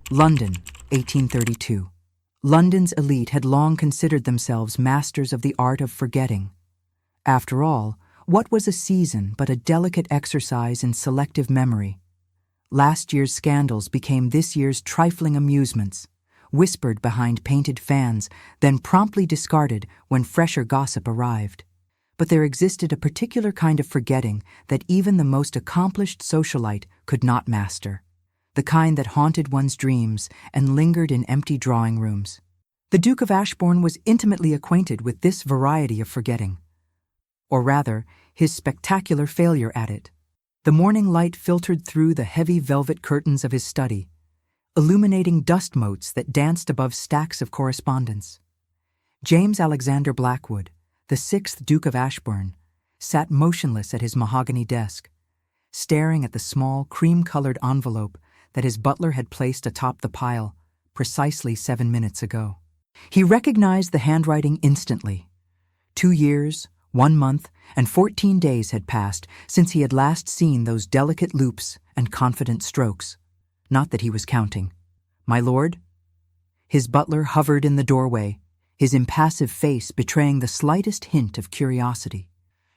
London, 1832. London's elite had long considered themselves masters of the art of forgetting. After all, what was a season but a delicate exercise in selective memory? Last year's scandals became this year's trifling amusements, whispered behind painted fans, then promptly discarded when fresher gossip arrived. But there existed a particular kind of forgetting that even the most accomplished socialite could not master, the kind that haunted one's dreams and lingered in empty drawing rooms. The Duke of Ashbourne was intimately acquainted with this variety of forgetting, or rather, his spectacular failure at it. The morning light filtered through the heavy velvet curtains of his study, illuminating dust motes that danced above stacks of correspondence. James Alexander Blackwood, the 6th Duke of Ashbourne, sat motionless at his mahogany desk, staring at the small, cream-colored envelope that his butler had placed atop the pile precisely 7 minutes ago. He recognized the handwriting instantly. 2 years, 1 month, and 14 days had passed since he had last seen those delicate loops and confident strokes. Not that he was counting. "My lord?" His butler hovered in the doorway, his impassive face betraying the slightest hint of curiosity.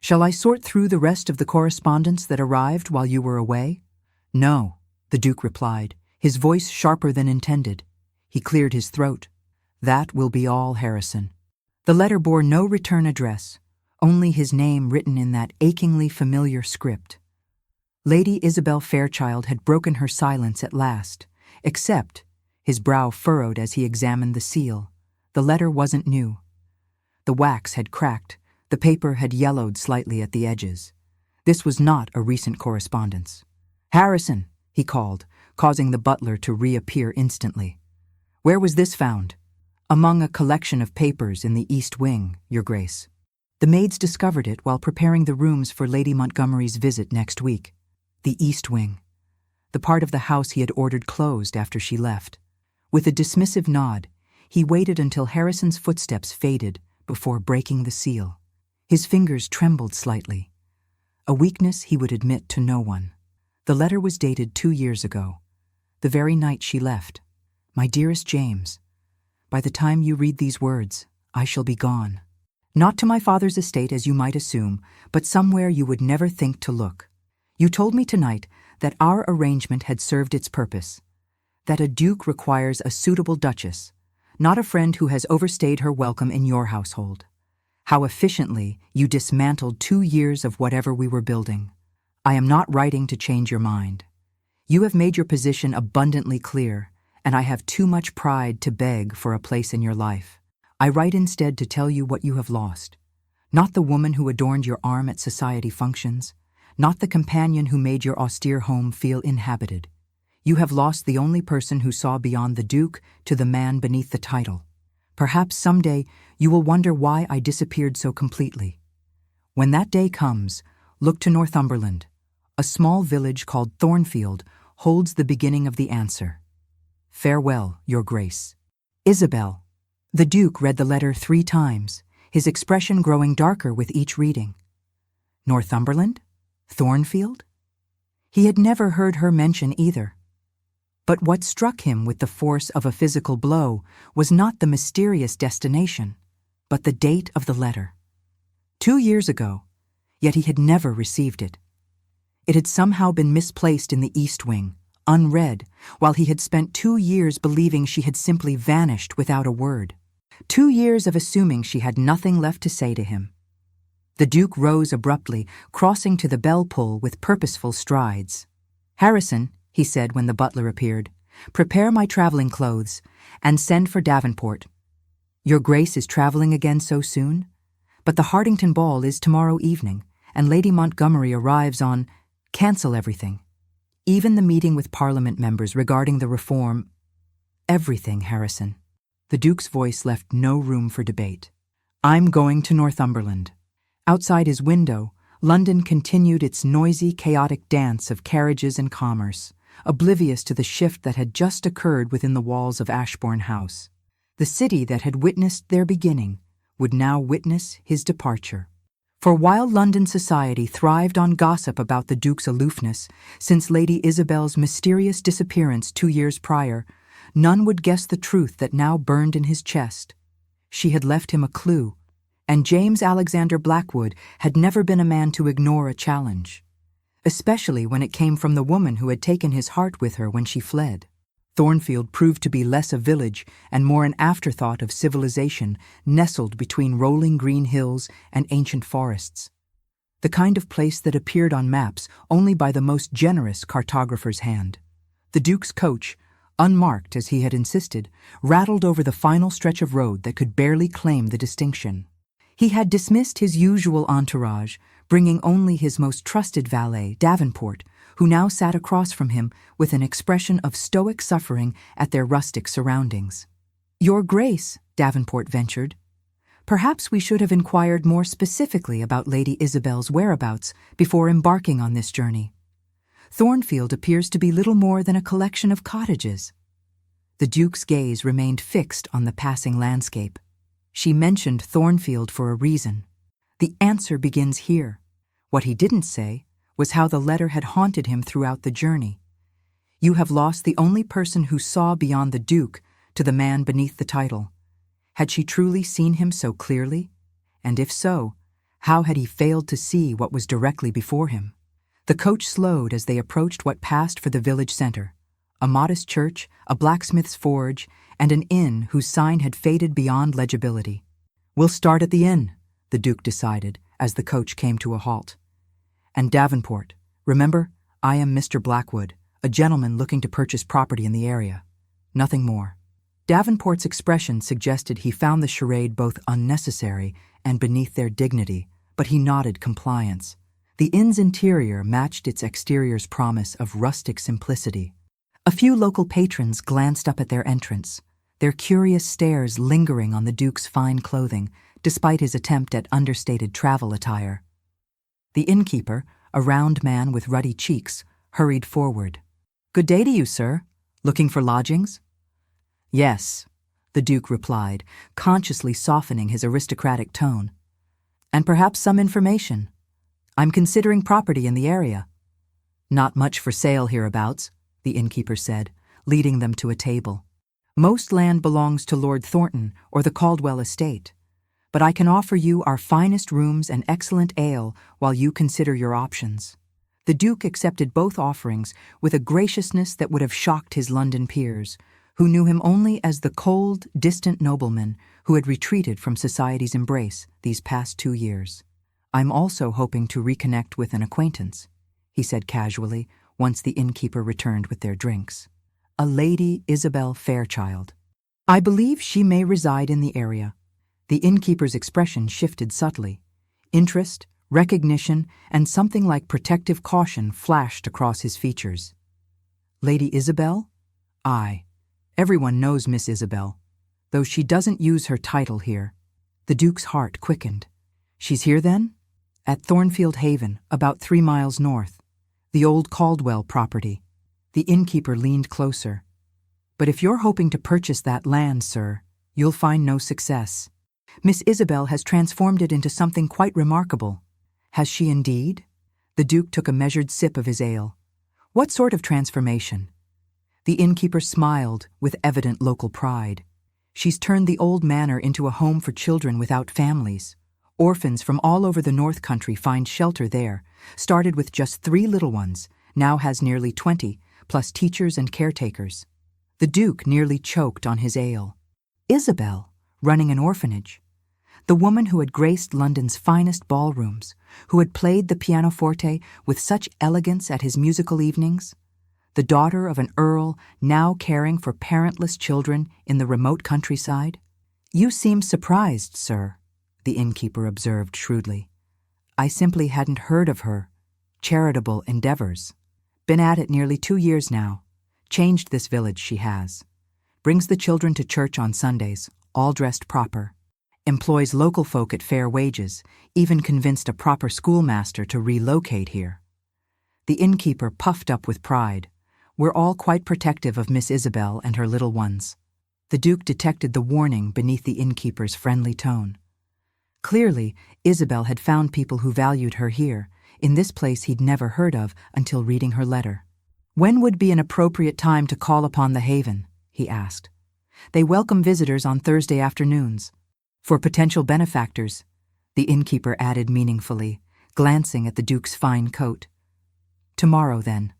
"Shall I sort through the rest of the correspondence that arrived while you were away?" "No," the Duke replied, his voice sharper than intended. He cleared his throat. "That will be all, Harrison." The letter bore no return address, only his name written in that achingly familiar script. Lady Isabel Fairchild had broken her silence at last, except, his brow furrowed as he examined the seal, the letter wasn't new. The wax had cracked, the paper had yellowed slightly at the edges. This was not a recent correspondence. "Harrison," he called, causing the butler to reappear instantly. "Where was this found?" "Among a collection of papers in the East Wing, Your Grace." The maids discovered it while preparing the rooms for Lady Montgomery's visit next week. The East Wing, the part of the house he had ordered closed after she left. With a dismissive nod, he waited until Harrison's footsteps faded before breaking the seal. His fingers trembled slightly, a weakness he would admit to no one. The letter was dated 2 years ago, the very night she left. "My dearest James, by the time you read these words, I shall be gone. Not to my father's estate as you might assume, but somewhere you would never think to look. You told me tonight that our arrangement had served its purpose, that a duke requires a suitable duchess, not a friend who has overstayed her welcome in your household. How efficiently you dismantled 2 years of whatever we were building. I am not writing to change your mind. You have made your position abundantly clear, and I have too much pride to beg for a place in your life. I write instead to tell you what you have lost. Not the woman who adorned your arm at society functions, not the companion who made your austere home feel inhabited. You have lost the only person who saw beyond the Duke to the man beneath the title. Perhaps someday you will wonder why I disappeared so completely. When that day comes, look to Northumberland. A small village called Thornfield holds the beginning of the answer. Farewell, Your Grace. Isabel." The Duke read the letter 3 times, his expression growing darker with each reading. Northumberland? Thornfield? He had never heard her mention either. But what struck him with the force of a physical blow was not the mysterious destination, but the date of the letter. 2 years ago, yet he had never received it. It had somehow been misplaced in the East Wing, unread, while he had spent 2 years believing she had simply vanished without a word. 2 years of assuming she had nothing left to say to him. The Duke rose abruptly, crossing to the bell-pull with purposeful strides. "Harrison," he said when the butler appeared, "prepare my traveling clothes, and send for Davenport. Your Grace is traveling again so soon? But the Hartington ball is tomorrow evening, and Lady Montgomery arrives on— Cancel everything. Even the meeting with Parliament members regarding the reform— Everything, Harrison." The Duke's voice left no room for debate. "I'm going to Northumberland." Outside his window, London continued its noisy, chaotic dance of carriages and commerce, oblivious to the shift that had just occurred within the walls of Ashbourne House. The city that had witnessed their beginning would now witness his departure. For while London society thrived on gossip about the Duke's aloofness since Lady Isabel's mysterious disappearance 2 years prior, none would guess the truth that now burned in his chest. She had left him a clue, and James Alexander Blackwood had never been a man to ignore a challenge, especially when it came from the woman who had taken his heart with her when she fled. Thornfield proved to be less a village and more an afterthought of civilization nestled between rolling green hills and ancient forests. The kind of place that appeared on maps only by the most generous cartographer's hand. The Duke's coach, unmarked as he had insisted, rattled over the final stretch of road that could barely claim the distinction. He had dismissed his usual entourage, bringing only his most trusted valet, Davenport, who now sat across from him with an expression of stoic suffering at their rustic surroundings. "Your Grace," Davenport ventured, "perhaps we should have inquired more specifically about Lady Isabel's whereabouts before embarking on this journey. Thornfield appears to be little more than a collection of cottages." The Duke's gaze remained fixed on the passing landscape. She mentioned Thornfield for a reason. The answer begins here. What he didn't say was how the letter had haunted him throughout the journey. You have lost the only person who saw beyond the Duke to the man beneath the title. Had she truly seen him so clearly? And if so, how had he failed to see what was directly before him? The coach slowed as they approached what passed for the village center, a modest church, a blacksmith's forge, and an inn whose sign had faded beyond legibility. "We'll start at the inn," the Duke decided as the coach came to a halt. "And Davenport, remember, I am Mr. Blackwood, a gentleman looking to purchase property in the area. Nothing more." Davenport's expression suggested he found the charade both unnecessary and beneath their dignity, but he nodded compliance. The inn's interior matched its exterior's promise of rustic simplicity. A few local patrons glanced up at their entrance, their curious stares lingering on the Duke's fine clothing, despite his attempt at understated travel attire. The innkeeper, a round man with ruddy cheeks, hurried forward. "Good day to you, sir. Looking for lodgings?" "Yes," the Duke replied, consciously softening his aristocratic tone. "And perhaps some information. I'm considering property in the area." "Not much for sale hereabouts," the innkeeper said, leading them to a table. "Most land belongs to Lord Thornton or the Caldwell estate, but I can offer you our finest rooms and excellent ale while you consider your options." The Duke accepted both offerings with a graciousness that would have shocked his London peers, who knew him only as the cold, distant nobleman who had retreated from society's embrace these past 2 years. "I'm also hoping to reconnect with an acquaintance," he said casually once the innkeeper returned with their drinks. "A Lady Isabel Fairchild. I believe she may reside in the area." The innkeeper's expression shifted subtly. Interest, recognition, and something like protective caution flashed across his features. "Lady Isabel? Aye. Everyone knows Miss Isabel, though she doesn't use her title here." The Duke's heart quickened. "She's here, then?" "At Thornfield Haven, about 3 miles north. The old Caldwell property." The innkeeper leaned closer. "But if you're hoping to purchase that land, sir, you'll find no success. Miss Isabel has transformed it into something quite remarkable." "Has she indeed?" The Duke took a measured sip of his ale. "What sort of transformation?" The innkeeper smiled with evident local pride. "She's turned the old manor into a home for children without families. Orphans from all over the North Country find shelter there. Started with just 3 little ones, now has nearly 20, plus teachers and caretakers." The Duke nearly choked on his ale. Isabel, running an orphanage. The woman who had graced London's finest ballrooms, who had played the pianoforte with such elegance at his musical evenings. The daughter of an earl now caring for parentless children in the remote countryside. "You seem surprised, sir," the innkeeper observed shrewdly. "I simply hadn't heard of her charitable endeavors. Been at it nearly 2 years now. Changed this village, she has. Brings the children to church on Sundays, all dressed proper. Employs local folk at fair wages, even convinced a proper schoolmaster to relocate here." The innkeeper puffed up with pride. "We're all quite protective of Miss Isabel and her little ones." The Duke detected the warning beneath the innkeeper's friendly tone. Clearly, Isabel had found people who valued her here, in this place he'd never heard of until reading her letter. "When would be an appropriate time to call upon the Haven?" he asked. They welcome visitors on Thursday afternoons. For potential benefactors, the innkeeper added meaningfully, glancing at the Duke's fine coat. Tomorrow, then.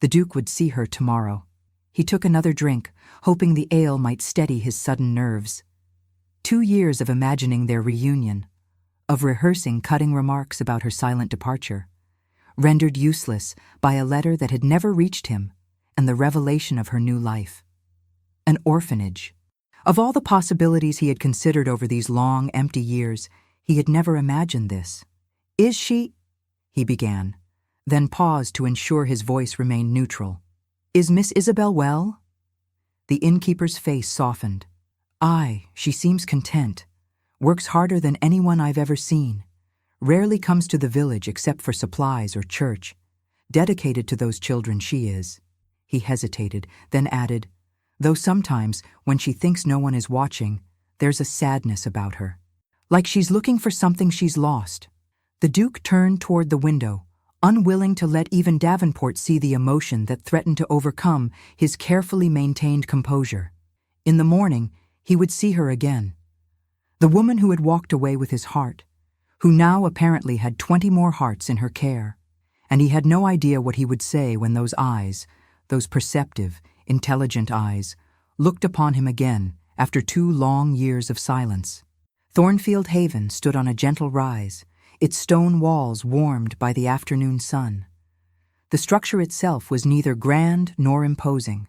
The Duke would see her tomorrow. He took another drink, hoping the ale might steady his sudden nerves. 2 years of imagining their reunion, of rehearsing cutting remarks about her silent departure, rendered useless by a letter that had never reached him and the revelation of her new life. An orphanage. Of all the possibilities he had considered over these long, empty years, he had never imagined this. "Is she—" he began, then paused to ensure his voice remained neutral. "Is Miss Isabel well?" The innkeeper's face softened. "Aye, she seems content. Works harder than anyone I've ever seen. Rarely comes to the village except for supplies or church. Dedicated to those children she is." He hesitated, then added, "Though sometimes, when she thinks no one is watching, there's a sadness about her. Like she's looking for something she's lost." The Duke turned toward the window, unwilling to let even Davenport see the emotion that threatened to overcome his carefully maintained composure. In the morning, he would see her again. The woman who had walked away with his heart, who now apparently had 20 more hearts in her care, and he had no idea what he would say when those eyes, those perceptive, intelligent eyes, looked upon him again after 2 long years of silence. Thornfield Haven stood on a gentle rise, its stone walls warmed by the afternoon sun. The structure itself was neither grand nor imposing,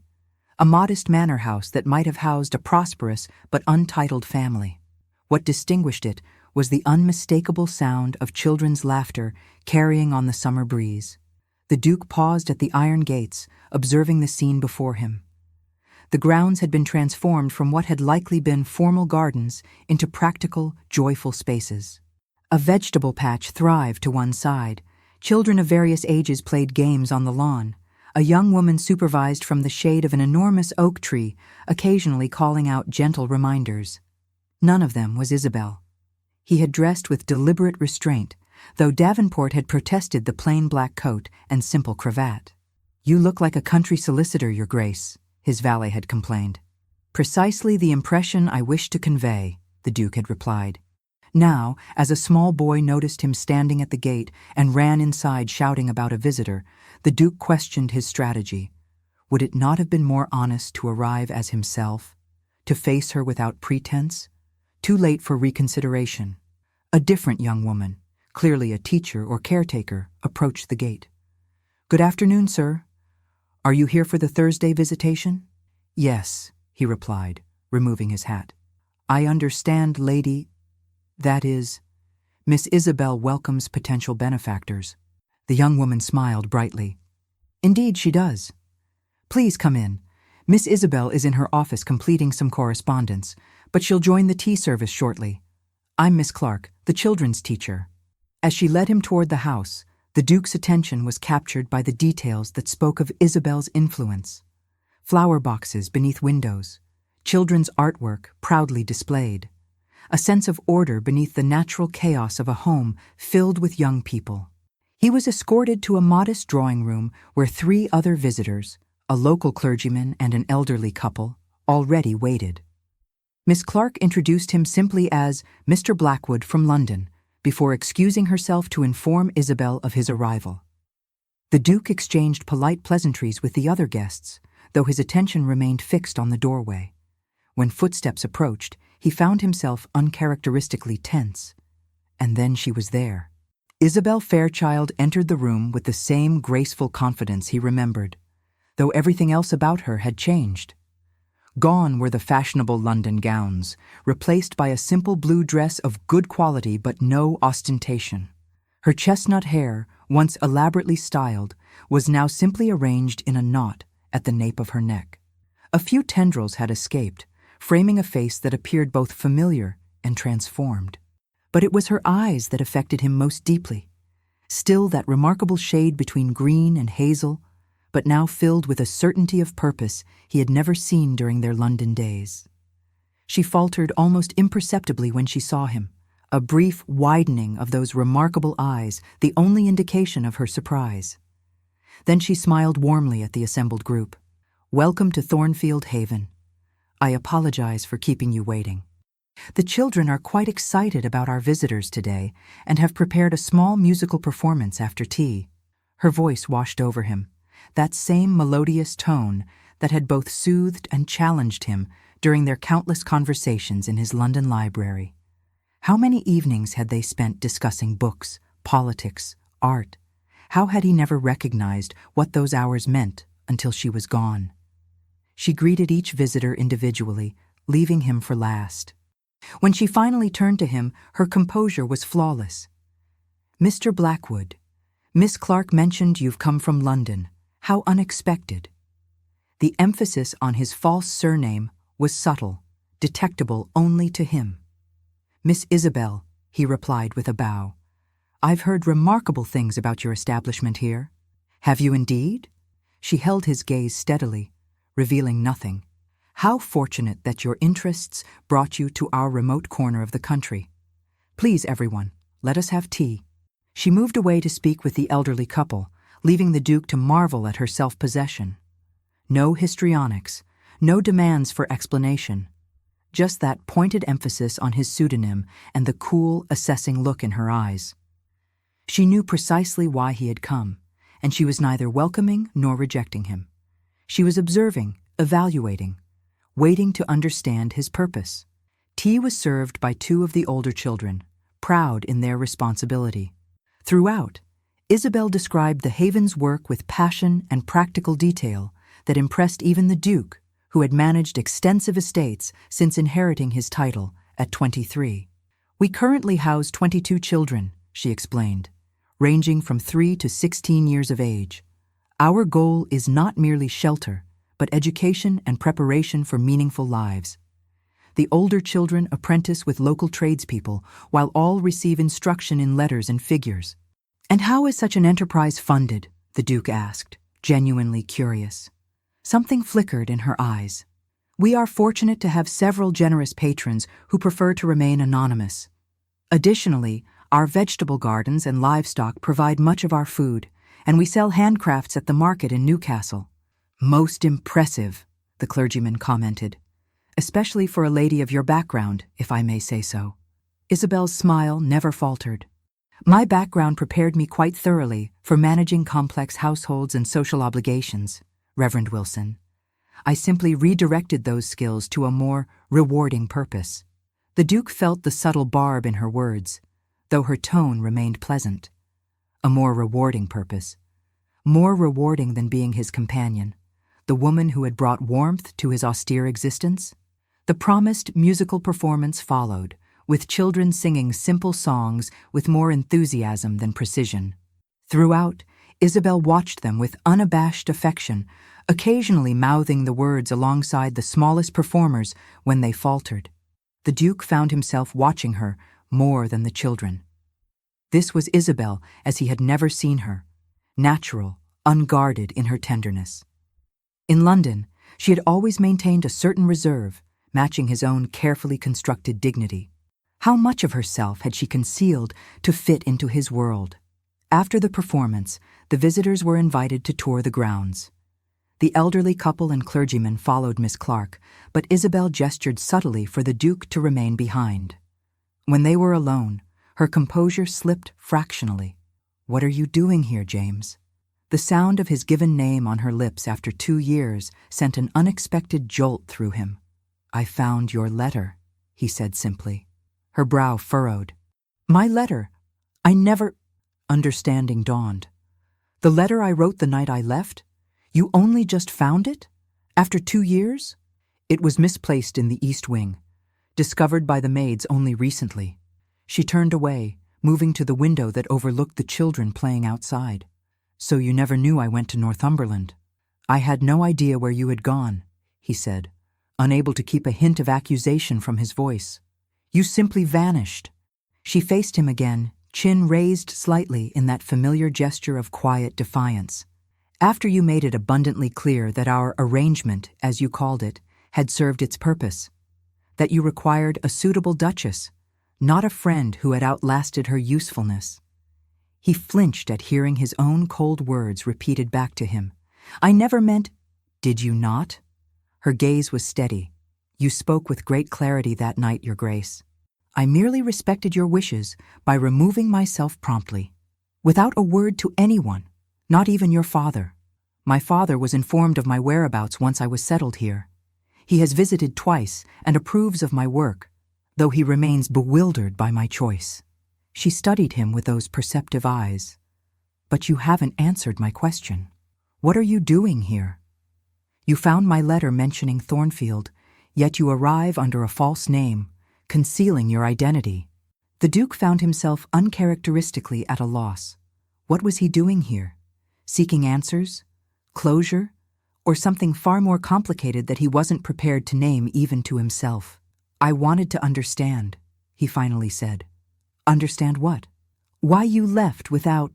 a modest manor house that might have housed a prosperous but untitled family. What distinguished it was the unmistakable sound of children's laughter carrying on the summer breeze. The Duke paused at the iron gates, observing the scene before him. The grounds had been transformed from what had likely been formal gardens into practical, joyful spaces. A vegetable patch thrived to one side. Children of various ages played games on the lawn. A young woman supervised from the shade of an enormous oak tree, occasionally calling out gentle reminders. None of them was Isabel. He had dressed with deliberate restraint, though Davenport had protested the plain black coat and simple cravat. "You look like a country solicitor, Your Grace," his valet had complained. "Precisely the impression I wish to convey," the Duke had replied. Now, as a small boy noticed him standing at the gate and ran inside shouting about a visitor, the Duke questioned his strategy. Would it not have been more honest to arrive as himself, to face her without pretense? Too late for reconsideration. A different young woman, clearly a teacher or caretaker, approached the gate. "Good afternoon, sir. Are you here for the Thursday visitation?" "Yes," he replied, removing his hat. "I understand, lady, that is, Miss Isabel welcomes potential benefactors." The young woman smiled brightly. "Indeed she does. Please come in. Miss Isabel is in her office completing some correspondence, but she'll join the tea service shortly. I'm Miss Clark, the children's teacher." As she led him toward the house, the Duke's attention was captured by the details that spoke of Isabel's influence. Flower boxes beneath windows, children's artwork proudly displayed, a sense of order beneath the natural chaos of a home filled with young people. He was escorted to a modest drawing room where 3 other visitors, a local clergyman and an elderly couple, already waited. Miss Clark introduced him simply as Mr. Blackwood from London, before excusing herself to inform Isabel of his arrival. The Duke exchanged polite pleasantries with the other guests, though his attention remained fixed on the doorway. When footsteps approached, he found himself uncharacteristically tense. And then she was there. Isabel Fairchild entered the room with the same graceful confidence he remembered, though everything else about her had changed. Gone were the fashionable London gowns, replaced by a simple blue dress of good quality but no ostentation. Her chestnut hair, once elaborately styled, was now simply arranged in a knot at the nape of her neck. A few tendrils had escaped, framing a face that appeared both familiar and transformed. But it was her eyes that affected him most deeply, still that remarkable shade between green and hazel, but now filled with a certainty of purpose he had never seen during their London days. She faltered almost imperceptibly when she saw him, a brief widening of those remarkable eyes the only indication of her surprise. Then she smiled warmly at the assembled group. "Welcome to Thornfield Haven. I apologize for keeping you waiting. The children are quite excited about our visitors today and have prepared a small musical performance after tea. Her voice washed over him, that same melodious tone that had both soothed and challenged him during their countless conversations in his London library. How many evenings had they spent discussing books, politics, art? How had he never recognized what those hours meant until she was gone? She greeted each visitor individually, leaving him for last. When she finally turned to him, her composure was flawless. "Mr. Blackwood, Miss Clark mentioned you've come from London. How unexpected." The emphasis on his false surname was subtle, detectable only to him. "Miss Isabel," he replied with a bow. "I've heard remarkable things about your establishment here." "Have you indeed?" She held his gaze steadily, revealing nothing. "How fortunate that your interests brought you to our remote corner of the country. Please, everyone, let us have tea." She moved away to speak with the elderly couple, leaving the Duke to marvel at her self-possession. No histrionics, no demands for explanation. Just that pointed emphasis on his pseudonym and the cool, assessing look in her eyes. She knew precisely why he had come, and she was neither welcoming nor rejecting him. She was observing, evaluating, waiting to understand his purpose. Tea was served by two of the older children, proud in their responsibility. Throughout, Isabel described the Haven's work with passion and practical detail that impressed even the Duke, who had managed extensive estates since inheriting his title at 23. "We currently house 22 children," she explained, "ranging from 3 to 16 years of age. Our goal is not merely shelter, but education and preparation for meaningful lives. The older children apprentice with local tradespeople, while all receive instruction in letters and figures." "And how is such an enterprise funded?" the Duke asked, genuinely curious. Something flickered in her eyes. "We are fortunate to have several generous patrons who prefer to remain anonymous. Additionally, our vegetable gardens and livestock provide much of our food, and we sell handcrafts at the market in Newcastle." "Most impressive," the clergyman commented, "especially for a lady of your background, if I may say so." Isabel's smile never faltered. "My background prepared me quite thoroughly for managing complex households and social obligations, Reverend Wilson. I simply redirected those skills to a more rewarding purpose." The Duke felt the subtle barb in her words, though her tone remained pleasant. A more rewarding purpose. More rewarding than being his companion, the woman who had brought warmth to his austere existence. The promised musical performance followed, with children singing simple songs with more enthusiasm than precision. Throughout, Isabel watched them with unabashed affection, occasionally mouthing the words alongside the smallest performers when they faltered. The Duke found himself watching her more than the children. This was Isabel as he had never seen her, natural, unguarded in her tenderness. In London, she had always maintained a certain reserve, matching his own carefully constructed dignity. How much of herself had she concealed to fit into his world? After the performance, the visitors were invited to tour the grounds. The elderly couple and clergyman followed Miss Clark, but Isabel gestured subtly for the Duke to remain behind. When they were alone, her composure slipped fractionally. "What are you doing here, James?" The sound of his given name on her lips after 2 years sent an unexpected jolt through him. "I found your letter," he said simply. Her brow furrowed. "My letter? I never—" Understanding dawned. "The letter I wrote the night I left? You only just found it? After 2 years?" "It was misplaced in the East Wing, discovered by the maids only recently." She turned away, moving to the window that overlooked the children playing outside. "So you never knew I went to Northumberland?" "I had no idea where you had gone," he said, unable to keep a hint of accusation from his voice. "You simply vanished." She faced him again, chin raised slightly in that familiar gesture of quiet defiance. "After you made it abundantly clear that our arrangement, as you called it, had served its purpose, that you required a suitable duchess, not a friend who had outlasted her usefulness." He flinched at hearing his own cold words repeated back to him. "I never meant—" "Did you not?" Her gaze was steady, You spoke with great clarity that night, Your Grace. I merely respected your wishes by removing myself promptly, without a word to anyone, not even your father. My father was informed of my whereabouts once I was settled here. He has visited twice and approves of my work, though he remains bewildered by my choice. She studied him with those perceptive eyes. But you haven't answered my question. What are you doing here? You found my letter mentioning Thornfield, yet you arrive under a false name, concealing your identity. The Duke found himself uncharacteristically at a loss. What was he doing here? Seeking answers? Closure? Or something far more complicated that he wasn't prepared to name even to himself? I wanted to understand, he finally said. Understand what? Why you left without...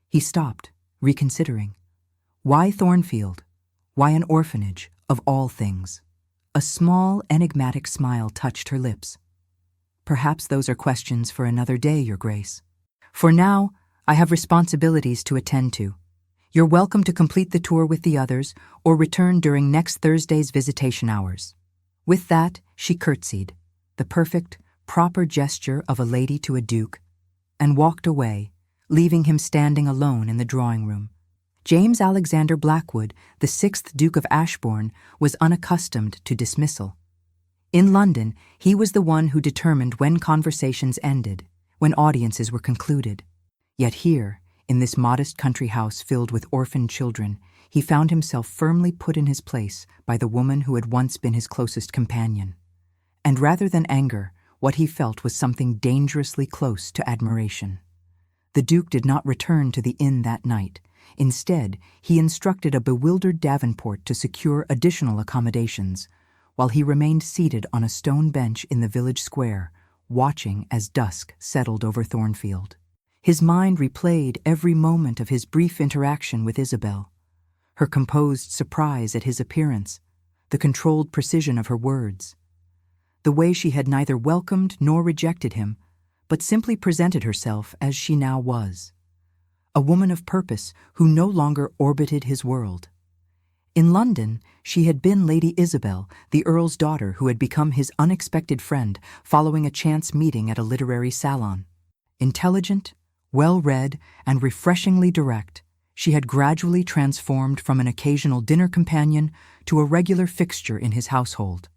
He stopped, reconsidering. Why Thornfield? Why an orphanage, of all things? A small, enigmatic smile touched her lips. Perhaps those are questions for another day, Your Grace. For now, I have responsibilities to attend to. You're welcome to complete the tour with the others or return during next Thursday's visitation hours. With that, she curtsied, the perfect, proper gesture of a lady to a duke, and walked away, leaving him standing alone in the drawing room. James Alexander Blackwood, the 6th Duke of Ashbourne, was unaccustomed to dismissal. In London, he was the one who determined when conversations ended, when audiences were concluded. Yet here, in this modest country house filled with orphaned children, he found himself firmly put in his place by the woman who had once been his closest companion. And rather than anger, what he felt was something dangerously close to admiration. The Duke did not return to the inn that night. Instead, he instructed a bewildered Davenport to secure additional accommodations, while he remained seated on a stone bench in the village square, watching as dusk settled over Thornfield. His mind replayed every moment of his brief interaction with Isabel, her composed surprise at his appearance, the controlled precision of her words, the way she had neither welcomed nor rejected him, but simply presented herself as she now was. A woman of purpose who no longer orbited his world. In London, she had been Lady Isabel, the Earl's daughter who had become his unexpected friend following a chance meeting at a literary salon. Intelligent, well-read, and refreshingly direct, she had gradually transformed from an occasional dinner companion to a regular fixture in his household.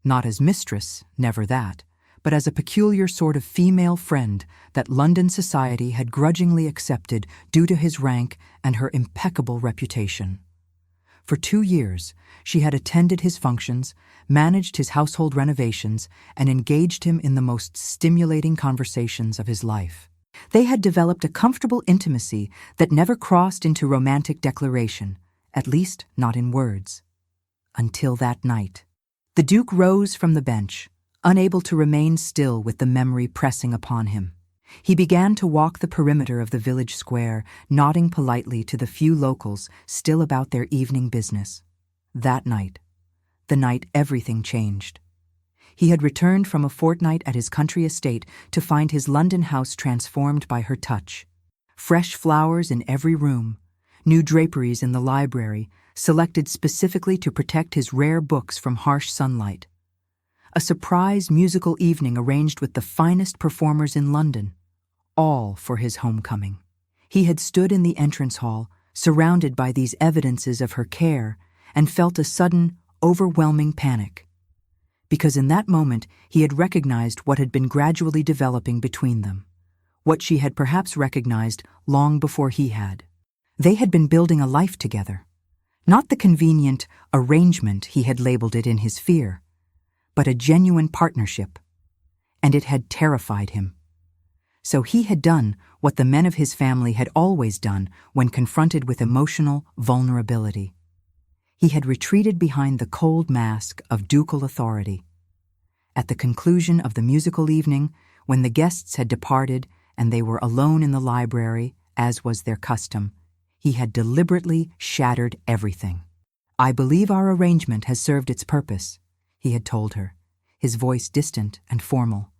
Not as mistress, never that, but as a peculiar sort of female friend that London society had grudgingly accepted due to his rank and her impeccable reputation. For 2 years, she had attended his functions, managed his household renovations, and engaged him in the most stimulating conversations of his life. They had developed a comfortable intimacy that never crossed into romantic declaration, at least not in words. Until that night. The Duke rose from the bench, unable to remain still with the memory pressing upon him. He began to walk the perimeter of the village square, nodding politely to the few locals still about their evening business. That night, the night everything changed. He had returned from a fortnight at his country estate to find his London house transformed by her touch. Fresh flowers in every room, new draperies in the library, selected specifically to protect his rare books from harsh sunlight. A surprise musical evening arranged with the finest performers in London, all for his homecoming. He had stood in the entrance hall, surrounded by these evidences of her care, and felt a sudden, overwhelming panic. Because in that moment he had recognized what had been gradually developing between them, what she had perhaps recognized long before he had. They had been building a life together, not the convenient arrangement he had labeled it in his fear, but a genuine partnership, and it had terrified him. So he had done what the men of his family had always done when confronted with emotional vulnerability. He had retreated behind the cold mask of ducal authority. At the conclusion of the musical evening, when the guests had departed and they were alone in the library, as was their custom, he had deliberately shattered everything. "I believe our arrangement has served its purpose," he had told her, his voice distant and formal.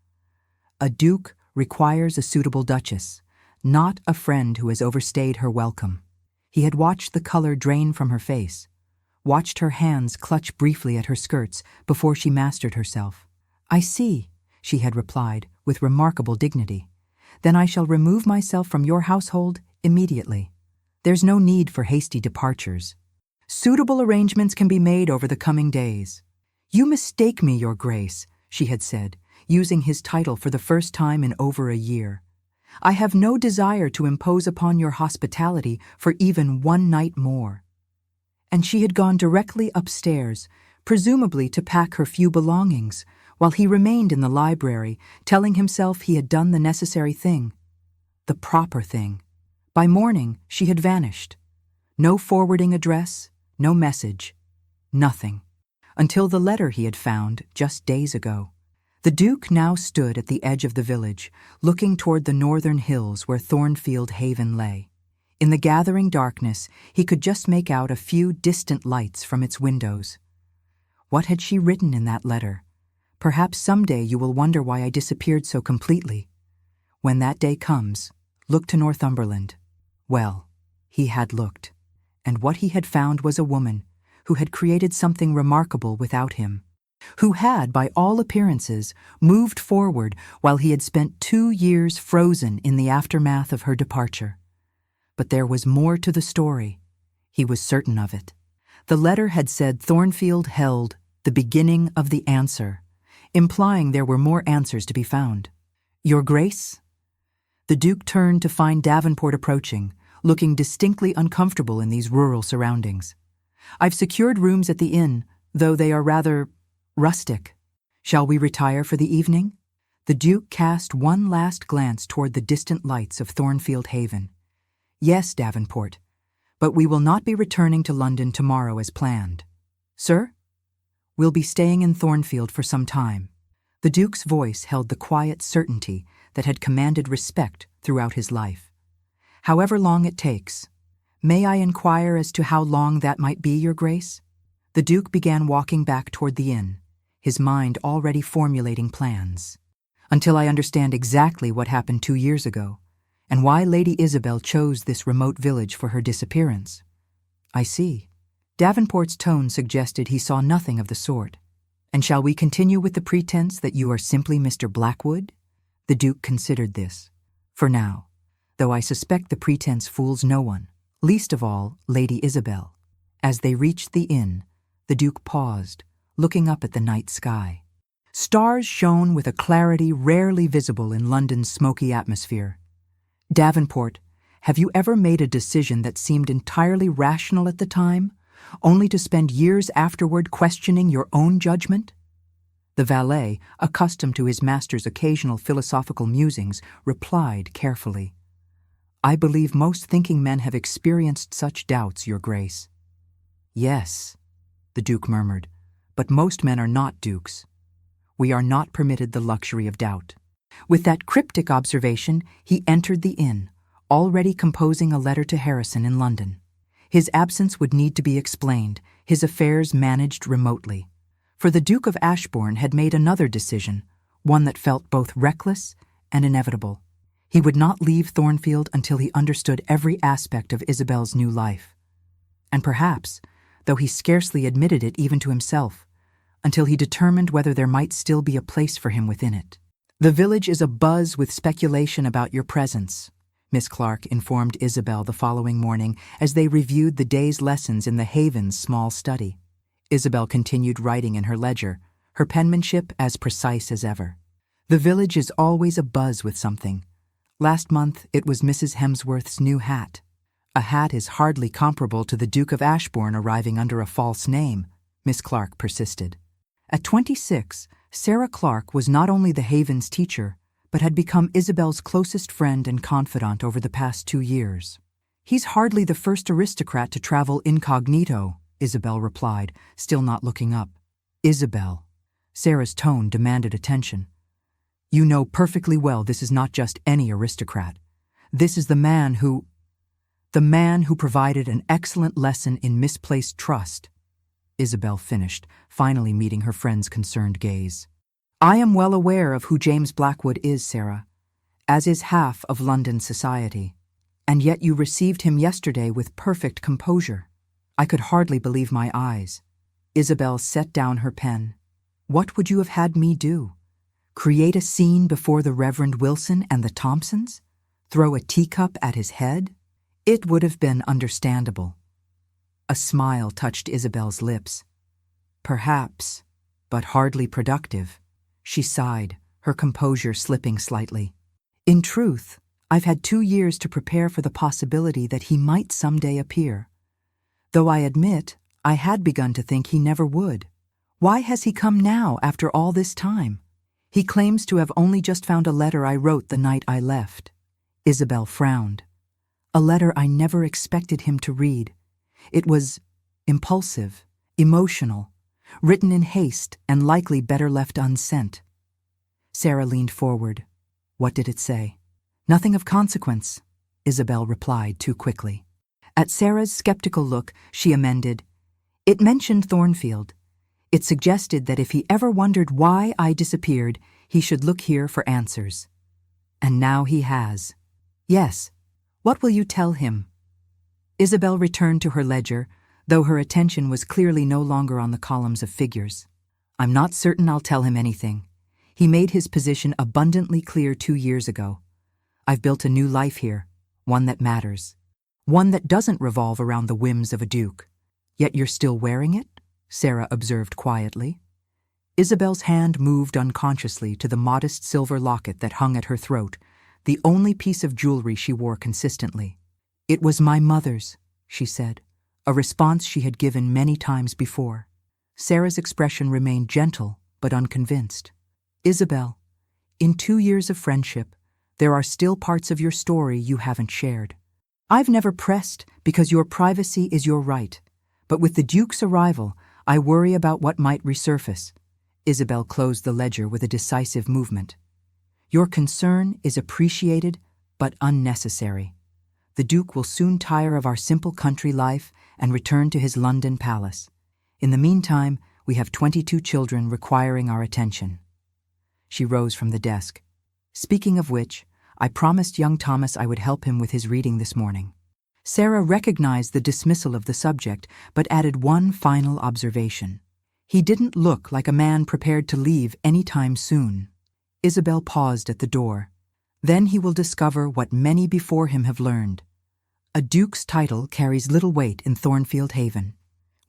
"A duke requires a suitable duchess, not a friend who has overstayed her welcome." He had watched the color drain from her face, watched her hands clutch briefly at her skirts before she mastered herself. "I see," she had replied with remarkable dignity. "Then I shall remove myself from your household immediately. There's no need for hasty departures. Suitable arrangements can be made over the coming days." "You mistake me, Your Grace," she had said, using his title for the first time in over a year. "I have no desire to impose upon your hospitality for even one night more." And she had gone directly upstairs, presumably to pack her few belongings, while he remained in the library, telling himself he had done the necessary thing, the proper thing. By morning, she had vanished. No forwarding address, no message, nothing. Until the letter he had found just days ago. The Duke now stood at the edge of the village, looking toward the northern hills where Thornfield Haven lay. In the gathering darkness, he could just make out a few distant lights from its windows. What had she written in that letter? "Perhaps someday you will wonder why I disappeared so completely. When that day comes, look to Northumberland." Well, he had looked, and what he had found was a woman who had created something remarkable without him, who had, by all appearances, moved forward while he had spent 2 years frozen in the aftermath of her departure. But there was more to the story. He was certain of it. The letter had said Thornfield held the beginning of the answer, implying there were more answers to be found. "Your Grace?" The Duke turned to find Davenport approaching, looking distinctly uncomfortable in these rural surroundings. "I've secured rooms at the inn, though they are rather rustic. Shall we retire for the evening?" The Duke cast one last glance toward the distant lights of Thornfield Haven. "Yes, Davenport, but we will not be returning to London tomorrow as planned." "Sir?" "We'll be staying in Thornfield for some time." The Duke's voice held the quiet certainty that had commanded respect throughout his life. "However long it takes. May I inquire as to how long that might be, Your Grace?" The Duke began walking back toward the inn, his mind already formulating plans. "Until I understand exactly what happened 2 years ago, and why Lady Isabel chose this remote village for her disappearance." "I see." Davenport's tone suggested he saw nothing of the sort. "And shall we continue with the pretense that you are simply Mr. Blackwood?" The Duke considered this. "For now, though I suspect the pretense fools no one, least of all Lady Isabel." As they reached the inn, the Duke paused, looking up at the night sky. Stars shone with a clarity rarely visible in London's smoky atmosphere. "Davenport, have you ever made a decision that seemed entirely rational at the time, only to spend years afterward questioning your own judgment?" The valet, accustomed to his master's occasional philosophical musings, replied carefully. "I believe most thinking men have experienced such doubts, Your Grace." "Yes," the Duke murmured, "but most men are not dukes. We are not permitted the luxury of doubt." With that cryptic observation, he entered the inn, already composing a letter to Harrison in London. His absence would need to be explained, his affairs managed remotely. For the Duke of Ashbourne had made another decision, one that felt both reckless and inevitable. He would not leave Thornfield until he understood every aspect of Isabel's new life. And perhaps, though he scarcely admitted it even to himself, until he determined whether there might still be a place for him within it. "The village is abuzz with speculation about your presence," Miss Clark informed Isabel the following morning as they reviewed the day's lessons in the Haven's small study. Isabel continued writing in her ledger, her penmanship as precise as ever. "The village is always abuzz with something. Last month it was Mrs. Hemsworth's new hat. A hat is hardly comparable to the Duke of Ashbourne arriving under a false name," Miss Clark persisted. At 26, Sarah Clark was not only the Haven's teacher, but had become Isabel's closest friend and confidant over the past 2 years. "He's hardly the first aristocrat to travel incognito," Isabel replied, still not looking up. "Isabel." Sarah's tone demanded attention. "You know perfectly well this is not just any aristocrat. This is the man who provided an excellent lesson in misplaced trust," Isabel finished, finally meeting her friend's concerned gaze. "I am well aware of who James Blackwood is, Sarah, as is half of London society. And yet you received him yesterday with perfect composure." I could hardly believe my eyes. Isabel set down her pen. What would you have had me do? Create a scene before the Reverend Wilson and the Thompsons? Throw a teacup at his head? It would have been understandable. A smile touched Isabel's lips. Perhaps, but hardly productive. She sighed, her composure slipping slightly. In truth, I've had 2 years to prepare for the possibility that he might someday appear. Though I admit, I had begun to think he never would. Why has he come now after all this time? He claims to have only just found a letter I wrote the night I left. Isabel frowned. A letter I never expected him to read. It was impulsive, emotional, written in haste and likely better left unsent. Sarah leaned forward. What did it say? Nothing of consequence, Isabel replied too quickly. At Sarah's skeptical look, she amended. It mentioned Thornfield. It suggested that if he ever wondered why I disappeared, he should look here for answers. And now he has. Yes. What will you tell him? Isabel returned to her ledger, though her attention was clearly no longer on the columns of figures. I'm not certain I'll tell him anything. He made his position abundantly clear 2 years ago. I've built a new life here, one that matters. One that doesn't revolve around the whims of a duke. Yet you're still wearing it? Sarah observed quietly. Isabel's hand moved unconsciously to the modest silver locket that hung at her throat, the only piece of jewelry she wore consistently. It was my mother's, she said, a response she had given many times before. Sarah's expression remained gentle but unconvinced. Isabel, in 2 years of friendship, there are still parts of your story you haven't shared. I've never pressed because your privacy is your right, but with the Duke's arrival, I worry about what might resurface. Isabel closed the ledger with a decisive movement. Your concern is appreciated, but unnecessary. The Duke will soon tire of our simple country life and return to his London palace. In the meantime, we have 22 children requiring our attention. She rose from the desk. Speaking of which, I promised young Thomas I would help him with his reading this morning. Sarah recognized the dismissal of the subject, but added one final observation. He didn't look like a man prepared to leave any time soon. Isabel paused at the door. Then he will discover what many before him have learned. A duke's title carries little weight in Thornfield Haven.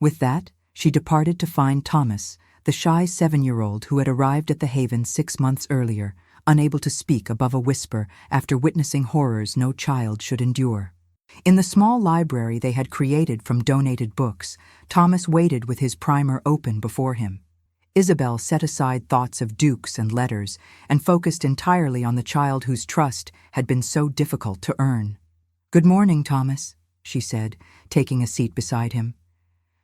With that, she departed to find Thomas, the shy 7-year-old who had arrived at the Haven 6 months earlier, unable to speak above a whisper after witnessing horrors no child should endure. In the small library they had created from donated books, Thomas waited with his primer open before him. Isabel set aside thoughts of dukes and letters and focused entirely on the child whose trust had been so difficult to earn. "Good morning, Thomas," she said, taking a seat beside him.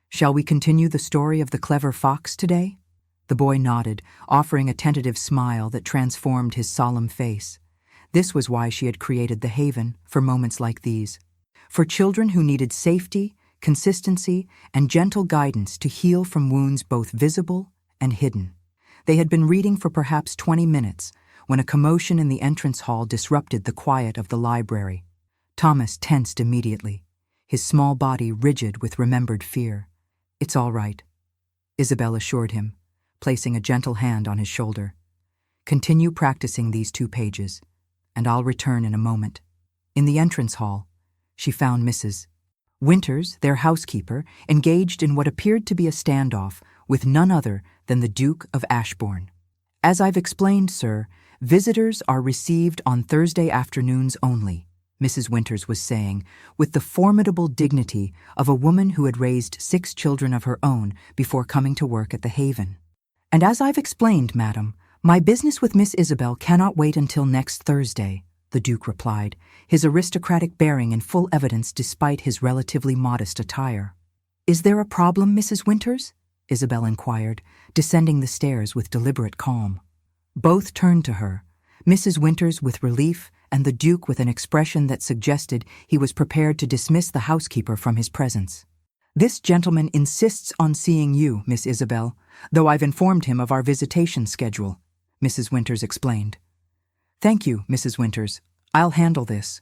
"Shall we continue the story of the clever fox today?" The boy nodded, offering a tentative smile that transformed his solemn face. This was why she had created the Haven, for moments like these. For children who needed safety, consistency, and gentle guidance to heal from wounds both visible and hidden. They had been reading for perhaps 20 minutes when a commotion in the entrance hall disrupted the quiet of the library. Thomas tensed immediately, his small body rigid with remembered fear. "It's all right," Isabel assured him, placing a gentle hand on his shoulder. "Continue practicing these 2 pages, and I'll return in a moment." In the entrance hall, she found Mrs. Winters, their housekeeper, engaged in what appeared to be a standoff with none other than the Duke of Ashbourne. "As I've explained, sir, visitors are received on Thursday afternoons only," Mrs. Winters was saying, with the formidable dignity of a woman who had raised 6 children of her own before coming to work at the Haven. "And as I've explained, madam, my business with Miss Isabel cannot wait until next Thursday," the Duke replied, his aristocratic bearing in full evidence despite his relatively modest attire. "Is there a problem, Mrs. Winters?" Isabel inquired, descending the stairs with deliberate calm. Both turned to her, Mrs. Winters with relief and the Duke with an expression that suggested he was prepared to dismiss the housekeeper from his presence. "This gentleman insists on seeing you, Miss Isabel, though I've informed him of our visitation schedule," Mrs. Winters explained. "Thank you, Mrs. Winters. I'll handle this."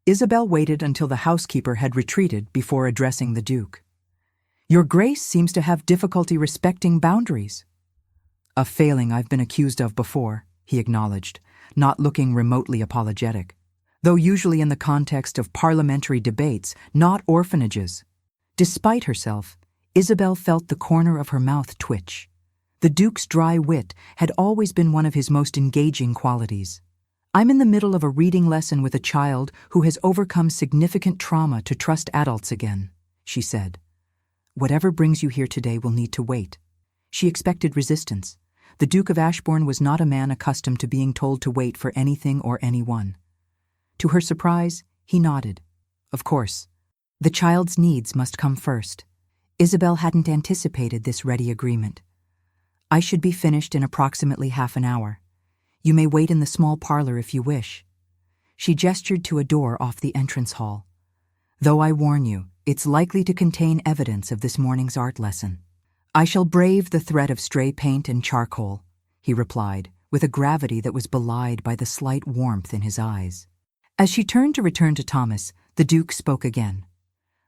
Isabel waited until the housekeeper had retreated before addressing the Duke. Your Grace seems to have difficulty respecting boundaries. A failing I've been accused of before, he acknowledged, not looking remotely apologetic, though usually in the context of parliamentary debates, not orphanages. Despite herself, Isabel felt the corner of her mouth twitch. The Duke's dry wit had always been one of his most engaging qualities. I'm in the middle of a reading lesson with a child who has overcome significant trauma to trust adults again, she said. Whatever brings you here today will need to wait. She expected resistance. The Duke of Ashbourne was not a man accustomed to being told to wait for anything or anyone. To her surprise, he nodded. Of course. The child's needs must come first. Isabel hadn't anticipated this ready agreement. I should be finished in approximately half an hour. You may wait in the small parlor if you wish. She gestured to a door off the entrance hall. Though I warn you, it's likely to contain evidence of this morning's art lesson. I shall brave the threat of stray paint and charcoal, he replied, with a gravity that was belied by the slight warmth in his eyes. As she turned to return to Thomas, the Duke spoke again.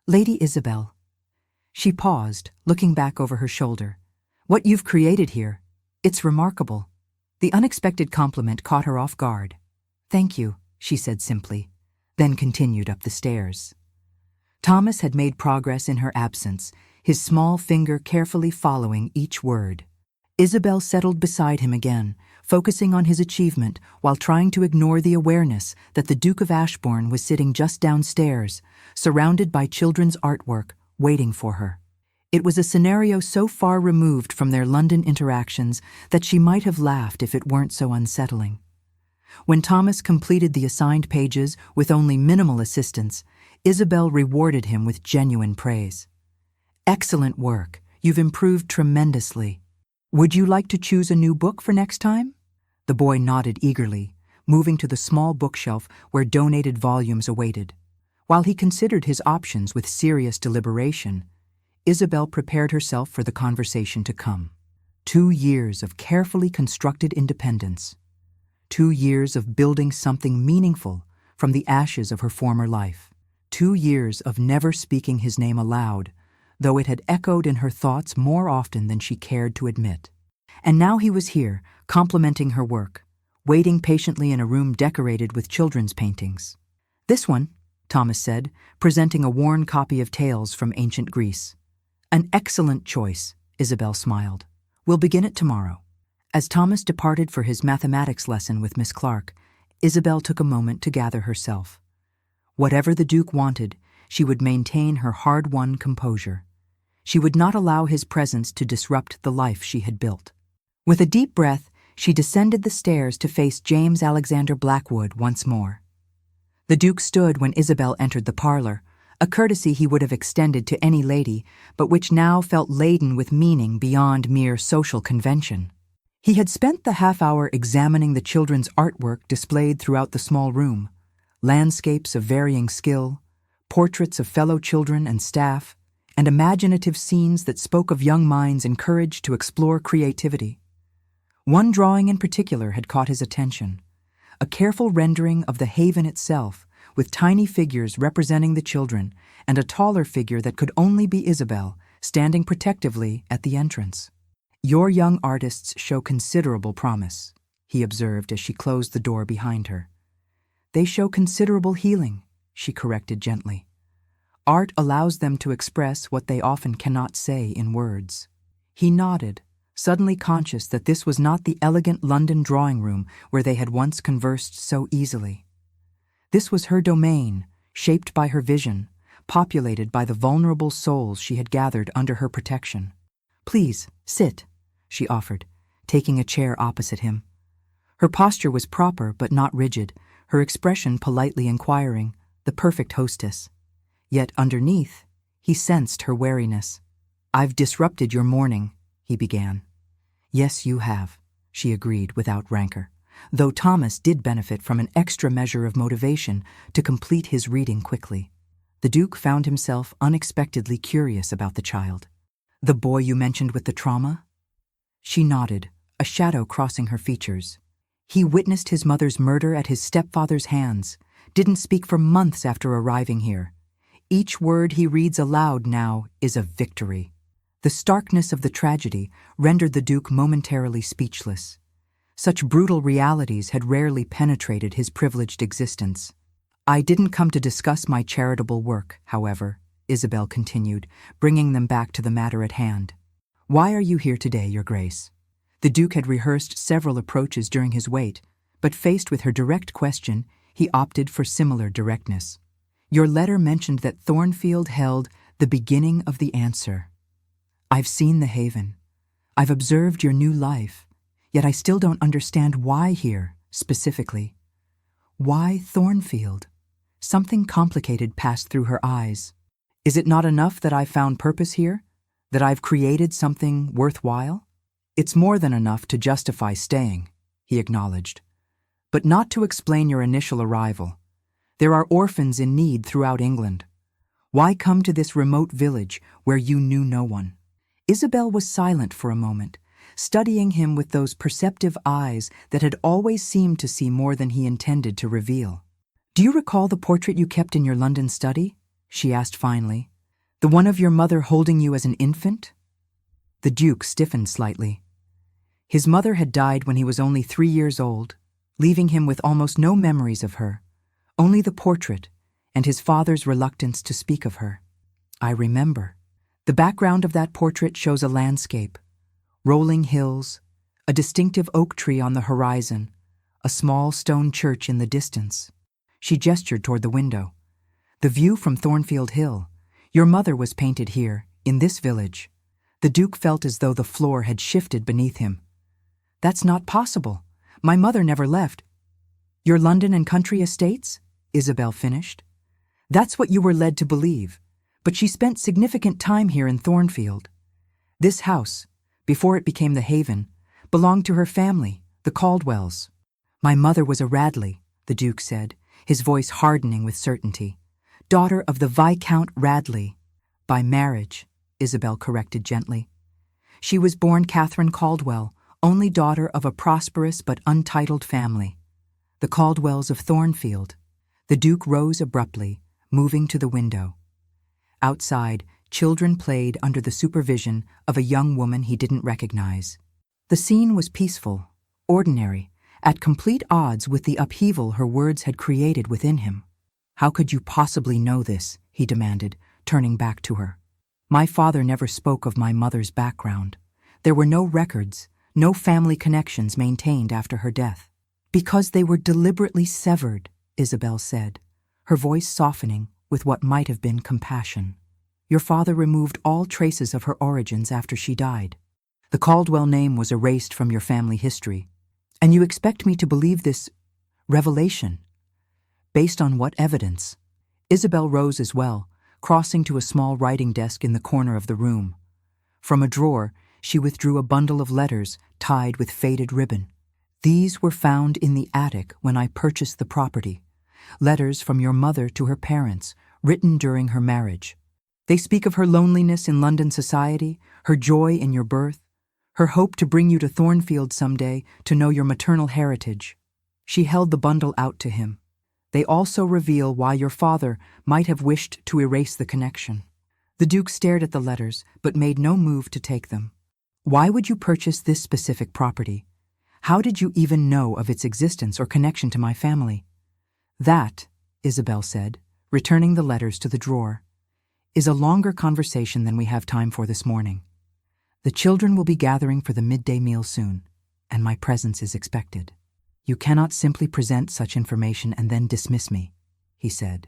Lady Isabel. She paused, looking back over her shoulder. What you've created here, it's remarkable. The unexpected compliment caught her off guard. Thank you, she said simply, then continued up the stairs. Thomas had made progress in her absence, his small finger carefully following each word. Isabel settled beside him again, focusing on his achievement while trying to ignore the awareness that the Duke of Ashbourne was sitting just downstairs, surrounded by children's artwork, waiting for her. It was a scenario so far removed from their London interactions that she might have laughed if it weren't so unsettling. When Thomas completed the assigned pages with only minimal assistance, Isabel rewarded him with genuine praise. Excellent work. You've improved tremendously. Would you like to choose a new book for next time? The boy nodded eagerly, moving to the small bookshelf where donated volumes awaited. While he considered his options with serious deliberation, Isabel prepared herself for the conversation to come. 2 years of carefully constructed independence. 2 years of building something meaningful from the ashes of her former life. 2 years of never speaking his name aloud, though it had echoed in her thoughts more often than she cared to admit. And now he was here, complimenting her work, waiting patiently in a room decorated with children's paintings. This one, Thomas said, presenting a worn copy of Tales from Ancient Greece. An excellent choice, Isabel smiled. We'll begin it tomorrow. As Thomas departed for his mathematics lesson with Miss Clark, Isabel took a moment to gather herself. Whatever the Duke wanted, she would maintain her hard-won composure. She would not allow his presence to disrupt the life she had built. With a deep breath, she descended the stairs to face James Alexander Blackwood once more. The Duke stood when Isabel entered the parlor, a courtesy he would have extended to any lady, but which now felt laden with meaning beyond mere social convention. He had spent the half-hour examining the children's artwork displayed throughout the small room, landscapes of varying skill, portraits of fellow children and staff, and imaginative scenes that spoke of young minds encouraged to explore creativity. One drawing in particular had caught his attention, a careful rendering of the haven itself, with tiny figures representing the children and a taller figure that could only be Isabel, standing protectively at the entrance. Your young artists show considerable promise, he observed as she closed the door behind her. They show considerable healing, she corrected gently. Art allows them to express what they often cannot say in words. He nodded, suddenly conscious that this was not the elegant London drawing room where they had once conversed so easily. This was her domain, shaped by her vision, populated by the vulnerable souls she had gathered under her protection. Please, sit, she offered, taking a chair opposite him. Her posture was proper but not rigid, her expression politely inquiring, the perfect hostess. Yet underneath, he sensed her wariness. I've disrupted your morning, he began. Yes, you have, she agreed without rancor, though Thomas did benefit from an extra measure of motivation to complete his reading quickly. The Duke found himself unexpectedly curious about the child. The boy you mentioned with the trauma? She nodded, a shadow crossing her features. He witnessed his mother's murder at his stepfather's hands, didn't speak for months after arriving here. Each word he reads aloud now is a victory. The starkness of the tragedy rendered the Duke momentarily speechless. Such brutal realities had rarely penetrated his privileged existence. "I didn't come to discuss my charitable work, however," Isabel continued, bringing them back to the matter at hand. "Why are you here today, Your Grace?" The Duke had rehearsed several approaches during his wait, but faced with her direct question, he opted for similar directness. "Your letter mentioned that Thornfield held the beginning of the answer. I've seen the haven. I've observed your new life, yet I still don't understand why here, specifically. Why Thornfield?" Something complicated passed through her eyes. "Is it not enough that I've found purpose here? That I've created something worthwhile?" "It's more than enough to justify staying," he acknowledged. "But not to explain your initial arrival. There are orphans in need throughout England. Why come to this remote village where you knew no one?" Isabel was silent for a moment, studying him with those perceptive eyes that had always seemed to see more than he intended to reveal. "Do you recall the portrait you kept in your London study?" she asked finally. "The one of your mother holding you as an infant?" The Duke stiffened slightly. His mother had died when he was only 3 years old, leaving him with almost no memories of her, only the portrait and his father's reluctance to speak of her. "I remember. The background of that portrait shows a landscape, rolling hills, a distinctive oak tree on the horizon, a small stone church in the distance." She gestured toward the window. "The view from Thornfield Hill. Your mother was painted here, in this village." The Duke felt as though the floor had shifted beneath him. "That's not possible. My mother never left." "Your London and country estates?" Isabel finished. "That's what you were led to believe, but she spent significant time here in Thornfield. This house, before it became the Haven, belonged to her family, the Caldwells." "My mother was a Radley," the Duke said, his voice hardening with certainty. "Daughter of the Viscount Radley." "By marriage," Isabel corrected gently. "She was born Catherine Caldwell, only daughter of a prosperous but untitled family, the Caldwells of Thornfield." The Duke rose abruptly, moving to the window. Outside, children played under the supervision of a young woman he didn't recognize. The scene was peaceful, ordinary, at complete odds with the upheaval her words had created within him. "How could you possibly know this?" he demanded, turning back to her. "My father never spoke of my mother's background. There were no records, no family connections maintained after her death." "Because they were deliberately severed," Isabel said, her voice softening with what might have been compassion. "Your father removed all traces of her origins after she died. The Caldwell name was erased from your family history. And you expect me to believe this revelation? Based on what evidence?" Isabel rose as well, crossing to a small writing desk in the corner of the room. From a drawer, she withdrew a bundle of letters tied with faded ribbon. "These were found in the attic when I purchased the property. Letters from your mother to her parents, written during her marriage. They speak of her loneliness in London society, her joy in your birth, her hope to bring you to Thornfield someday to know your maternal heritage." She held the bundle out to him. "They also reveal why your father might have wished to erase the connection." The Duke stared at the letters, but made no move to take them. "Why would you purchase this specific property? How did you even know of its existence or connection to my family?" "That," Isabel said, returning the letters to the drawer, "is a longer conversation than we have time for this morning. The children will be gathering for the midday meal soon, and my presence is expected. You cannot simply present such information and then dismiss me," he said,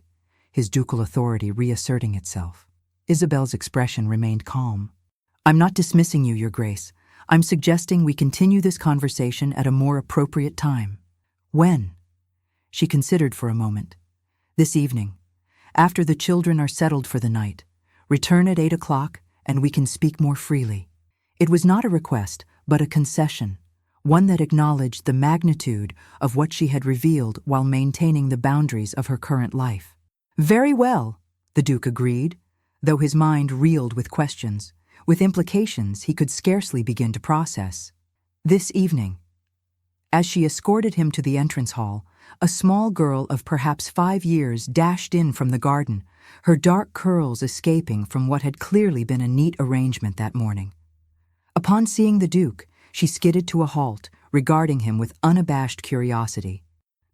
his ducal authority reasserting itself. Isabel's expression remained calm. "I'm not dismissing you, Your Grace. I'm suggesting we continue this conversation at a more appropriate time." "When?" She considered for a moment. "This evening, after the children are settled for the night. Return at 8 o'clock, and we can speak more freely." It was not a request, but a concession, one that acknowledged the magnitude of what she had revealed while maintaining the boundaries of her current life. "Very well," the Duke agreed, though his mind reeled with questions, with implications he could scarcely begin to process. "This evening." As she escorted him to the entrance hall, A small girl of perhaps 5 years dashed in from the garden, her dark curls escaping from what had clearly been a neat arrangement that morning. Upon seeing the Duke, she skidded to a halt, regarding him with unabashed curiosity.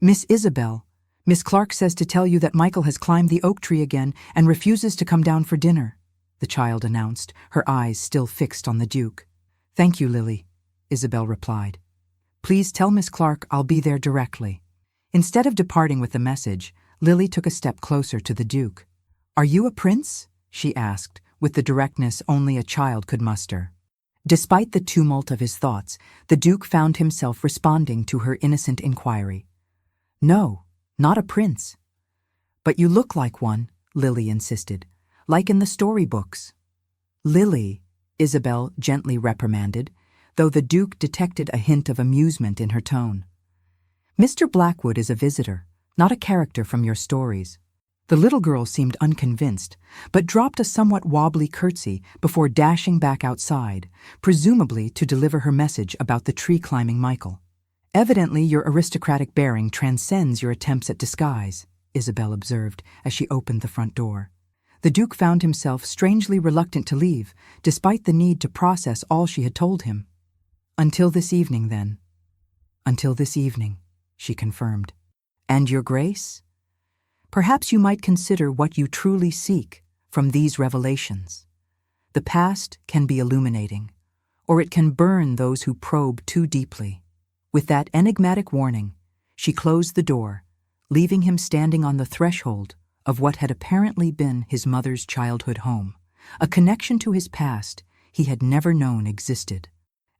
"Miss Isabel, Miss Clark says to tell you that Michael has climbed the oak tree again and refuses to come down for dinner," the child announced, her eyes still fixed on the Duke. "Thank you, Lily," Isabel replied. "Please tell Miss Clark I'll be there directly." Instead of departing with the message, Lily took a step closer to the Duke. "Are you a prince?" she asked, with the directness only a child could muster. Despite the tumult of his thoughts, the Duke found himself responding to her innocent inquiry. "No, not a prince." "But you look like one," Lily insisted, "like in the storybooks." "Lily," Isabel gently reprimanded, though the Duke detected a hint of amusement in her tone. "Mr. Blackwood is a visitor, not a character from your stories." The little girl seemed unconvinced, but dropped a somewhat wobbly curtsy before dashing back outside, presumably to deliver her message about the tree-climbing Michael. "Evidently your aristocratic bearing transcends your attempts at disguise," Isabel observed as she opened the front door. The Duke found himself strangely reluctant to leave, despite the need to process all she had told him. "Until this evening, then." "Until this evening," she confirmed. "And your Grace? Perhaps you might consider what you truly seek from these revelations. The past can be illuminating, or it can burn those who probe too deeply." With that enigmatic warning, she closed the door, leaving him standing on the threshold of what had apparently been his mother's childhood home, a connection to his past he had never known existed.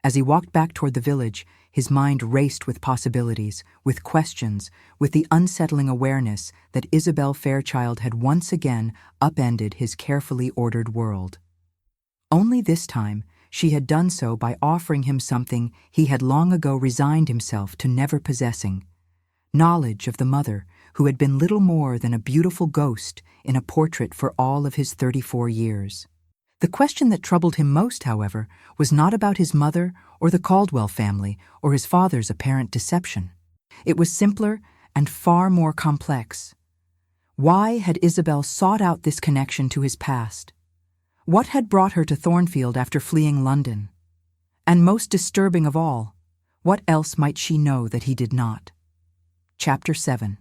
As he walked back toward the village, his mind raced with possibilities, with questions, with the unsettling awareness that Isabel Fairchild had once again upended his carefully ordered world. Only this time, she had done so by offering him something he had long ago resigned himself to never possessing: knowledge of the mother who had been little more than a beautiful ghost in a portrait for all of his 34 years. The question that troubled him most, however, was not about his mother or the Caldwell family or his father's apparent deception. It was simpler and far more complex. Why had Isabel sought out this connection to his past? What had brought her to Thornfield after fleeing London? And most disturbing of all, what else might she know that he did not? Chapter 7.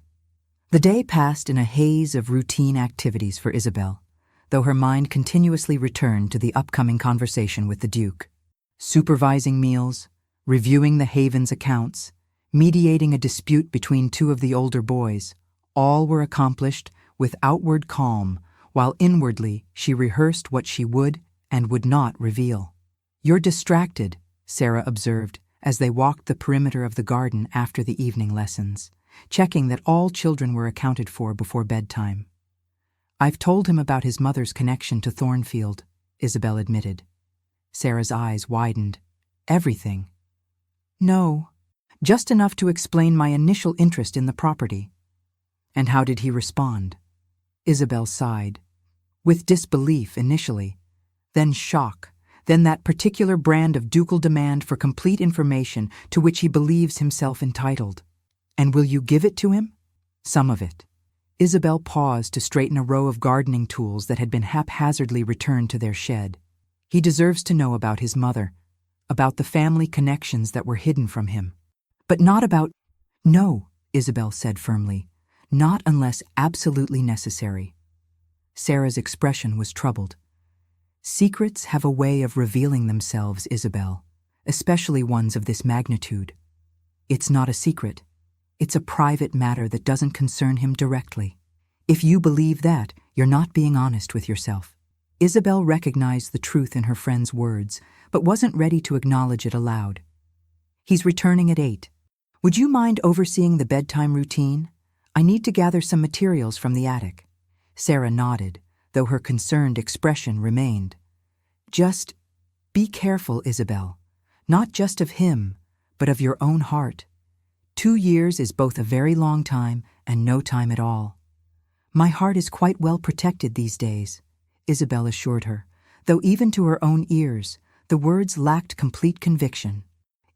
The day passed in a haze of routine activities for Isabel, though her mind continuously returned to the upcoming conversation with the Duke. Supervising meals, reviewing the Haven's accounts, mediating a dispute between two of the older boys, all were accomplished with outward calm, while inwardly she rehearsed what she would and would not reveal. "You're distracted," Sarah observed as they walked the perimeter of the garden after the evening lessons, checking that all children were accounted for before bedtime. "I've told him about his mother's connection to Thornfield," Isabel admitted. Sarah's eyes widened. "Everything?" "No, just enough to explain my initial interest in the property." "And how did he respond?" Isabel sighed. "With disbelief initially, then shock, then that particular brand of ducal demand for complete information to which he believes himself entitled." "And will you give it to him?" "Some of it." Isabel paused to straighten a row of gardening tools that had been haphazardly returned to their shed. "He deserves to know about his mother, about the family connections that were hidden from him. But not about—" "No," Isabel said firmly, "not unless absolutely necessary." Sarah's expression was troubled. "Secrets have a way of revealing themselves, Isabel, especially ones of this magnitude. It's not a secret. It's a private matter that doesn't concern him directly. If you believe that, you're not being honest with yourself." Isabel recognized the truth in her friend's words, but wasn't ready to acknowledge it aloud. "He's returning at 8. Would you mind overseeing the bedtime routine? I need to gather some materials from the attic." Sarah nodded, though her concerned expression remained. "Just be careful, Isabel, not just of him, but of your own heart. 2 years is both a very long time and no time at all." "My heart is quite well protected these days," Isabel assured her, though even to her own ears, the words lacked complete conviction.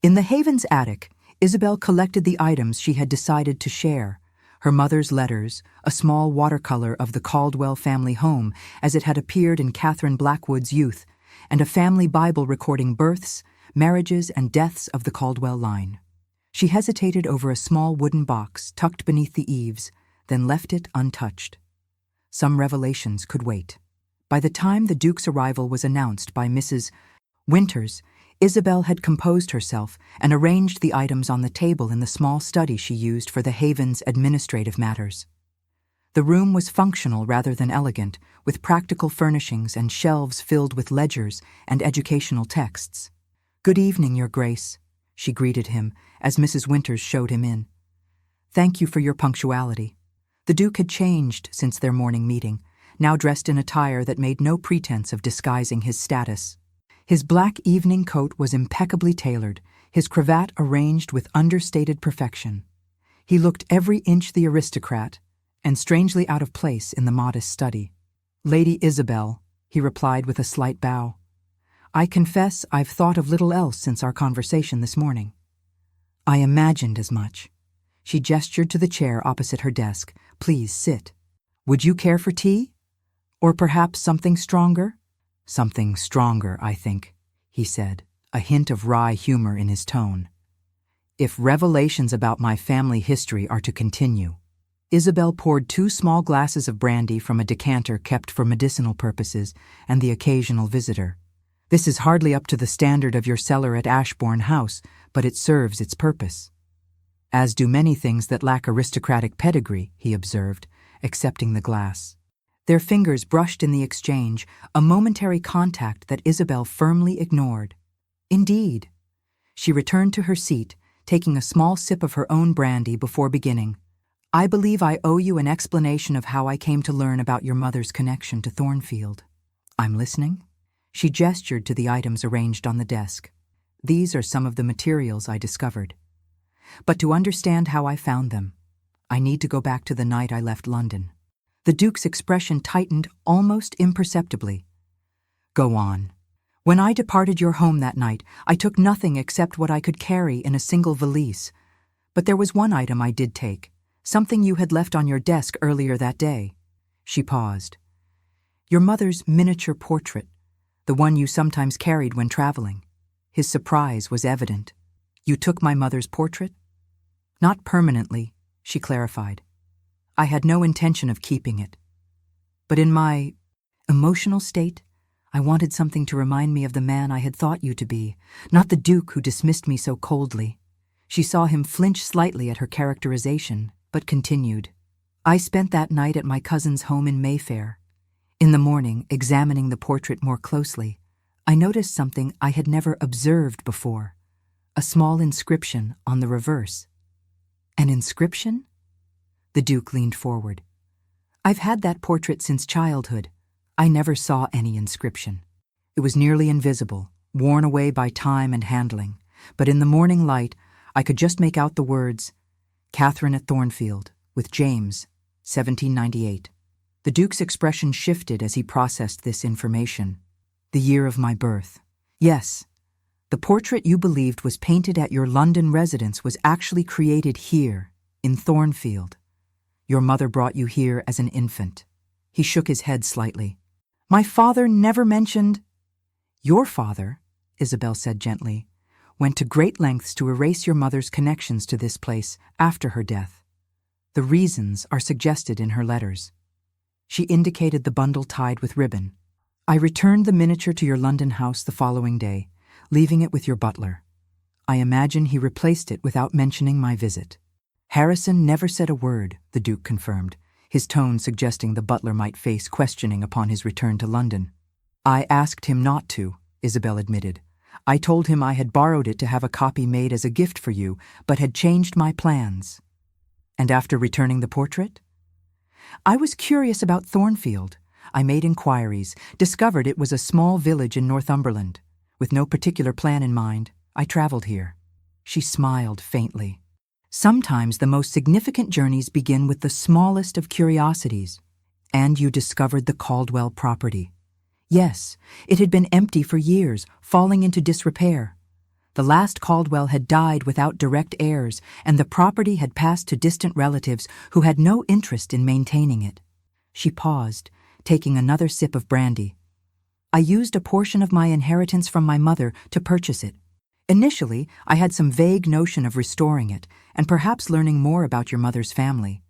In the Haven's attic, Isabel collected the items she had decided to share: her mother's letters, a small watercolor of the Caldwell family home as it had appeared in Catherine Blackwood's youth, and a family Bible recording births, marriages, and deaths of the Caldwell line. She hesitated over a small wooden box tucked beneath the eaves, then left it untouched. Some revelations could wait. By the time the Duke's arrival was announced by Mrs. Winters, Isabel had composed herself and arranged the items on the table in the small study she used for the Haven's administrative matters. The room was functional rather than elegant, with practical furnishings and shelves filled with ledgers and educational texts. "Good evening, Your Grace," she greeted him as Mrs. Winters showed him in. "Thank you for your punctuality." The Duke had changed since their morning meeting, now dressed in attire that made no pretense of disguising his status. His black evening coat was impeccably tailored, his cravat arranged with understated perfection. He looked every inch the aristocrat, and strangely out of place in the modest study. "Lady Isabel," he replied with a slight bow. "I confess I've thought of little else since our conversation this morning." "I imagined as much." She gestured to the chair opposite her desk. "Please sit. Would you care for tea? Or perhaps something stronger?" "Something stronger, I think," he said, a hint of wry humor in his tone. "If revelations about my family history are to continue." Isabel poured 2 small glasses of brandy from a decanter kept for medicinal purposes and the occasional visitor. "This is hardly up to the standard of your cellar at Ashbourne House, but it serves its purpose." "As do many things that lack aristocratic pedigree," he observed, accepting the glass. Their fingers brushed in the exchange, a momentary contact that Isabel firmly ignored. "Indeed." She returned to her seat, taking a small sip of her own brandy before beginning. "I believe I owe you an explanation of how I came to learn about your mother's connection to Thornfield." "I'm listening." She gestured to the items arranged on the desk. "These are some of the materials I discovered. But to understand how I found them, I need to go back to the night I left London." The Duke's expression tightened almost imperceptibly. "Go on." "When I departed your home that night, I took nothing except what I could carry in a single valise. But there was one item I did take, something you had left on your desk earlier that day." She paused. "Your mother's miniature portrait, the one you sometimes carried when traveling." His surprise was evident. "You took my mother's portrait?" "Not permanently," she clarified. "I had no intention of keeping it. But in my emotional state, I wanted something to remind me of the man I had thought you to be, not the Duke who dismissed me so coldly." She saw him flinch slightly at her characterization, but continued. "I spent that night at my cousin's home in Mayfair. In the morning, examining the portrait more closely, I noticed something I had never observed before, a small inscription on the reverse." "An inscription?" The Duke leaned forward. "I've had that portrait since childhood. I never saw any inscription. It was nearly invisible, worn away by time and handling, but in the morning light I could just make out the words, 'Catherine at Thornfield, with James, 1798. The Duke's expression shifted as he processed this information. "The year of my birth. Yes, the portrait you believed was painted at your London residence was actually created here, in Thornfield. Your mother brought you here as an infant." He shook his head slightly. "My father never mentioned—" "Your father," Isabel said gently, "went to great lengths to erase your mother's connections to this place after her death. The reasons are suggested in her letters." She indicated the bundle tied with ribbon. "I returned the miniature to your London house the following day, leaving it with your butler. I imagine he replaced it without mentioning my visit." "Harrison never said a word," the Duke confirmed, his tone suggesting the butler might face questioning upon his return to London. "I asked him not to," Isabel admitted. "I told him I had borrowed it to have a copy made as a gift for you, but had changed my plans." "And after returning the portrait?" "I was curious about Thornfield. I made inquiries, discovered it was a small village in Northumberland. With no particular plan in mind, I traveled here." She smiled faintly. "Sometimes the most significant journeys begin with the smallest of curiosities. And you discovered the Caldwell property." "Yes, it had been empty for years, falling into disrepair. The last Caldwell had died without direct heirs, and the property had passed to distant relatives who had no interest in maintaining it. She paused, taking another sip of brandy. I used a portion of my inheritance from my mother to purchase it. Initially, I had some vague notion of restoring it, and perhaps learning more about your mother's family.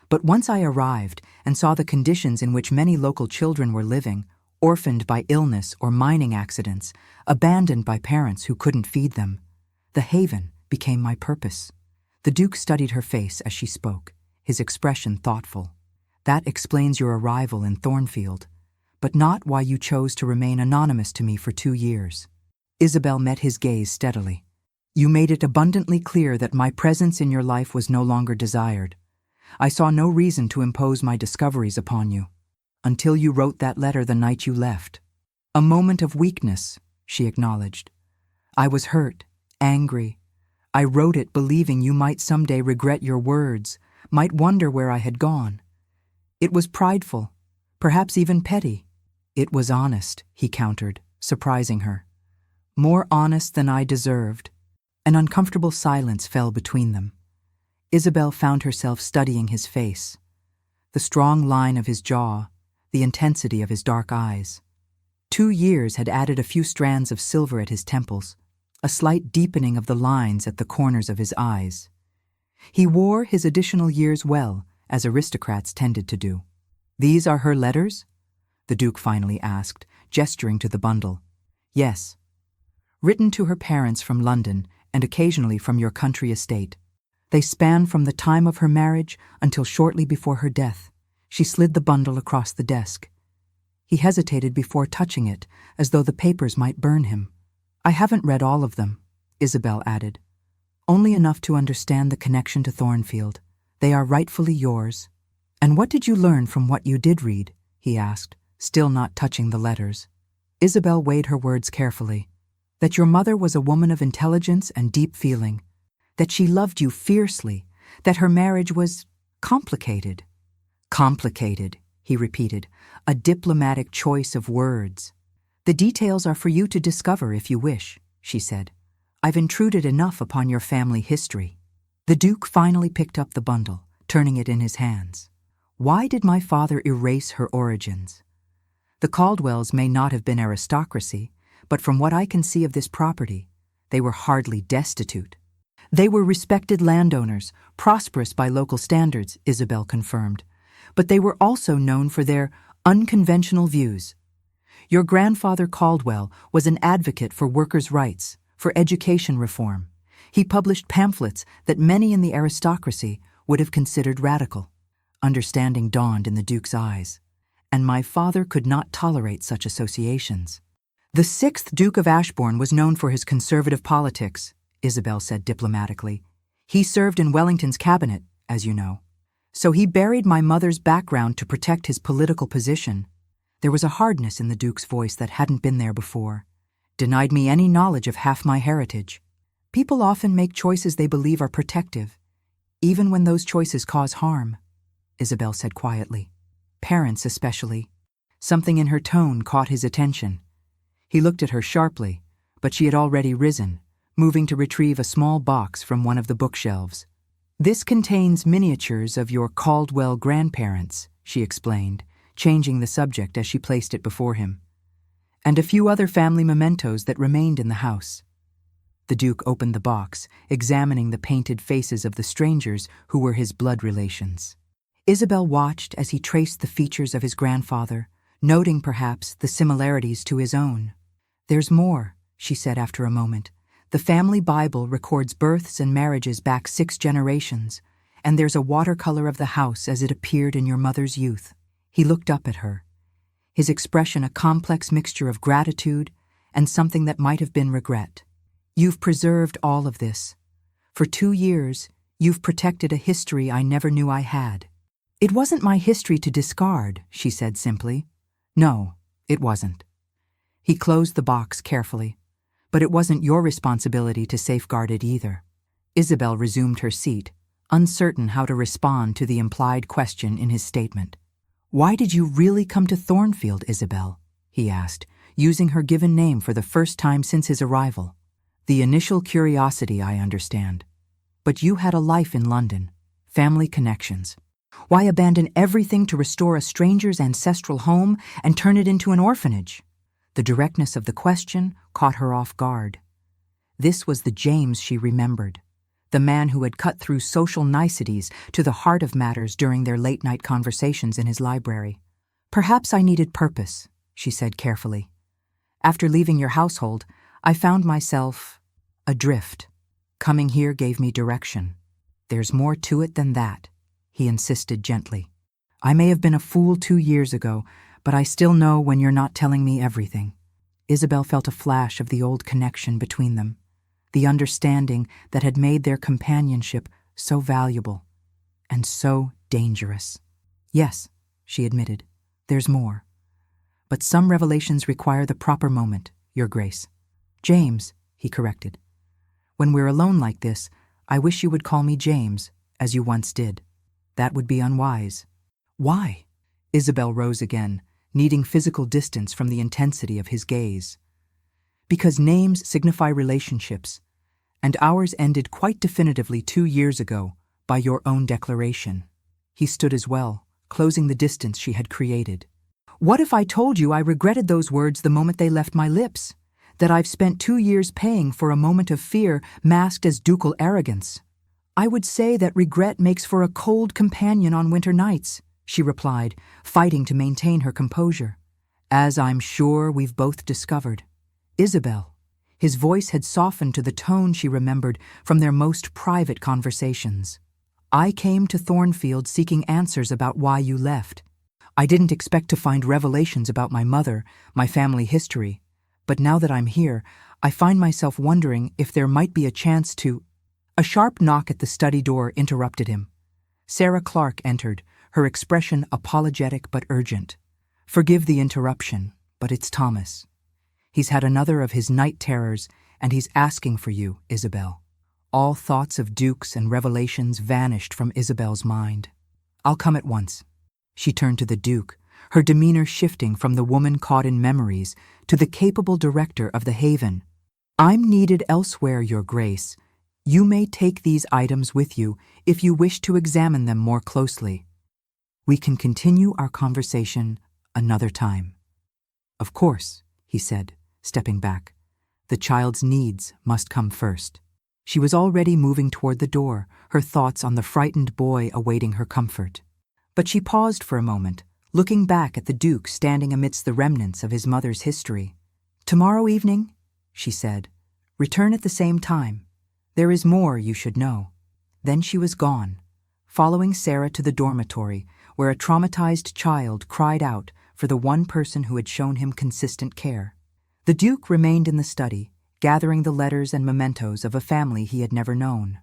But once I arrived and saw the conditions in which many local children were living, orphaned by illness or mining accidents, abandoned by parents who couldn't feed them, the haven became my purpose. The Duke studied her face as she spoke, his expression thoughtful. That explains your arrival in Thornfield, but not why you chose to remain anonymous to me for 2 years. Isabel met his gaze steadily. You made it abundantly clear that my presence in your life was no longer desired. I saw no reason to impose my discoveries upon you, until you wrote that letter the night you left. A moment of weakness, she acknowledged. I was hurt, angry. I wrote it believing you might someday regret your words, might wonder where I had gone. It was prideful, perhaps even petty. It was honest, he countered, surprising her. More honest than I deserved. An uncomfortable silence fell between them. Isabel found herself studying his face, the strong line of his jaw, the intensity of his dark eyes. 2 years had added a few strands of silver at his temples, a slight deepening of the lines at the corners of his eyes. He wore his additional years well, as aristocrats tended to do. These are her letters? The Duke finally asked, gesturing to the bundle. Yes. Written to her parents from London and occasionally from your country estate. They span from the time of her marriage until shortly before her death. She slid the bundle across the desk. He hesitated before touching it, as though the papers might burn him. I haven't read all of them, Isabel added. Only enough to understand the connection to Thornfield. They are rightfully yours. And what did you learn from what you did read? He asked, still not touching the letters. Isabel weighed her words carefully. That your mother was a woman of intelligence and deep feeling. That she loved you fiercely. That her marriage was complicated. Complicated, he repeated, a diplomatic choice of words. The details are for you to discover if you wish, she said. I've intruded enough upon your family history. The Duke finally picked up the bundle, turning it in his hands. Why did my father erase her origins? The Caldwells may not have been aristocracy, but from what I can see of this property, they were hardly destitute. They were respected landowners, prosperous by local standards, Isabel confirmed. But they were also known for their unconventional views. Your grandfather Caldwell was an advocate for workers' rights, for education reform. He published pamphlets that many in the aristocracy would have considered radical. Understanding dawned in the Duke's eyes, and my father could not tolerate such associations. The 6th Duke of Ashbourne was known for his conservative politics, Isabel said diplomatically. He served in Wellington's cabinet, as you know. So he buried my mother's background to protect his political position. There was a hardness in the Duke's voice that hadn't been there before. Denied me any knowledge of half my heritage. People often make choices they believe are protective, even when those choices cause harm, Isabel said quietly. Parents especially. Something in her tone caught his attention. He looked at her sharply, but she had already risen, moving to retrieve a small box from one of the bookshelves. This contains miniatures of your Caldwell grandparents, she explained, changing the subject as she placed it before him, and a few other family mementos that remained in the house. The Duke opened the box, examining the painted faces of the strangers who were his blood relations. Isabel watched as he traced the features of his grandfather, noting perhaps the similarities to his own. There's more, she said after a moment. The family Bible records births and marriages back 6 generations, and there's a watercolor of the house as it appeared in your mother's youth. He looked up at her, his expression a complex mixture of gratitude and something that might have been regret. You've preserved all of this. For 2 years, you've protected a history I never knew I had. It wasn't my history to discard, she said simply. No, it wasn't. He closed the box carefully. But it wasn't your responsibility to safeguard it either. Isabel resumed her seat, uncertain how to respond to the implied question in his statement. Why did you really come to Thornfield, Isabel? He asked, using her given name for the first time since his arrival. The initial curiosity, I understand. But you had a life in London, family connections. Why abandon everything to restore a stranger's ancestral home and turn it into an orphanage? The directness of the question caught her off guard. This was the James she remembered, the man who had cut through social niceties to the heart of matters during their late-night conversations in his library. Perhaps I needed purpose, she said carefully. After leaving your household, I found myself adrift. Coming here gave me direction. There's more to it than that, he insisted gently. I may have been a fool 2 years ago, but I still know when you're not telling me everything. Isabel felt a flash of the old connection between them, the understanding that had made their companionship so valuable and so dangerous. Yes, she admitted, there's more. But some revelations require the proper moment, Your Grace. James, he corrected. When we're alone like this, I wish you would call me James, as you once did. That would be unwise. Why? Isabel rose again, needing physical distance from the intensity of his gaze. Because names signify relationships, and ours ended quite definitively 2 years ago by your own declaration. He stood as well, closing the distance she had created. What if I told you I regretted those words the moment they left my lips? That I've spent 2 years paying for a moment of fear masked as ducal arrogance? I would say that regret makes for a cold companion on winter nights, she replied, fighting to maintain her composure. As I'm sure we've both discovered. Isabel. His voice had softened to the tone she remembered from their most private conversations. I came to Thornfield seeking answers about why you left. I didn't expect to find revelations about my mother, my family history, but now that I'm here, I find myself wondering if there might be a chance to— A sharp knock at the study door interrupted him. Sarah Clark entered, her expression apologetic but urgent. Forgive the interruption, but it's Thomas. He's had another of his night terrors, and he's asking for you, Isabel. All thoughts of dukes and revelations vanished from Isabel's mind. I'll come at once. She turned to the Duke, her demeanor shifting from the woman caught in memories to the capable director of the Haven. I'm needed elsewhere, Your Grace. You may take these items with you if you wish to examine them more closely. We can continue our conversation another time. Of course, he said, stepping back. The child's needs must come first. She was already moving toward the door, her thoughts on the frightened boy awaiting her comfort. But she paused for a moment, looking back at the Duke standing amidst the remnants of his mother's history. Tomorrow evening, she said, return at the same time. There is more you should know. Then she was gone, following Sarah to the dormitory, where a traumatized child cried out for the one person who had shown him consistent care. The Duke remained in the study, gathering the letters and mementos of a family he had never known.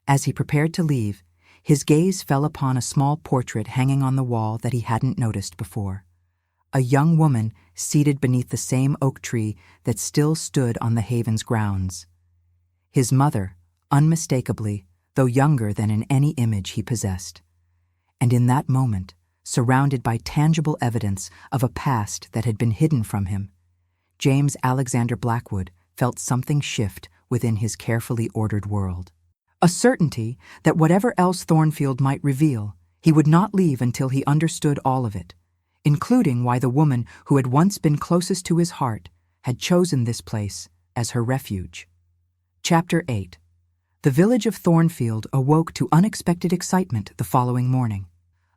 As he prepared to leave, his gaze fell upon a small portrait hanging on the wall that he hadn't noticed before. A young woman seated beneath the same oak tree that still stood on the Haven's grounds. His mother, unmistakably, though younger than in any image he possessed. And in that moment, surrounded by tangible evidence of a past that had been hidden from him, James Alexander Blackwood felt something shift within his carefully ordered world. A certainty that whatever else Thornfield might reveal, he would not leave until he understood all of it, including why the woman who had once been closest to his heart had chosen this place as her refuge. Chapter 8. The village of Thornfield awoke to unexpected excitement the following morning.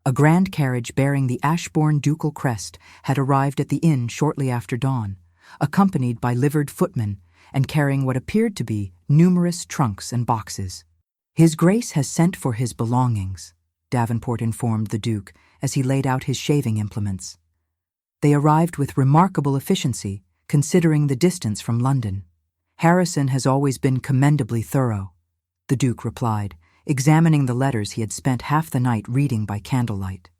A grand carriage bearing the Ashbourne ducal crest had arrived at the inn shortly after dawn, accompanied by livered footmen and carrying what appeared to be numerous trunks and boxes. His Grace has sent for his belongings, Davenport informed the Duke as he laid out his shaving implements. They arrived with remarkable efficiency, considering the distance from London. Harrison has always been commendably thorough, the Duke replied, examining the letters he had spent half the night reading by candlelight.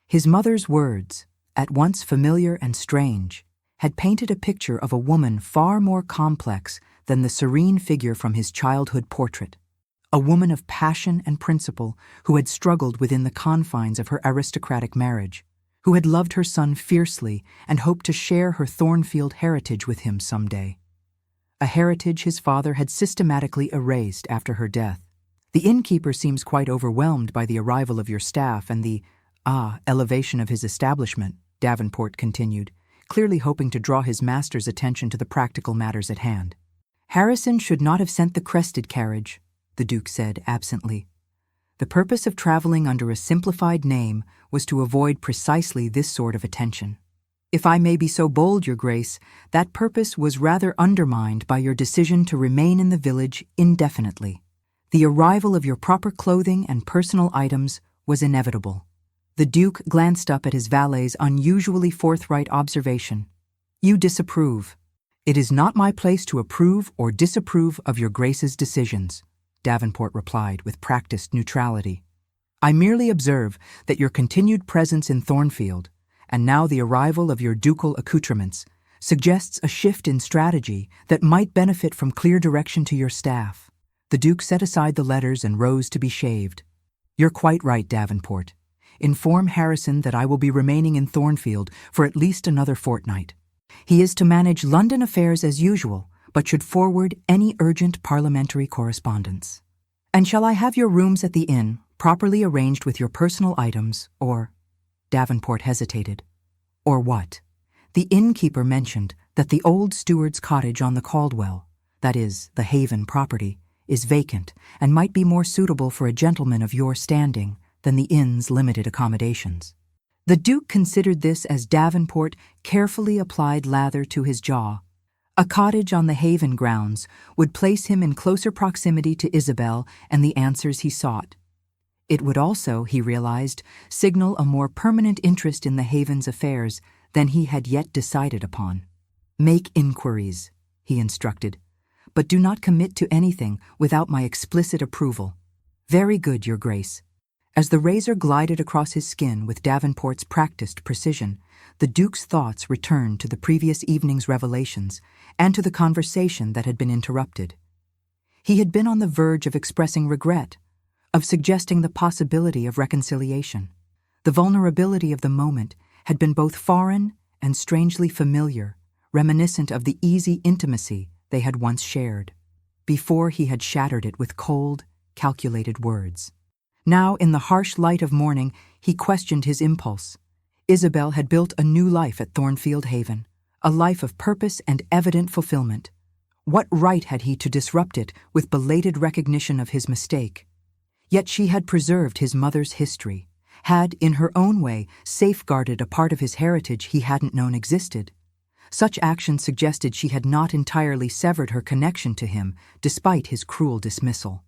His mother's words, at once familiar and strange, had painted a picture of a woman far more complex than the serene figure from his childhood portrait. A woman of passion and principle who had struggled within the confines of her aristocratic marriage, who had loved her son fiercely and hoped to share her Thornfield heritage with him someday. a heritage his father had systematically erased after her death. The innkeeper seems quite overwhelmed by the arrival of your staff and the elevation of his establishment, Davenport continued, clearly hoping to draw his master's attention to the practical matters at hand. Harrison should not have sent the crested carriage, the Duke said absently. The purpose of traveling under a simplified name was to avoid precisely this sort of attention. If I may be so bold, Your Grace, that purpose was rather undermined by your decision to remain in the village indefinitely. The arrival of your proper clothing and personal items was inevitable. The Duke glanced up at his valet's unusually forthright observation. You disapprove. It is not my place to approve or disapprove of your Grace's decisions, Davenport replied with practiced neutrality. I merely observe that your continued presence in Thornfield, and now the arrival of your ducal accoutrements, suggests a shift in strategy that might benefit from clear direction to your staff. The Duke set aside the letters and rose to be shaved. You're quite right, Davenport. Inform Harrison that I will be remaining in Thornfield for at least another fortnight. He is to manage London affairs as usual, but should forward any urgent parliamentary correspondence. And shall I have your rooms at the inn properly arranged with your personal items, or— Davenport hesitated. Or what? The innkeeper mentioned that the old steward's cottage on the Caldwell, that is, the Haven property, is vacant and might be more suitable for a gentleman of your standing than the inn's limited accommodations. The Duke considered this as Davenport carefully applied lather to his jaw. A cottage on the Haven grounds would place him in closer proximity to Isabel and the answers he sought. It would also, he realized, signal a more permanent interest in the Haven's affairs than he had yet decided upon. Make inquiries, he instructed, but do not commit to anything without my explicit approval. Very good, Your Grace. As the razor glided across his skin with Davenport's practiced precision, the Duke's thoughts returned to the previous evening's revelations and to the conversation that had been interrupted. He had been on the verge of expressing regret, of suggesting the possibility of reconciliation. The vulnerability of the moment had been both foreign and strangely familiar, reminiscent of the easy intimacy they had once shared. Before he had shattered it with cold, calculated words. Now, in the harsh light of morning, he questioned his impulse. Isabel had built a new life at Thornfield Haven, a life of purpose and evident fulfillment. What right had he to disrupt it with belated recognition of his mistake? Yet she had preserved his mother's history, had, in her own way, safeguarded a part of his heritage he hadn't known existed. Such action suggested she had not entirely severed her connection to him, despite his cruel dismissal.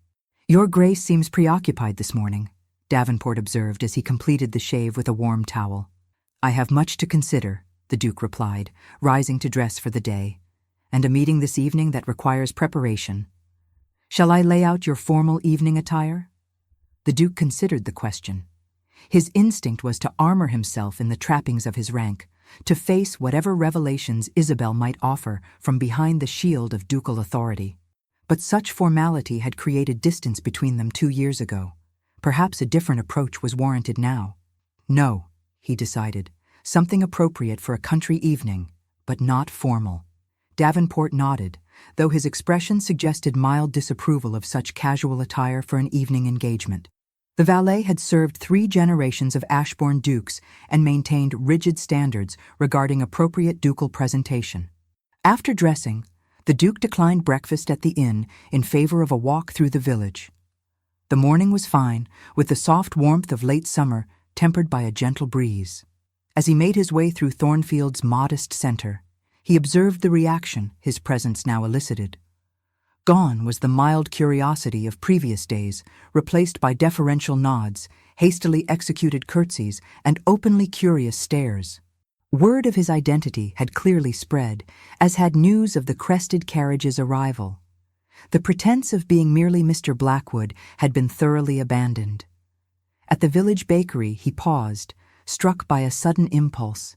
Your Grace seems preoccupied this morning, Davenport observed as he completed the shave with a warm towel. I have much to consider, the Duke replied, rising to dress for the day, and a meeting this evening that requires preparation. Shall I lay out your formal evening attire? The Duke considered the question. His instinct was to armor himself in the trappings of his rank, to face whatever revelations Isabel might offer from behind the shield of ducal authority. But such formality had created distance between them 2 years ago. Perhaps a different approach was warranted now. No, he decided, something appropriate for a country evening, but not formal. Davenport nodded, though his expression suggested mild disapproval of such casual attire for an evening engagement. The valet had served 3 generations of Ashbourne dukes and maintained rigid standards regarding appropriate ducal presentation. After dressing, the Duke declined breakfast at the inn in favor of a walk through the village. The morning was fine, with the soft warmth of late summer tempered by a gentle breeze. As he made his way through Thornfield's modest center, he observed the reaction his presence now elicited. Gone was the mild curiosity of previous days, replaced by deferential nods, hastily executed curtsies, and openly curious stares. Word of his identity had clearly spread, as had news of the crested carriage's arrival. The pretense of being merely Mr. Blackwood had been thoroughly abandoned. At the village bakery he paused, struck by a sudden impulse.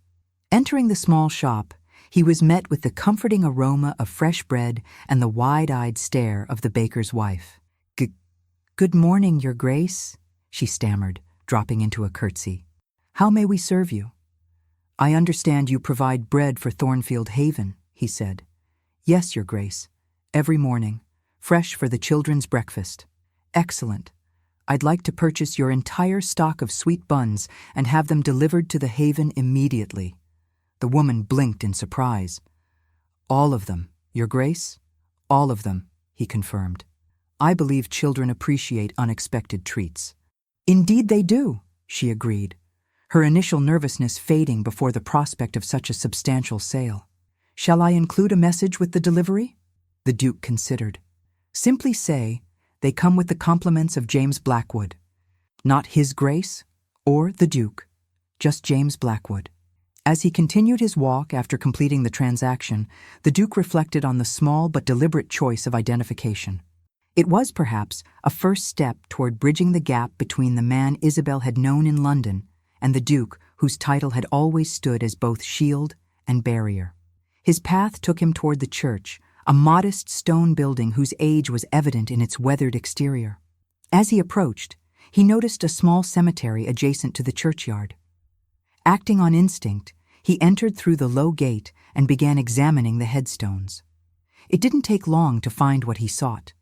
Entering the small shop, he was met with the comforting aroma of fresh bread and the wide-eyed stare of the baker's wife. Good morning, Your Grace," she stammered, dropping into a curtsy. "How may we serve you?" "I understand you provide bread for Thornfield Haven," he said. "Yes, Your Grace, Every morning, fresh for the children's breakfast. Excellent. I'd like to purchase your entire stock of sweet buns and have them delivered to the haven immediately." The woman blinked in surprise. "All of them, Your Grace? All of them," he confirmed. "I believe children appreciate unexpected treats." "Indeed they do," she agreed, her initial nervousness fading before the prospect of such a substantial sale. "Shall I include a message with the delivery?" The Duke considered. "Simply say, they come with the compliments of James Blackwood. Not His Grace or the Duke, just James Blackwood." As he continued his walk after completing the transaction, the Duke reflected on the small but deliberate choice of identification. It was, perhaps, a first step toward bridging the gap between the man Isabel had known in London and the Duke whose title had always stood as both shield and barrier. His path took him toward the church, a modest stone building whose age was evident in its weathered exterior. As he approached, he noticed a small cemetery adjacent to the churchyard. Acting on instinct, he entered through the low gate and began examining the headstones. It didn't take long to find what he sought.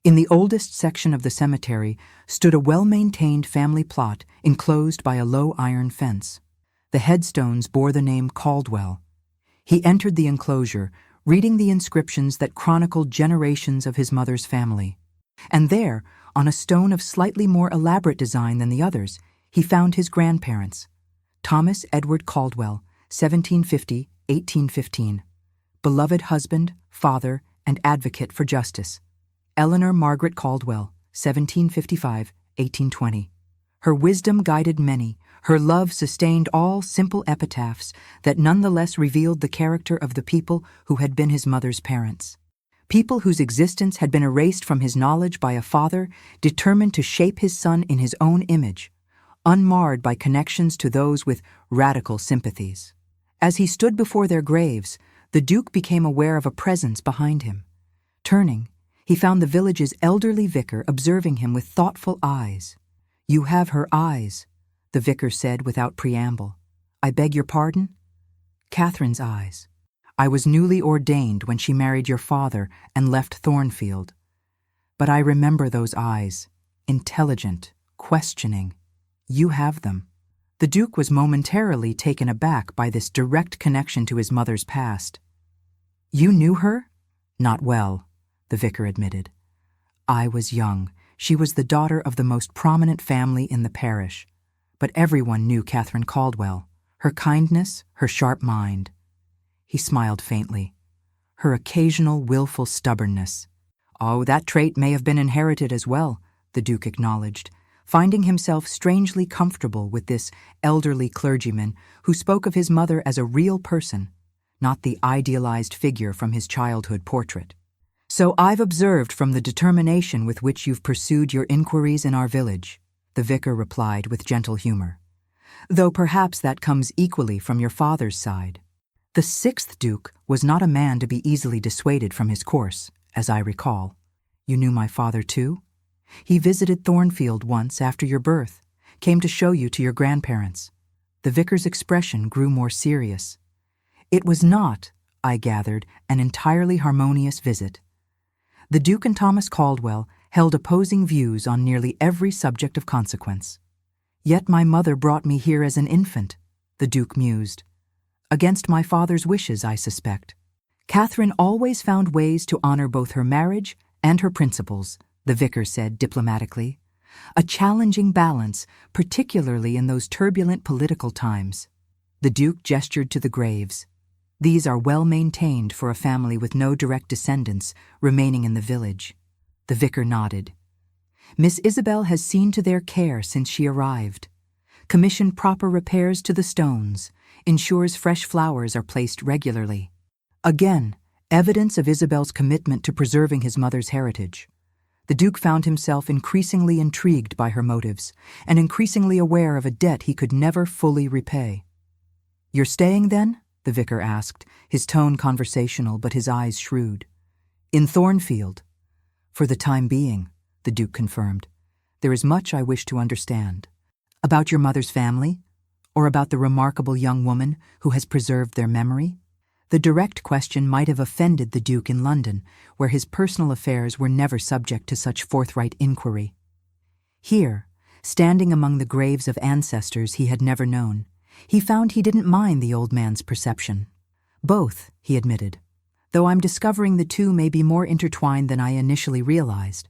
In the oldest section of the cemetery stood a well-maintained family plot enclosed by a low iron fence. The headstones bore the name Caldwell. He entered the enclosure, reading the inscriptions that chronicled generations of his mother's family. And there, on a stone of slightly more elaborate design than the others, he found his grandparents. Thomas Edward Caldwell, 1750–1815. Beloved husband, father, and advocate for justice. Eleanor Margaret Caldwell, 1755–1820. Her wisdom guided many, her love sustained all, simple epitaphs that nonetheless revealed the character of the people who had been his mother's parents. People whose existence had been erased from his knowledge by a father determined to shape his son in his own image, unmarred by connections to those with radical sympathies. As he stood before their graves, the Duke became aware of a presence behind him. Turning, he found the village's elderly vicar observing him with thoughtful eyes. "You have her eyes," the vicar said without preamble. "I beg your pardon?" "Catherine's eyes. I was newly ordained when she married your father and left Thornfield. But I remember those eyes, intelligent, questioning. You have them." The Duke was momentarily taken aback by this direct connection to his mother's past. "You knew her?" "Not well," the vicar admitted. "I was young. She was the daughter of the most prominent family in the parish. But everyone knew Catherine Caldwell, her kindness, her sharp mind." He smiled faintly. "Her occasional willful stubbornness." "Oh, that trait may have been inherited as well," the Duke acknowledged, finding himself strangely comfortable with this elderly clergyman who spoke of his mother as a real person, not the idealized figure from his childhood portrait. "So I've observed from the determination with which you've pursued your inquiries in our village," the vicar replied with gentle humor. "Though perhaps that comes equally from your father's side. The sixth Duke was not a man to be easily dissuaded from his course, as I recall. You knew my father too? He visited Thornfield once after your birth, came to show you to your grandparents." The vicar's expression grew more serious. "It was not, I gathered, an entirely harmonious visit. The Duke and Thomas Caldwell held opposing views on nearly every subject of consequence. Yet my mother brought me here as an infant," the Duke mused. "Against my father's wishes, I suspect. Catherine always found ways to honor both her marriage and her principles," the vicar said diplomatically. "A challenging balance, particularly in those turbulent political times." The Duke gestured to the graves. "These are well maintained for a family with no direct descendants remaining in the village." The vicar nodded. "Miss Isabel has seen to their care since she arrived. Commissioned proper repairs to the stones, ensures fresh flowers are placed regularly." Again, evidence of Isabel's commitment to preserving his mother's heritage. The Duke found himself increasingly intrigued by her motives and increasingly aware of a debt he could never fully repay. "You're staying then?" the vicar asked, his tone conversational but his eyes shrewd. "In Thornfield?" "For the time being," the Duke confirmed. "There is much I wish to understand. About your mother's family? Or about the remarkable young woman who has preserved their memory?" The direct question might have offended the Duke in London, where his personal affairs were never subject to such forthright inquiry. Here, standing among the graves of ancestors he had never known, he found he didn't mind the old man's perception. Both, he admitted, though I'm discovering the two may be more intertwined than I initially realized.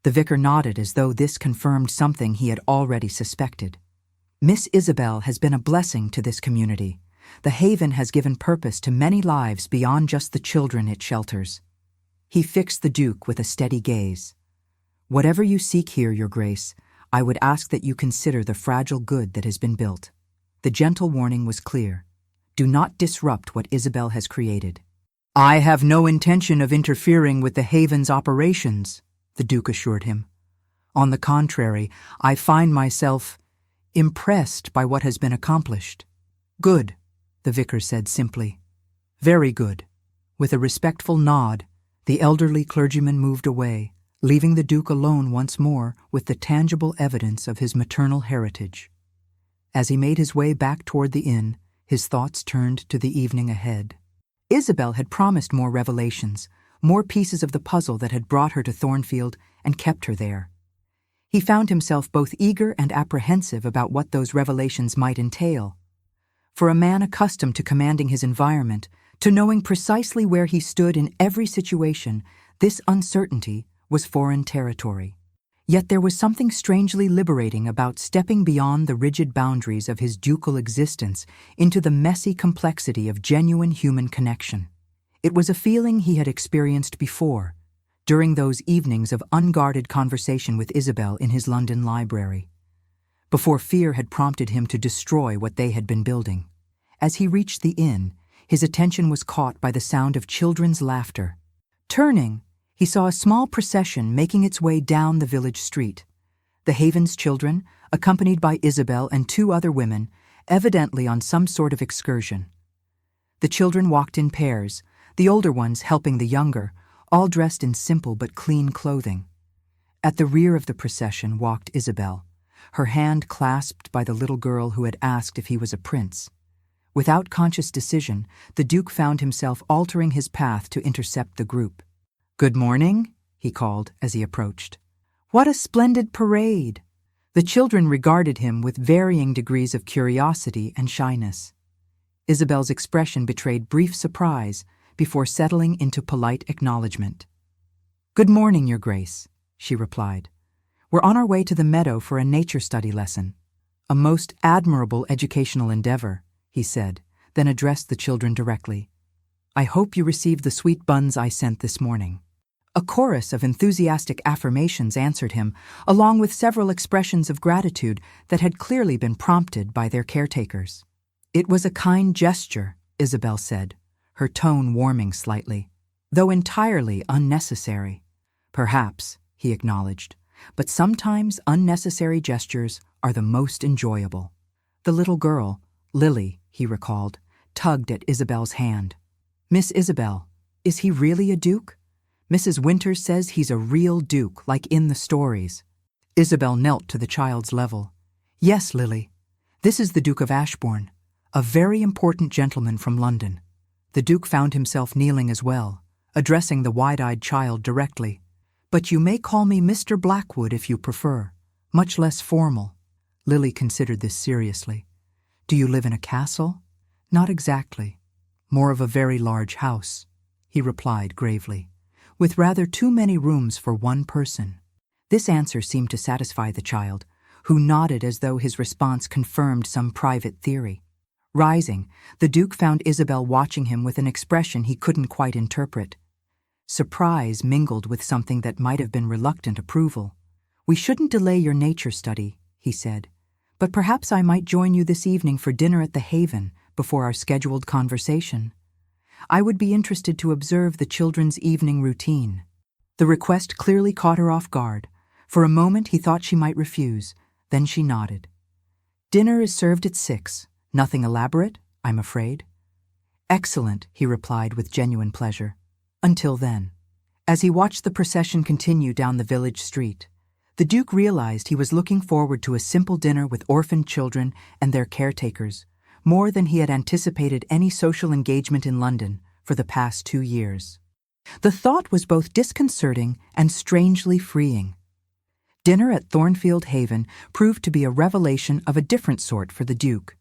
The vicar nodded as though this confirmed something he had already suspected. Miss Isabel has been a blessing to this community. The haven has given purpose to many lives beyond just the children it shelters. He fixed the Duke with a steady gaze. Whatever you seek here, Your Grace, I would ask that you consider the fragile good that has been built. The gentle warning was clear. Do not disrupt what Isabel has created. I have no intention of interfering with the haven's operations, the Duke assured him. On the contrary, I find myself impressed by what has been accomplished. Good, the vicar said simply. Very good. With a respectful nod, the elderly clergyman moved away, leaving the Duke alone once more with the tangible evidence of his maternal heritage. As he made his way back toward the inn, his thoughts turned to the evening ahead. Isabel had promised more revelations, more pieces of the puzzle that had brought her to Thornfield and kept her there. He found himself both eager and apprehensive about what those revelations might entail. For a man accustomed to commanding his environment, to knowing precisely where he stood in every situation, this uncertainty was foreign territory. Yet there was something strangely liberating about stepping beyond the rigid boundaries of his ducal existence into the messy complexity of genuine human connection. It was a feeling he had experienced before, during those evenings of unguarded conversation with Isabel in his London library, before fear had prompted him to destroy what they had been building. As he reached the inn, his attention was caught by the sound of children's laughter. Turning, he saw a small procession making its way down the village street. The haven's children, accompanied by Isabel and two other women, evidently on some sort of excursion. The children walked in pairs, the older ones helping the younger, all dressed in simple but clean clothing. At the rear of the procession walked Isabel, her hand clasped by the little girl who had asked if he was a prince. Without conscious decision, the Duke found himself altering his path to intercept the group. "Good morning," he called as he approached. "What a splendid parade!" The children regarded him with varying degrees of curiosity and shyness. Isabel's expression betrayed brief surprise before settling into polite acknowledgement. "Good morning, Your Grace," she replied. "We're on our way to the meadow for a nature study lesson." "A most admirable educational endeavor," he said, then addressed the children directly. "I hope you received the sweet buns I sent this morning." A chorus of enthusiastic affirmations answered him, along with several expressions of gratitude that had clearly been prompted by their caretakers. "It was a kind gesture," Isabel said, her tone warming slightly, "though entirely unnecessary." "Perhaps," he acknowledged, "but sometimes unnecessary gestures are the most enjoyable." The little girl, Lily, he recalled, tugged at Isabel's hand. "Miss Isabel, is he really a duke? Mrs. Winters says he's a real duke, like in the stories." Isabel knelt to the child's level. "Yes, Lily. This is the Duke of Ashbourne, a very important gentleman from London." The Duke found himself kneeling as well, addressing the wide-eyed child directly. "But you may call me Mr. Blackwood if you prefer, much less formal." Lily considered this seriously. "Do you live in a castle?" "Not exactly. More of a very large house," he replied gravely, "with rather too many rooms for one person." This answer seemed to satisfy the child, who nodded as though his response confirmed some private theory. Rising, the Duke found Isabel watching him with an expression he couldn't quite interpret. Surprise mingled with something that might have been reluctant approval. "We shouldn't delay your nature study," he said, "but perhaps I might join you this evening for dinner at the Haven before our scheduled conversation. I would be interested to observe the children's evening routine." The request clearly caught her off guard. For a moment he thought she might refuse, then she nodded. "Dinner is served at 6. Nothing elaborate, I'm afraid." "Excellent," he replied with genuine pleasure. "Until then." As he watched the procession continue down the village street, the Duke realized he was looking forward to a simple dinner with orphaned children and their caretakers, more than he had anticipated any social engagement in London for the past 2 years. The thought was both disconcerting and strangely freeing. Dinner at Thornfield Haven proved to be a revelation of a different sort for the Duke.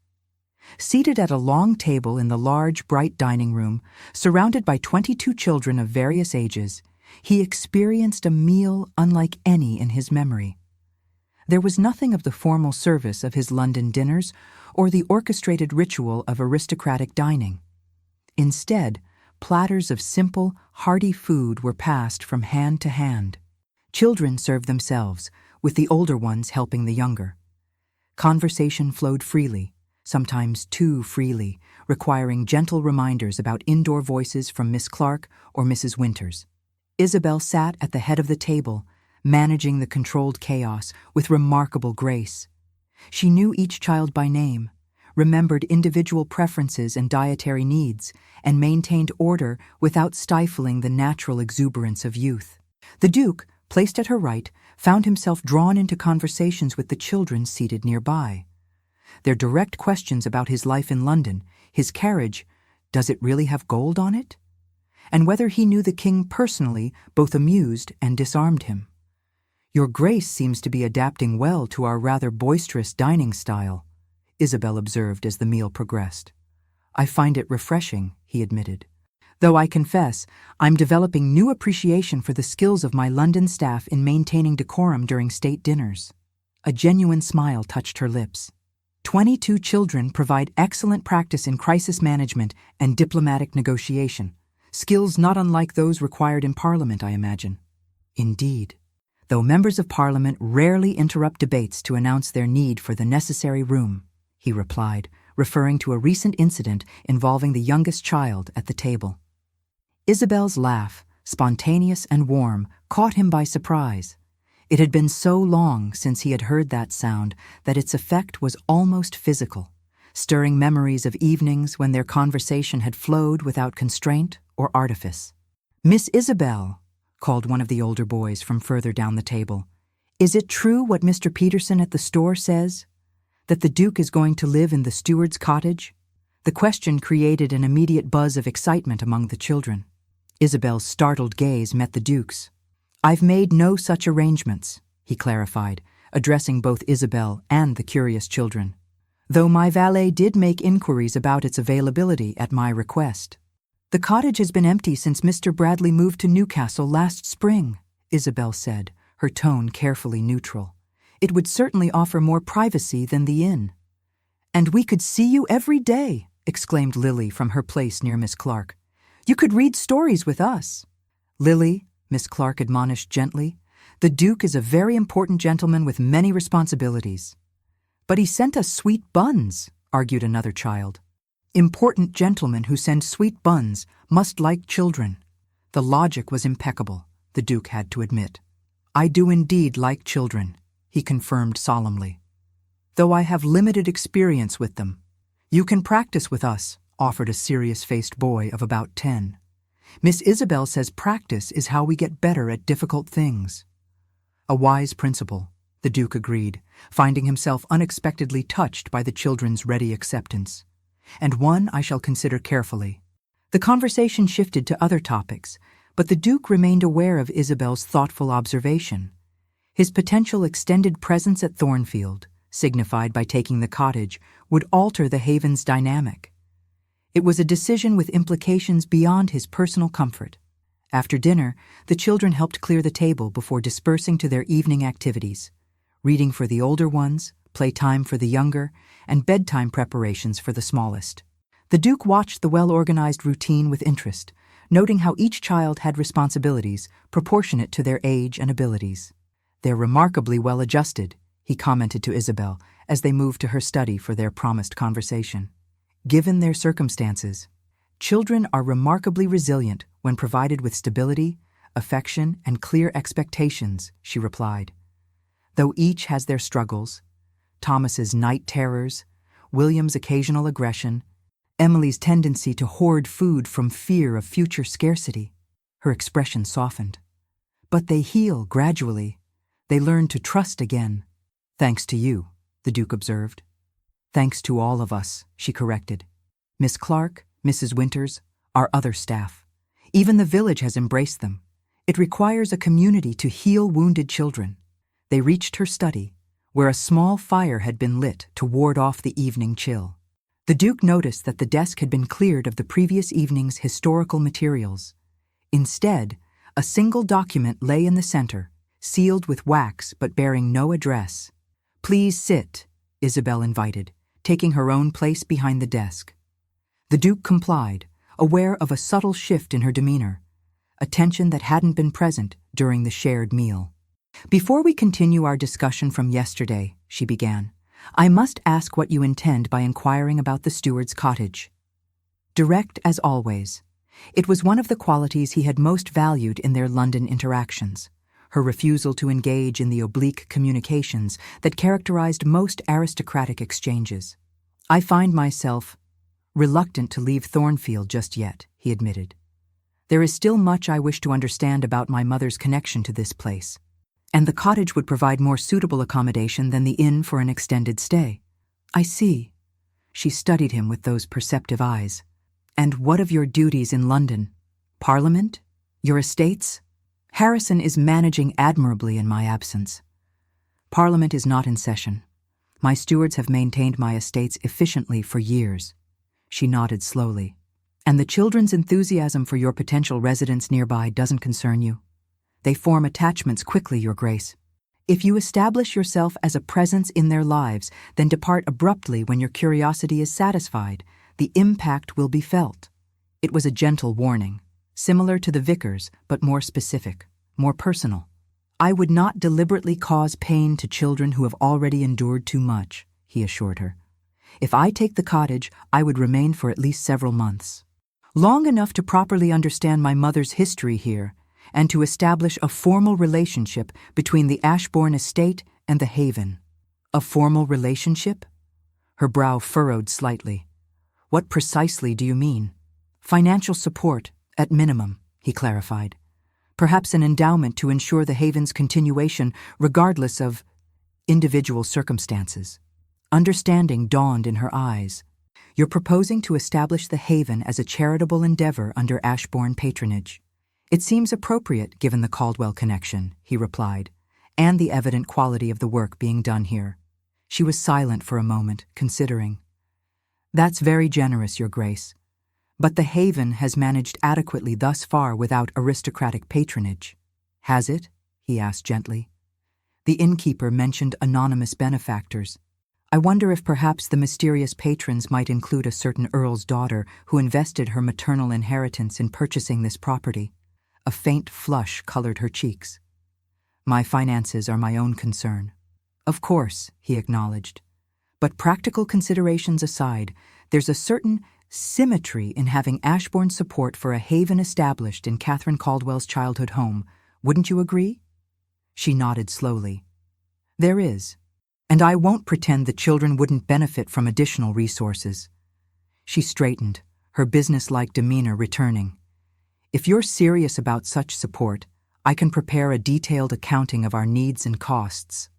Seated at a long table in the large, bright dining room, surrounded by 22 children of various ages, he experienced a meal unlike any in his memory. There was nothing of the formal service of his London dinners or the orchestrated ritual of aristocratic dining. Instead, platters of simple, hearty food were passed from hand to hand. Children served themselves, with the older ones helping the younger. Conversation flowed freely, sometimes too freely, requiring gentle reminders about indoor voices from Miss Clark or Mrs. Winters. Isabel sat at the head of the table, managing the controlled chaos with remarkable grace. She knew each child by name, remembered individual preferences and dietary needs, and maintained order without stifling the natural exuberance of youth. The Duke, placed at her right, found himself drawn into conversations with the children seated nearby. Their direct questions about his life in London, his carriage, does it really have gold on it? And whether he knew the king personally both amused and disarmed him. "Your Grace seems to be adapting well to our rather boisterous dining style," Isabel observed as the meal progressed. "I find it refreshing," he admitted. "Though I confess, I'm developing new appreciation for the skills of my London staff in maintaining decorum during state dinners." A genuine smile touched her lips. 22 children provide excellent practice in crisis management and diplomatic negotiation, skills not unlike those required in Parliament, I imagine. Indeed. Though members of Parliament rarely interrupt debates to announce their need for the necessary room, he replied, referring to a recent incident involving the youngest child at the table. Isabel's laugh, spontaneous and warm, caught him by surprise. It had been so long since he had heard that sound that its effect was almost physical, stirring memories of evenings when their conversation had flowed without constraint or artifice. "Miss Isabel," called one of the older boys from further down the table, "is it true what Mr. Peterson at the store says? That the Duke is going to live in the steward's cottage?" The question created an immediate buzz of excitement among the children. Isabel's startled gaze met the Duke's. "I've made no such arrangements," he clarified, addressing both Isabel and the curious children, "though my valet did make inquiries about its availability at my request." "The cottage has been empty since Mr. Bradley moved to Newcastle last spring," Isabel said, her tone carefully neutral. "It would certainly offer more privacy than the inn." "And we could see you every day," exclaimed Lily from her place near Miss Clark. "You could read stories with us." "Lily," Miss Clark admonished gently, "the Duke is a very important gentleman with many responsibilities." "But he sent us sweet buns," argued another child. "Important gentlemen who send sweet buns must like children." The logic was impeccable, the Duke had to admit. "I do indeed like children," he confirmed solemnly, "though I have limited experience with them." "You can practice with us," offered a serious-faced boy of about 10. "Miss Isabel says practice is how we get better at difficult things." "A wise principle," the Duke agreed, finding himself unexpectedly touched by the children's ready acceptance. "And one I shall consider carefully." The conversation shifted to other topics, but the Duke remained aware of Isabel's thoughtful observation. His potential extended presence at Thornfield, signified by taking the cottage, would alter the haven's dynamic. It was a decision with implications beyond his personal comfort. After dinner, the children helped clear the table before dispersing to their evening activities: reading for the older ones, playtime for the younger, and bedtime preparations for the smallest. The Duke watched the well-organized routine with interest, noting how each child had responsibilities proportionate to their age and abilities. "They're remarkably well-adjusted," he commented to Isabel as they moved to her study for their promised conversation. "Given their circumstances, children are remarkably resilient when provided with stability, affection, and clear expectations," she replied. "Though each has their struggles, Thomas's night terrors, William's occasional aggression, Emily's tendency to hoard food from fear of future scarcity." Her expression softened. "But they heal gradually. They learn to trust again." "Thanks to you," the Duke observed. Thanks to all of us, she corrected. Miss Clark, Mrs. Winters, our other staff. Even the village has embraced them. It requires a community to heal wounded children. They reached her study, where a small fire had been lit to ward off the evening chill. The Duke noticed that the desk had been cleared of the previous evening's historical materials. Instead, a single document lay in the center, sealed with wax but bearing no address. Please sit, Isabel invited, taking her own place behind the desk. The Duke complied, aware of a subtle shift in her demeanor, a tension that hadn't been present during the shared meal. Before we continue our discussion from yesterday, she began, I must ask what you intend by inquiring about the steward's cottage. Direct as always. It was one of the qualities he had most valued in their London interactions, her refusal to engage in the oblique communications that characterized most aristocratic exchanges. I find myself reluctant to leave Thornfield just yet, he admitted. There is still much I wish to understand about my mother's connection to this place, and the cottage would provide more suitable accommodation than the inn for an extended stay. I see. She studied him with those perceptive eyes. And what of your duties in London? Parliament? Your estates? Harrison is managing admirably in my absence. Parliament is not in session. My stewards have maintained my estates efficiently for years. She nodded slowly. And the children's enthusiasm for your potential residence nearby doesn't concern you? They form attachments quickly, Your Grace. If you establish yourself as a presence in their lives, then depart abruptly when your curiosity is satisfied, the impact will be felt. It was a gentle warning, similar to the vicar's, but more specific, more personal. I would not deliberately cause pain to children who have already endured too much, he assured her. If I take the cottage, I would remain for at least several months. Long enough to properly understand my mother's history here, and to establish a formal relationship between the Ashbourne estate and the Haven. A formal relationship? Her brow furrowed slightly. What precisely do you mean? Financial support, at minimum, he clarified. Perhaps an endowment to ensure the Haven's continuation regardless of individual circumstances. Understanding dawned in her eyes. You're proposing to establish the Haven as a charitable endeavor under Ashbourne patronage. It seems appropriate given the Caldwell connection, he replied, and the evident quality of the work being done here. She was silent for a moment, considering. That's very generous, Your Grace. But the Haven has managed adequately thus far without aristocratic patronage. Has it? He asked gently. The innkeeper mentioned anonymous benefactors. I wonder if perhaps the mysterious patrons might include a certain earl's daughter who invested her maternal inheritance in purchasing this property. A faint flush colored her cheeks. My finances are my own concern. Of course, he acknowledged. But practical considerations aside, there's a certain symmetry in having Ashbourne support for a Haven established in Catherine Caldwell's childhood home. Wouldn't you agree? She nodded slowly. There is. And I won't pretend the children wouldn't benefit from additional resources. She straightened, her businesslike demeanor returning. If you're serious about such support, I can prepare a detailed accounting of our needs and costs.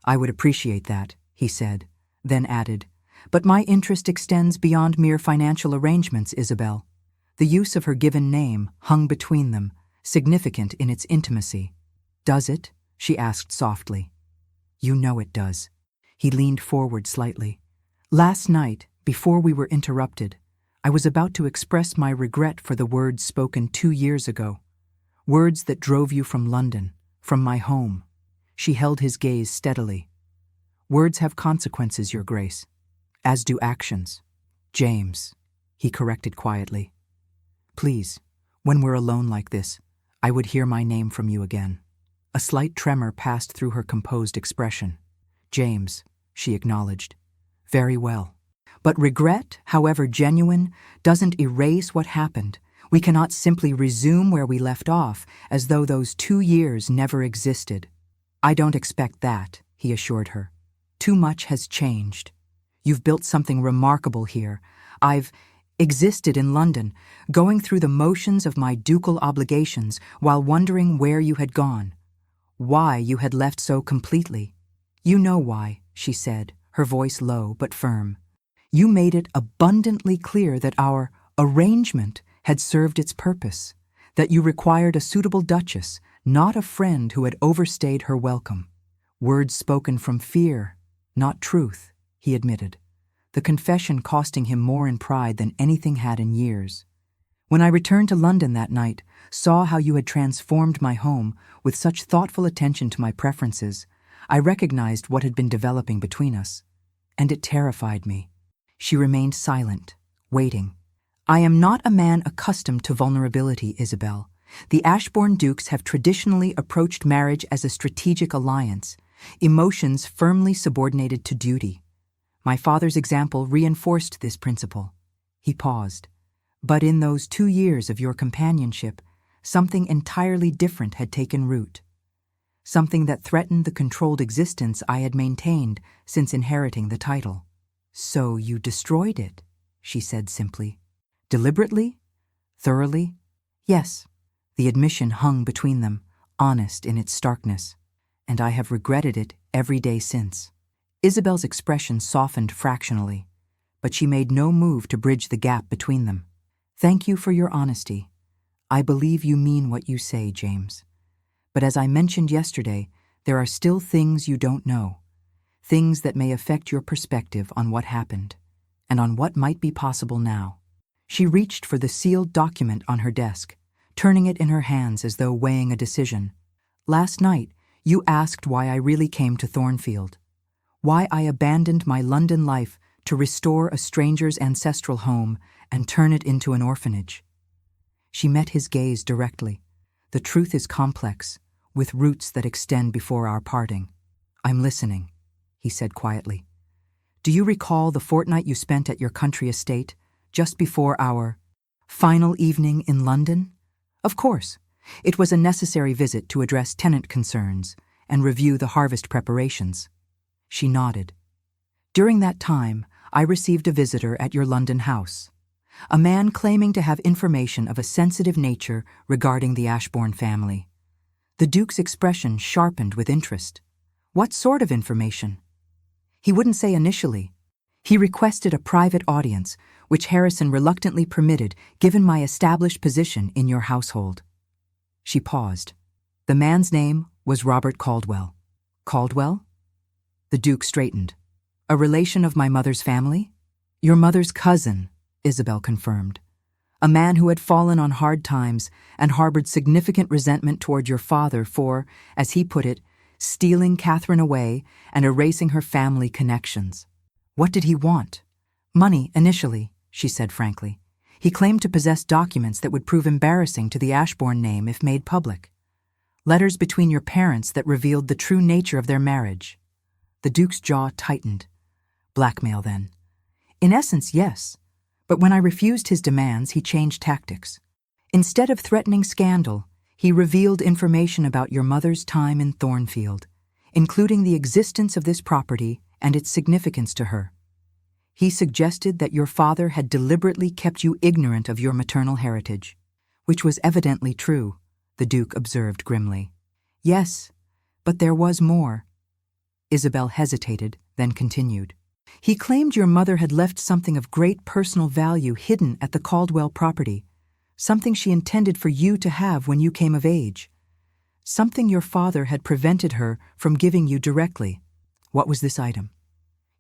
I would appreciate that, he said, then added, but my interest extends beyond mere financial arrangements, Isabel. The use of her given name hung between them, significant in its intimacy. Does it? She asked softly. You know it does. He leaned forward slightly. Last night, before we were interrupted, I was about to express my regret for the words spoken 2 years ago. Words that drove you from London, from my home. She held his gaze steadily. Words have consequences, Your Grace, as do actions. James, he corrected quietly. Please, when we're alone like this, I would hear my name from you again. A slight tremor passed through her composed expression. James, she acknowledged. Very well. But regret, however genuine, doesn't erase what happened. We cannot simply resume where we left off, as though those 2 years never existed. I don't expect that, he assured her. Too much has changed. You've built something remarkable here. I've existed in London, going through the motions of my ducal obligations while wondering where you had gone. Why you had left so completely. You know why, she said, her voice low but firm. "You made it abundantly clear that our arrangement had served its purpose, that you required a suitable duchess, not a friend who had overstayed her welcome." Words spoken from fear, not truth, he admitted, the confession costing him more in pride than anything had in years. "When I returned to London that night, saw how you had transformed my home with such thoughtful attention to my preferences, I recognized what had been developing between us, and it terrified me." She remained silent, waiting. "I am not a man accustomed to vulnerability, Isabel. The Ashbourne Dukes have traditionally approached marriage as a strategic alliance, emotions firmly subordinated to duty. My father's example reinforced this principle." He paused. "But in those 2 years of your companionship, something entirely different had taken root. Something that threatened the controlled existence I had maintained since inheriting the title." "So you destroyed it," she said simply. "Deliberately? Thoroughly?" "Yes." The admission hung between them, honest in its starkness. "And I have regretted it every day since." Isabel's expression softened fractionally, but she made no move to bridge the gap between them. "Thank you for your honesty. I believe you mean what you say, James. But as I mentioned yesterday, there are still things you don't know, things that may affect your perspective on what happened, and on what might be possible now." She reached for the sealed document on her desk, turning it in her hands as though weighing a decision. "Last night, you asked why I really came to Thornfield, why I abandoned my London life to restore a stranger's ancestral home and turn it into an orphanage." She met his gaze directly. "The truth is complex, with roots that extend before our parting." "I'm listening," he said quietly. "Do you recall the fortnight you spent at your country estate, just before our final evening in London?" "Of course. It was a necessary visit to address tenant concerns and review the harvest preparations." She nodded. "During that time, I received a visitor at your London house, a man claiming to have information of a sensitive nature regarding the Ashbourne family." The Duke's expression sharpened with interest. "What sort of information?" "He wouldn't say initially. He requested a private audience, which Harrison reluctantly permitted given my established position in your household." She paused. "The man's name was Robert Caldwell." "Caldwell?" The Duke straightened. "A relation of my mother's family?" "Your mother's cousin," Isabel confirmed. "A man who had fallen on hard times and harbored significant resentment toward your father for, as he put it, stealing Catherine away and erasing her family connections." "What did he want?" "Money, initially," she said frankly. "He claimed to possess documents that would prove embarrassing to the Ashbourne name if made public. Letters between your parents that revealed the true nature of their marriage." The Duke's jaw tightened. "Blackmail, then?" "In essence, yes. But when I refused his demands, he changed tactics. Instead of threatening scandal, he revealed information about your mother's time in Thornfield, including the existence of this property and its significance to her. He suggested that your father had deliberately kept you ignorant of your maternal heritage." "Which was evidently true," the Duke observed grimly. "Yes, but there was more." Isabel hesitated, then continued. "He claimed your mother had left something of great personal value hidden at the Caldwell property, something she intended for you to have when you came of age, something your father had prevented her from giving you directly." "What was this item?"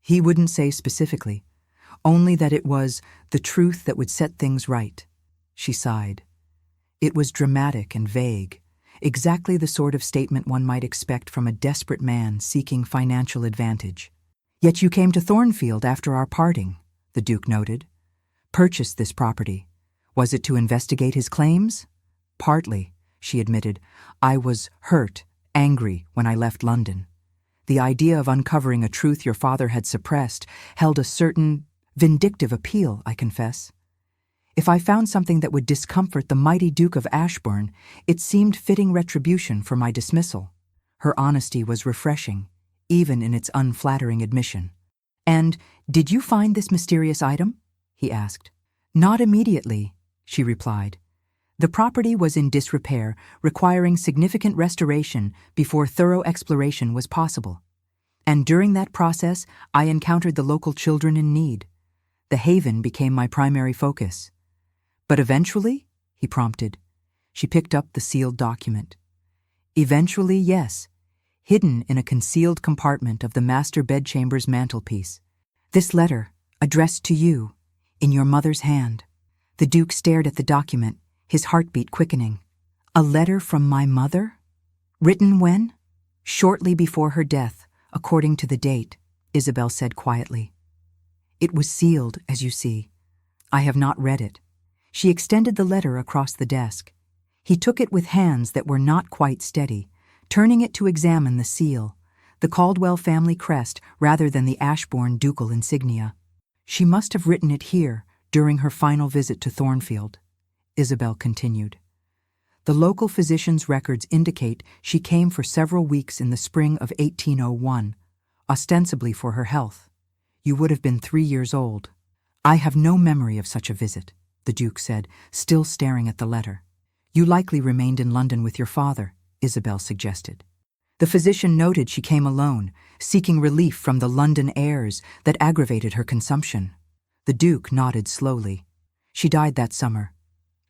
"He wouldn't say specifically, only that it was the truth that would set things right." She sighed. It was dramatic and vague, exactly the sort of statement one might expect from a desperate man seeking financial advantage. "Yet you came to Thornfield after our parting," the Duke noted. "Purchased this property. Was it to investigate his claims?" "Partly," she admitted. "I was hurt, angry when I left London. The idea of uncovering a truth your father had suppressed held a certain vindictive appeal, I confess. If I found something that would discomfort the mighty Duke of Ashbourne, it seemed fitting retribution for my dismissal." Her honesty was refreshing, even in its unflattering admission. "And did you find this mysterious item?" he asked. "Not immediately," she replied. "The property was in disrepair, requiring significant restoration before thorough exploration was possible. And during that process, I encountered the local children in need. The haven became my primary focus. But eventually, he prompted. She picked up the sealed document. Eventually, yes, hidden in a concealed compartment of the master bedchamber's mantelpiece. This letter, addressed to you, in your mother's hand. The Duke stared at the document, his heartbeat quickening. A letter from my mother? Written when? Shortly before her death, according to the date, Isabel said quietly. It was sealed, as you see. I have not read it. She extended the letter across the desk. He took it with hands that were not quite steady, turning it to examine the seal, the Caldwell family crest rather than the Ashbourne ducal insignia. She must have written it here during her final visit to Thornfield, Isabel continued. The local physician's records indicate she came for several weeks in the spring of 1801, ostensibly for her health. You would have been 3 years old. I have no memory of such a visit, the Duke said, still staring at the letter. You likely remained in London with your father, Isabel suggested. The physician noted she came alone, seeking relief from the London airs that aggravated her consumption. The Duke nodded slowly. She died that summer.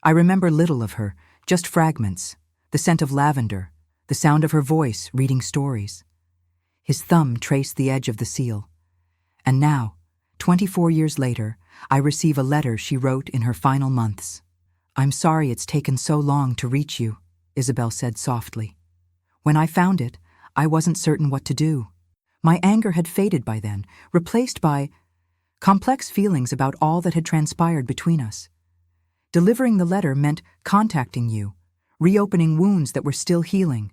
I remember little of her, just fragments, the scent of lavender, the sound of her voice reading stories. His thumb traced the edge of the seal. And now, 24 years later, I receive a letter she wrote in her final months. I'm sorry it's taken so long to reach you, Isabel said softly. When I found it, I wasn't certain what to do. My anger had faded by then, replaced by complex feelings about all that had transpired between us. Delivering the letter meant contacting you, reopening wounds that were still healing.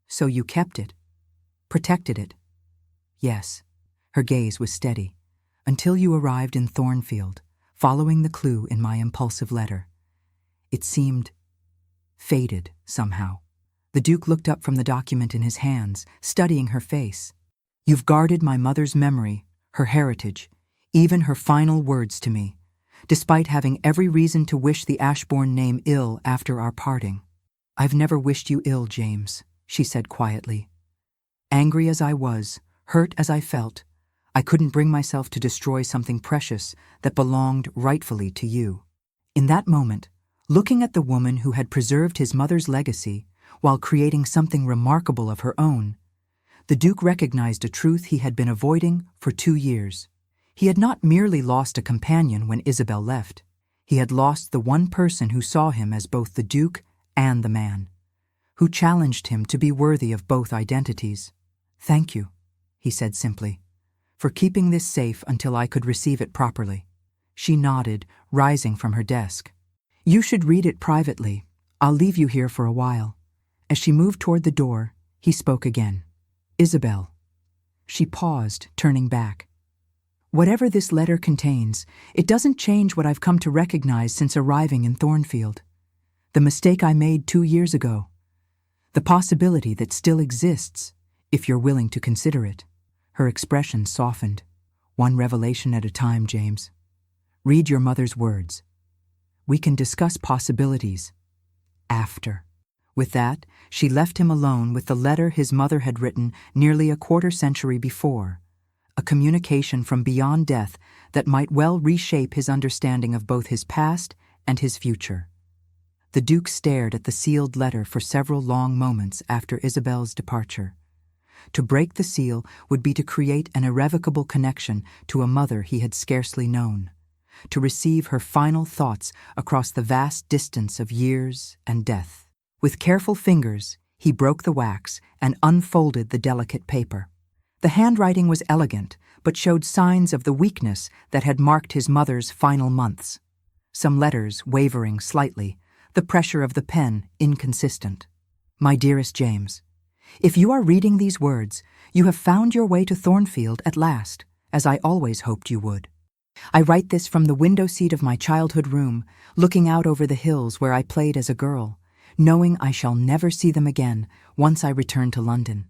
So you kept it, protected it. Yes, her gaze was steady, until you arrived in Thornfield, following the clue in my impulsive letter. It seemed faded somehow. The Duke looked up from the document in his hands, studying her face. You've guarded my mother's memory, her heritage, even her final words to me, despite having every reason to wish the Ashbourne name ill after our parting. I've never wished you ill, James, she said quietly. Angry as I was, hurt as I felt, I couldn't bring myself to destroy something precious that belonged rightfully to you. In that moment, looking at the woman who had preserved his mother's legacy while creating something remarkable of her own, the Duke recognized a truth he had been avoiding for 2 years. He had not merely lost a companion when Isabel left. He had lost the one person who saw him as both the Duke and the man, who challenged him to be worthy of both identities. Thank you, he said simply, for keeping this safe until I could receive it properly. She nodded, rising from her desk. You should read it privately. I'll leave you here for a while. As she moved toward the door, he spoke again. Isabel. She paused, turning back. Whatever this letter contains, it doesn't change what I've come to recognize since arriving in Thornfield. The mistake I made 2 years ago. The possibility that still exists, if you're willing to consider it. Her expression softened. One revelation at a time, James. Read your mother's words. We can discuss possibilities after. With that, she left him alone with the letter his mother had written nearly a quarter-century before, a communication from beyond death that might well reshape his understanding of both his past and his future. The Duke stared at the sealed letter for several long moments after Isabel's departure. To break the seal would be to create an irrevocable connection to a mother he had scarcely known, to receive her final thoughts across the vast distance of years and death. With careful fingers, he broke the wax and unfolded the delicate paper. The handwriting was elegant, but showed signs of the weakness that had marked his mother's final months. Some letters wavering slightly, the pressure of the pen inconsistent. My dearest James, if you are reading these words, you have found your way to Thornfield at last, as I always hoped you would. I write this from the window seat of my childhood room, looking out over the hills where I played as a girl, knowing I shall never see them again once I return to London.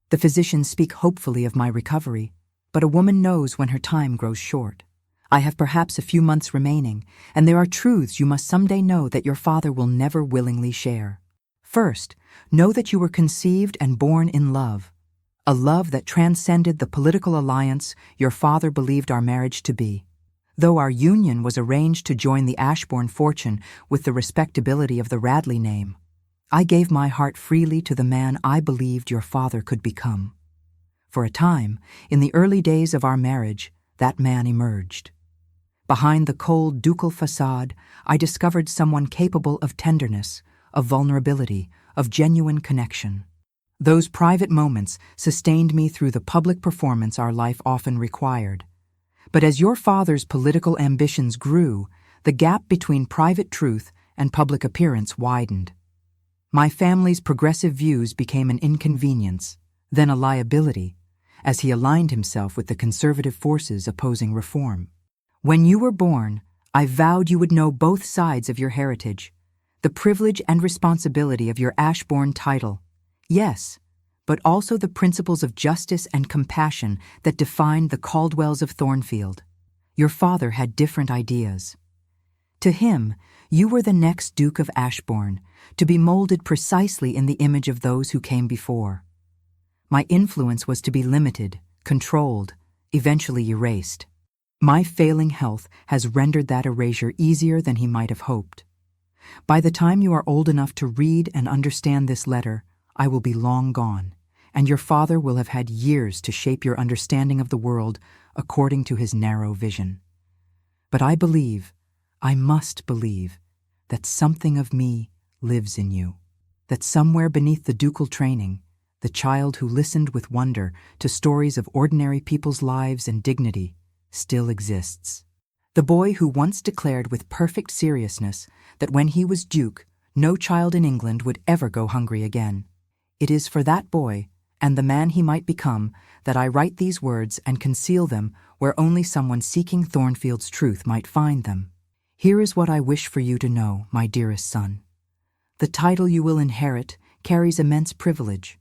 The physicians speak hopefully of my recovery, but a woman knows when her time grows short. I have perhaps a few months remaining, and there are truths you must someday know that your father will never willingly share. First, know that you were conceived and born in love, a love that transcended the political alliance your father believed our marriage to be. Though our union was arranged to join the Ashbourne fortune with the respectability of the Radley name, I gave my heart freely to the man I believed your father could become. For a time, in the early days of our marriage, that man emerged. Behind the cold ducal facade, I discovered someone capable of tenderness, of vulnerability, of genuine connection. Those private moments sustained me through the public performance our life often required. But as your father's political ambitions grew, the gap between private truth and public appearance widened. My family's progressive views became an inconvenience, then a liability, as he aligned himself with the conservative forces opposing reform. When you were born, I vowed you would know both sides of your heritage, the privilege and responsibility of your Ashbourne title, yes, but also the principles of justice and compassion that defined the Caldwells of Thornfield. Your father had different ideas. To him, you were the next Duke of Ashbourne, to be molded precisely in the image of those who came before. My influence was to be limited, controlled, eventually erased. My failing health has rendered that erasure easier than he might have hoped. By the time you are old enough to read and understand this letter, I will be long gone, and your father will have had years to shape your understanding of the world according to his narrow vision. But I must believe, that something of me lives in you, that somewhere beneath the ducal training, the child who listened with wonder to stories of ordinary people's lives and dignity still exists. The boy who once declared with perfect seriousness that when he was Duke, no child in England would ever go hungry again. It is for that boy, and the man he might become, that I write these words and conceal them where only someone seeking Thornfield's truth might find them. Here is what I wish for you to know, my dearest son. The title you will inherit carries immense privilege,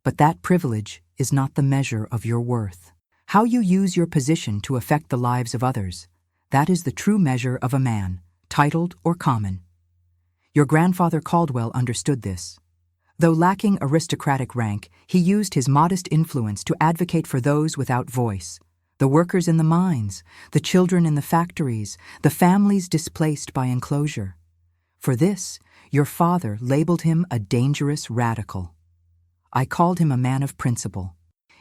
but that privilege is not the measure of your worth. How you use your position to affect the lives of others, that is the true measure of a man, titled or common. Your grandfather Caldwell understood this. Though lacking aristocratic rank, he used his modest influence to advocate for those without voice, the workers in the mines, the children in the factories, the families displaced by enclosure. For this, your father labeled him a dangerous radical. I called him a man of principle.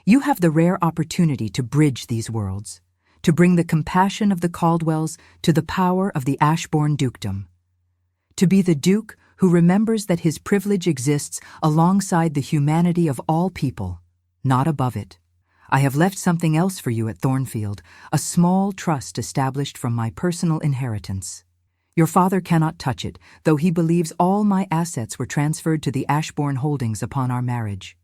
You have the rare opportunity to bridge these worlds, to bring the compassion of the Caldwells to the power of the Ashbourne dukedom, to be the Duke who remembers that his privilege exists alongside the humanity of all people, not above it. I have left something else for you at Thornfield, a small trust established from my personal inheritance. Your father cannot touch it, though he believes all my assets were transferred to the Ashbourne holdings upon our marriage.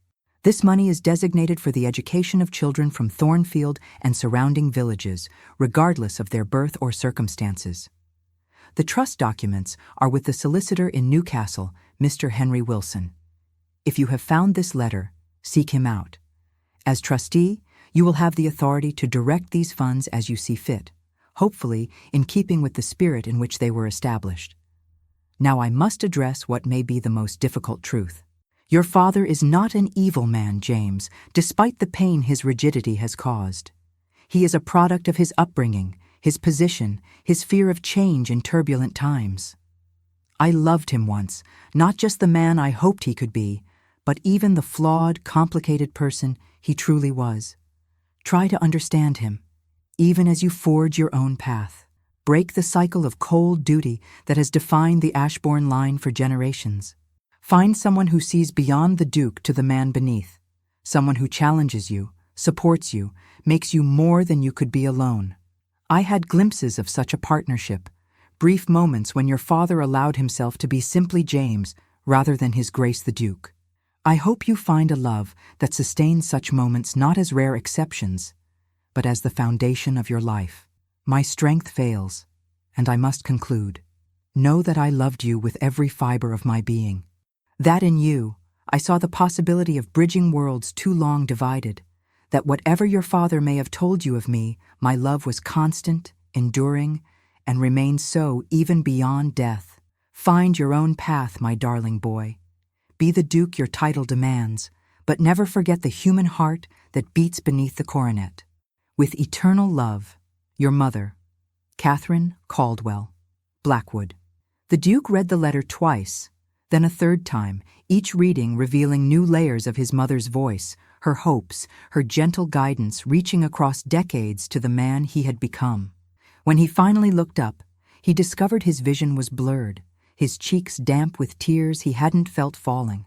This money is designated for the education of children from Thornfield and surrounding villages, regardless of their birth or circumstances. The trust documents are with the solicitor in Newcastle, Mr. Henry Wilson. If you have found this letter, seek him out. As trustee, you will have the authority to direct these funds as you see fit, hopefully in keeping with the spirit in which they were established. Now I must address what may be the most difficult truth. Your father is not an evil man, James, despite the pain his rigidity has caused. He is a product of his upbringing, his position, his fear of change in turbulent times. I loved him once, not just the man I hoped he could be, but even the flawed, complicated person he truly was. Try to understand him, even as you forge your own path. Break the cycle of cold duty that has defined the Ashbourne line for generations. Find someone who sees beyond the Duke to the man beneath, someone who challenges you, supports you, makes you more than you could be alone. I had glimpses of such a partnership, brief moments when your father allowed himself to be simply James rather than His Grace the Duke. I hope you find a love that sustains such moments not as rare exceptions, but as the foundation of your life. My strength fails, and I must conclude. Know that I loved you with every fiber of my being. That in you, I saw the possibility of bridging worlds too long divided, that whatever your father may have told you of me, my love was constant, enduring, and remains so even beyond death. Find your own path, my darling boy. Be the Duke your title demands, but never forget the human heart that beats beneath the coronet. With eternal love, your mother, Catherine Caldwell, Blackwood. The Duke read the letter twice, then a third time, each reading revealing new layers of his mother's voice, her hopes, her gentle guidance reaching across decades to the man he had become. When he finally looked up, he discovered his vision was blurred, his cheeks damp with tears he hadn't felt falling.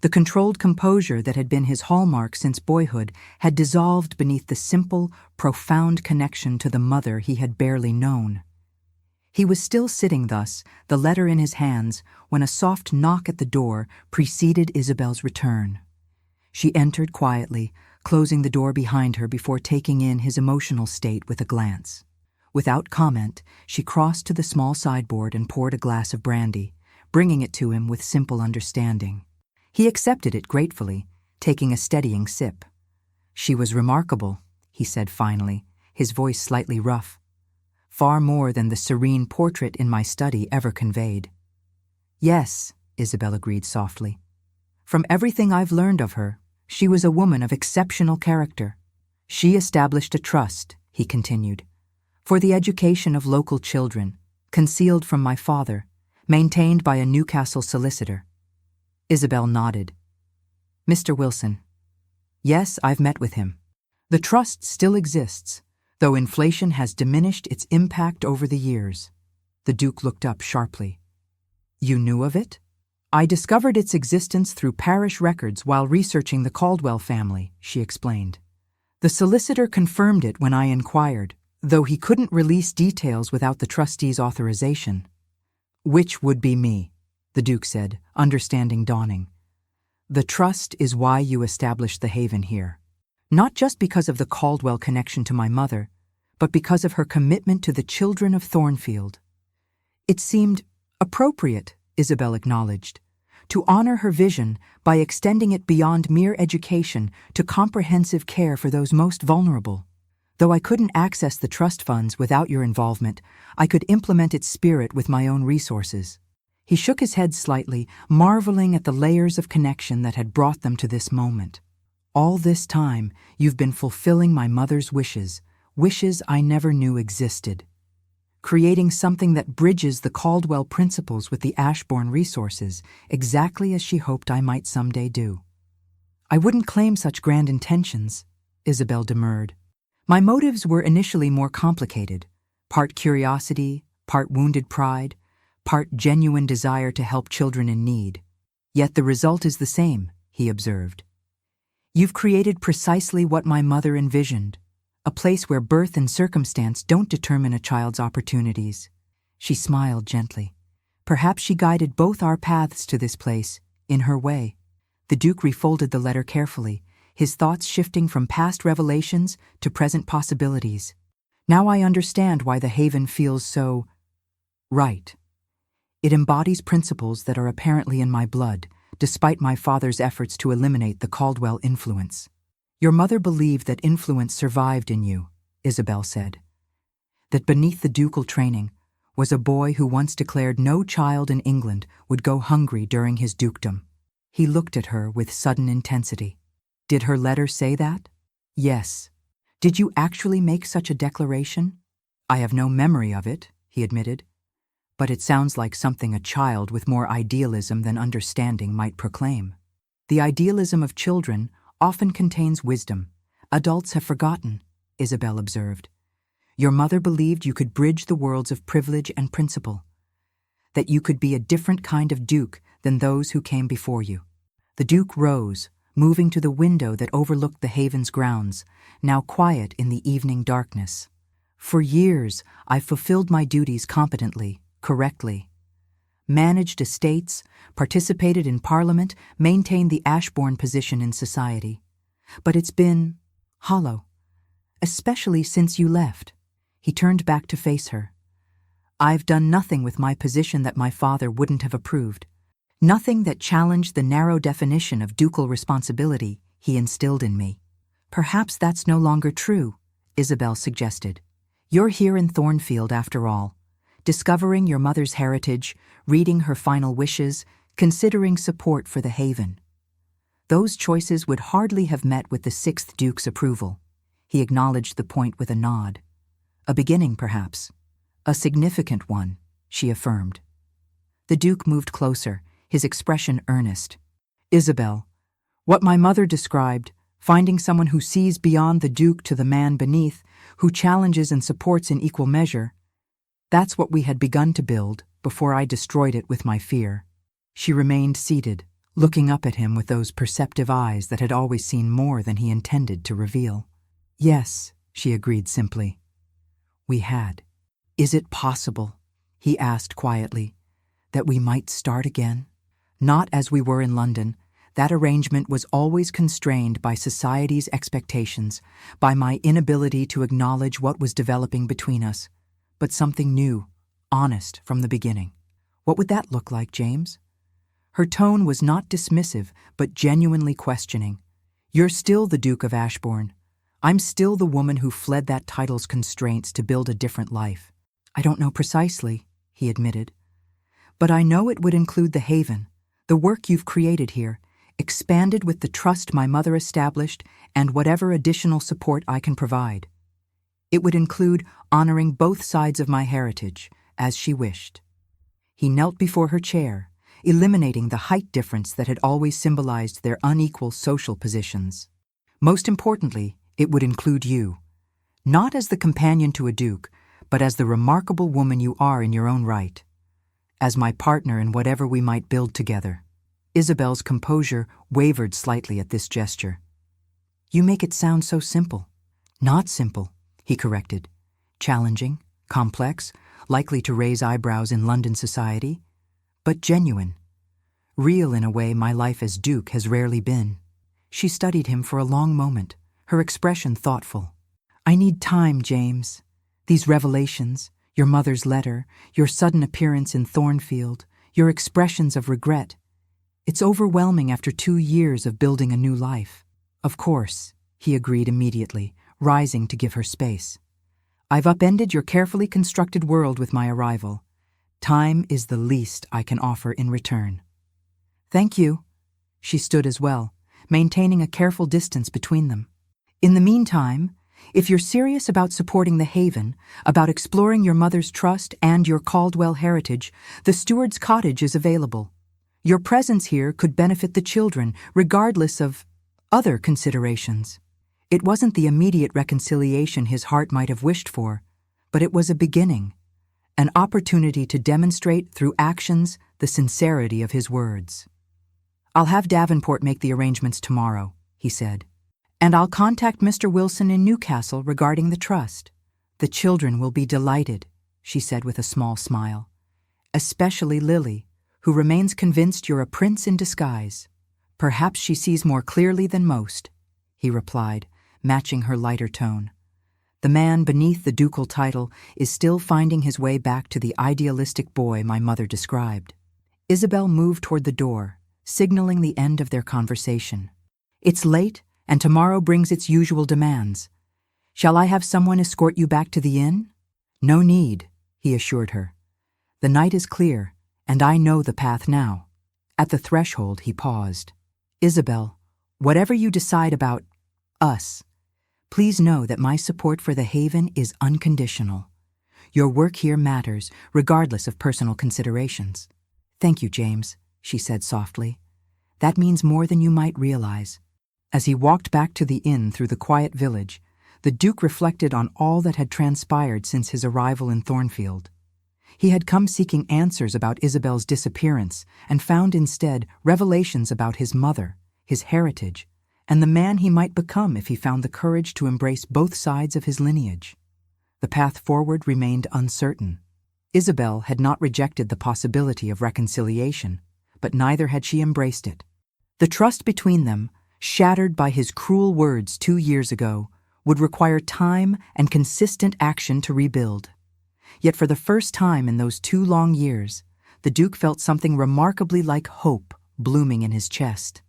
The controlled composure that had been his hallmark since boyhood had dissolved beneath the simple, profound connection to the mother he had barely known. He was still sitting thus, the letter in his hands, when a soft knock at the door preceded Isabel's return. She entered quietly, closing the door behind her before taking in his emotional state with a glance. Without comment, she crossed to the small sideboard and poured a glass of brandy, bringing it to him with simple understanding. He accepted it gratefully, taking a steadying sip. "She was remarkable," he said finally, his voice slightly rough. "Far more than the serene portrait in my study ever conveyed." "Yes," Isabel agreed softly. "From everything I've learned of her, she was a woman of exceptional character. She established a trust," he continued, "for the education of local children, concealed from my father, maintained by a Newcastle solicitor." Isabel nodded. "Mr. Wilson." "Yes, I've met with him. The trust still exists, though inflation has diminished its impact over the years." The Duke looked up sharply. "You knew of it?" "I discovered its existence through parish records while researching the Caldwell family," she explained. "The solicitor confirmed it when I inquired, though he couldn't release details without the trustee's authorization." "Which would be me," the Duke said, understanding dawning. "The trust is why you established the haven here. Not just because of the Caldwell connection to my mother, but because of her commitment to the children of Thornfield." "It seemed appropriate," Isabel acknowledged, "to honor her vision by extending it beyond mere education to comprehensive care for those most vulnerable. Though I couldn't access the trust funds without your involvement, I could implement its spirit with my own resources." He shook his head slightly, marveling at the layers of connection that had brought them to this moment. "All this time, you've been fulfilling my mother's wishes, wishes I never knew existed. Creating something that bridges the Caldwell principles with the Ashbourne resources, exactly as she hoped I might someday do." "I wouldn't claim such grand intentions," Isabel demurred. "My motives were initially more complicated, part curiosity, part wounded pride, part genuine desire to help children in need. Yet the result is the same," he observed. "You've created precisely what my mother envisioned, a place where birth and circumstance don't determine a child's opportunities." She smiled gently. "Perhaps she guided both our paths to this place, in her way." The Duke refolded the letter carefully, his thoughts shifting from past revelations to present possibilities. "Now I understand why the haven feels so right. It embodies principles that are apparently in my blood, despite my father's efforts to eliminate the Caldwell influence." "Your mother believed that influence survived in you," Isabel said. "That beneath the ducal training was a boy who once declared no child in England would go hungry during his dukedom." He looked at her with sudden intensity. "Did her letter say that?" "Yes." "Did you actually make such a declaration?" "I have no memory of it," he admitted. "But it sounds like something a child with more idealism than understanding might proclaim." "The idealism of children often contains wisdom. Adults have forgotten," Isabel observed. "Your mother believed you could bridge the worlds of privilege and principle, that you could be a different kind of duke than those who came before you." The Duke rose, moving to the window that overlooked the haven's grounds, now quiet in the evening darkness. "For years, I've fulfilled my duties competently, correctly. Managed estates, participated in Parliament, maintained the Ashbourne position in society. But it's been hollow, especially since you left." He turned back to face her. "I've done nothing with my position that my father wouldn't have approved. Nothing that challenged the narrow definition of ducal responsibility he instilled in me." "Perhaps that's no longer true," Isabel suggested. "You're here in Thornfield after all, discovering your mother's heritage, reading her final wishes, considering support for the haven. Those choices would hardly have met with the sixth Duke's approval. He acknowledged the point with a nod. A beginning, perhaps. A significant one, she affirmed. The Duke moved closer, his expression earnest. Isabel, what my mother described, finding someone who sees beyond the Duke to the man beneath, who challenges and supports in equal measure, that's what we had begun to build before I destroyed it with my fear. She remained seated, looking up at him with those perceptive eyes that had always seen more than he intended to reveal. Yes, she agreed simply. We had. Is it possible, he asked quietly, that we might start again? Not as we were in London. That arrangement was always constrained by society's expectations, by my inability to acknowledge what was developing between us, but something new, honest from the beginning. What would that look like, James? Her tone was not dismissive, but genuinely questioning. You're still the Duke of Ashbourne. I'm still the woman who fled that title's constraints to build a different life. I don't know precisely, he admitted. But I know it would include the haven, the work you've created here, expanded with the trust my mother established and whatever additional support I can provide. It would include honoring both sides of my heritage, as she wished. He knelt before her chair, eliminating the height difference that had always symbolized their unequal social positions. Most importantly, it would include you, not as the companion to a duke, but as the remarkable woman you are in your own right, as my partner in whatever we might build together. Isabel's composure wavered slightly at this gesture. You make it sound so simple. Not simple, he corrected. Challenging, complex, likely to raise eyebrows in London society, but genuine. Real in a way my life as Duke has rarely been. She studied him for a long moment, her expression thoughtful. I need time, James. These revelations, your mother's letter, your sudden appearance in Thornfield, your expressions of regret. It's overwhelming after 2 years of building a new life. Of course, he agreed immediately, rising to give her space. I've upended your carefully constructed world with my arrival. Time is the least I can offer in return. Thank you. She stood as well, maintaining a careful distance between them. In the meantime, if you're serious about supporting the haven, about exploring your mother's trust and your Caldwell heritage, the steward's cottage is available. Your presence here could benefit the children, regardless of other considerations. It wasn't the immediate reconciliation his heart might have wished for, but it was a beginning, an opportunity to demonstrate through actions the sincerity of his words. I'll have Davenport make the arrangements tomorrow, he said, and I'll contact Mr. Wilson in Newcastle regarding the trust. The children will be delighted, she said with a small smile, especially Lily, who remains convinced you're a prince in disguise. Perhaps she sees more clearly than most, he replied, matching her lighter tone. The man beneath the ducal title is still finding his way back to the idealistic boy my mother described. Isabel moved toward the door, signaling the end of their conversation. It's late, and tomorrow brings its usual demands. Shall I have someone escort you back to the inn? No need, he assured her. The night is clear, and I know the path now. At the threshold, he paused. Isabel, whatever you decide about us, please know that my support for the haven is unconditional. Your work here matters, regardless of personal considerations. Thank you, James, she said softly. That means more than you might realize. As he walked back to the inn through the quiet village, the Duke reflected on all that had transpired since his arrival in Thornfield. He had come seeking answers about Isabel's disappearance and found instead revelations about his mother, his heritage, and the man he might become if he found the courage to embrace both sides of his lineage. The path forward remained uncertain. Isabel had not rejected the possibility of reconciliation, but neither had she embraced it. The trust between them, shattered by his cruel words 2 years ago, would require time and consistent action to rebuild. Yet for the first time in those 2 long years, the Duke felt something remarkably like hope blooming in his chest.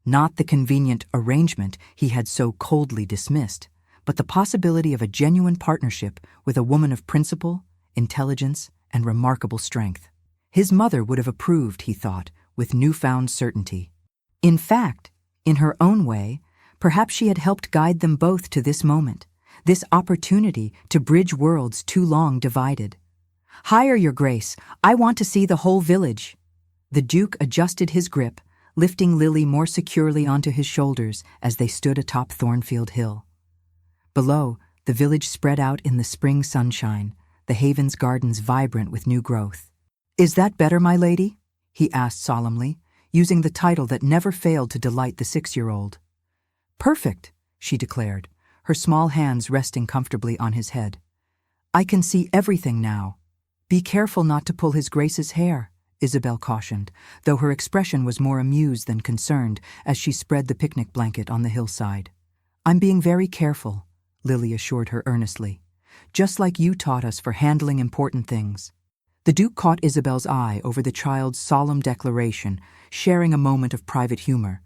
Not the convenient arrangement he had so coldly dismissed, but the possibility of a genuine partnership with a woman of principle, intelligence, and remarkable strength. His mother would have approved, he thought, with newfound certainty. In fact, In her own way, perhaps she had helped guide them both to this moment, this opportunity to bridge worlds too long divided. "Higher, Your Grace, I want to see the whole village." The Duke adjusted his grip, lifting Lily more securely onto his shoulders as they stood atop Thornfield Hill. Below, the village spread out in the spring sunshine, the Haven's gardens vibrant with new growth. "Is that better, my lady?" he asked solemnly, using the title that never failed to delight the 6-year-old. "Perfect," she declared, her small hands resting comfortably on his head. "I can see everything now." "Be careful not to pull His Grace's hair," Isabel cautioned, though her expression was more amused than concerned as she spread the picnic blanket on the hillside. "I'm being very careful," Lily assured her earnestly, "just like you taught us for handling important things." The Duke caught Isabel's eye over the child's solemn declaration, sharing a moment of private humor.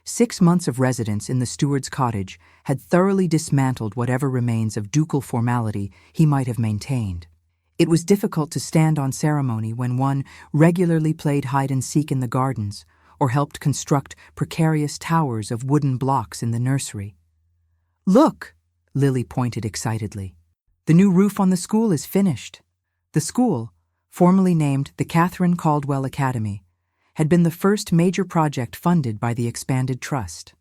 6 months of residence in the steward's cottage had thoroughly dismantled whatever remains of ducal formality he might have maintained. It was difficult to stand on ceremony when one regularly played hide-and-seek in the gardens or helped construct precarious towers of wooden blocks in the nursery. "Look!" Lily pointed excitedly. "The new roof on the school is finished." The school, formerly named the Catherine Caldwell Academy, had been the first major project funded by the expanded trust.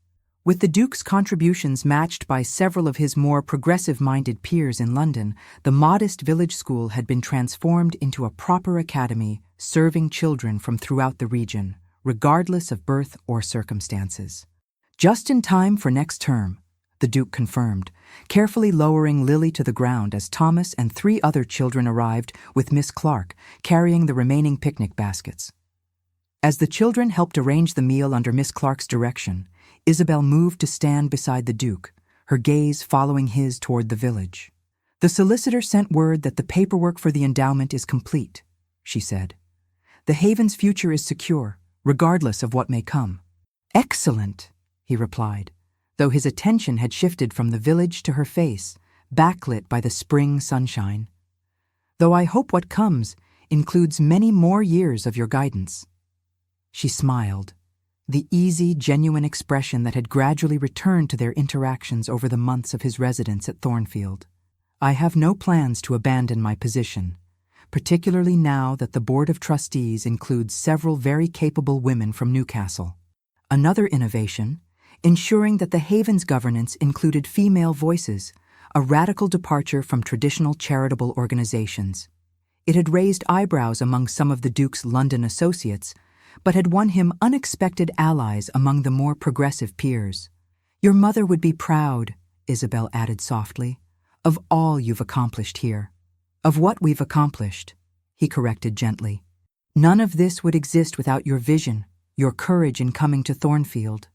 With the Duke's contributions matched by several of his more progressive-minded peers in London, the modest village school had been transformed into a proper academy serving children from throughout the region, regardless of birth or circumstances. "Just in time for next term," the Duke confirmed, carefully lowering Lily to the ground as Thomas and 3 other children arrived with Miss Clark, carrying the remaining picnic baskets. As the children helped arrange the meal under Miss Clark's direction, Isabel moved to stand beside the Duke, her gaze following his toward the village. "The solicitor sent word that the paperwork for the endowment is complete," she said. "The Haven's future is secure, regardless of what may come." "Excellent," he replied, though his attention had shifted from the village to her face, backlit by the spring sunshine. "Though I hope what comes includes many more years of your guidance." She smiled, the easy, genuine expression that had gradually returned to their interactions over the months of his residence at Thornfield. "I have no plans to abandon my position, particularly now that the Board of Trustees includes several very capable women from Newcastle. Another innovation, ensuring that the Haven's governance included female voices, a radical departure from traditional charitable organizations. It had raised eyebrows among some of the Duke's London associates, but had won him unexpected allies among the more progressive peers. "Your mother would be proud," Isabel added softly, "of all you've accomplished here." "Of what we've accomplished," he corrected gently. "None of this would exist without your vision, your courage in coming to Thornfield.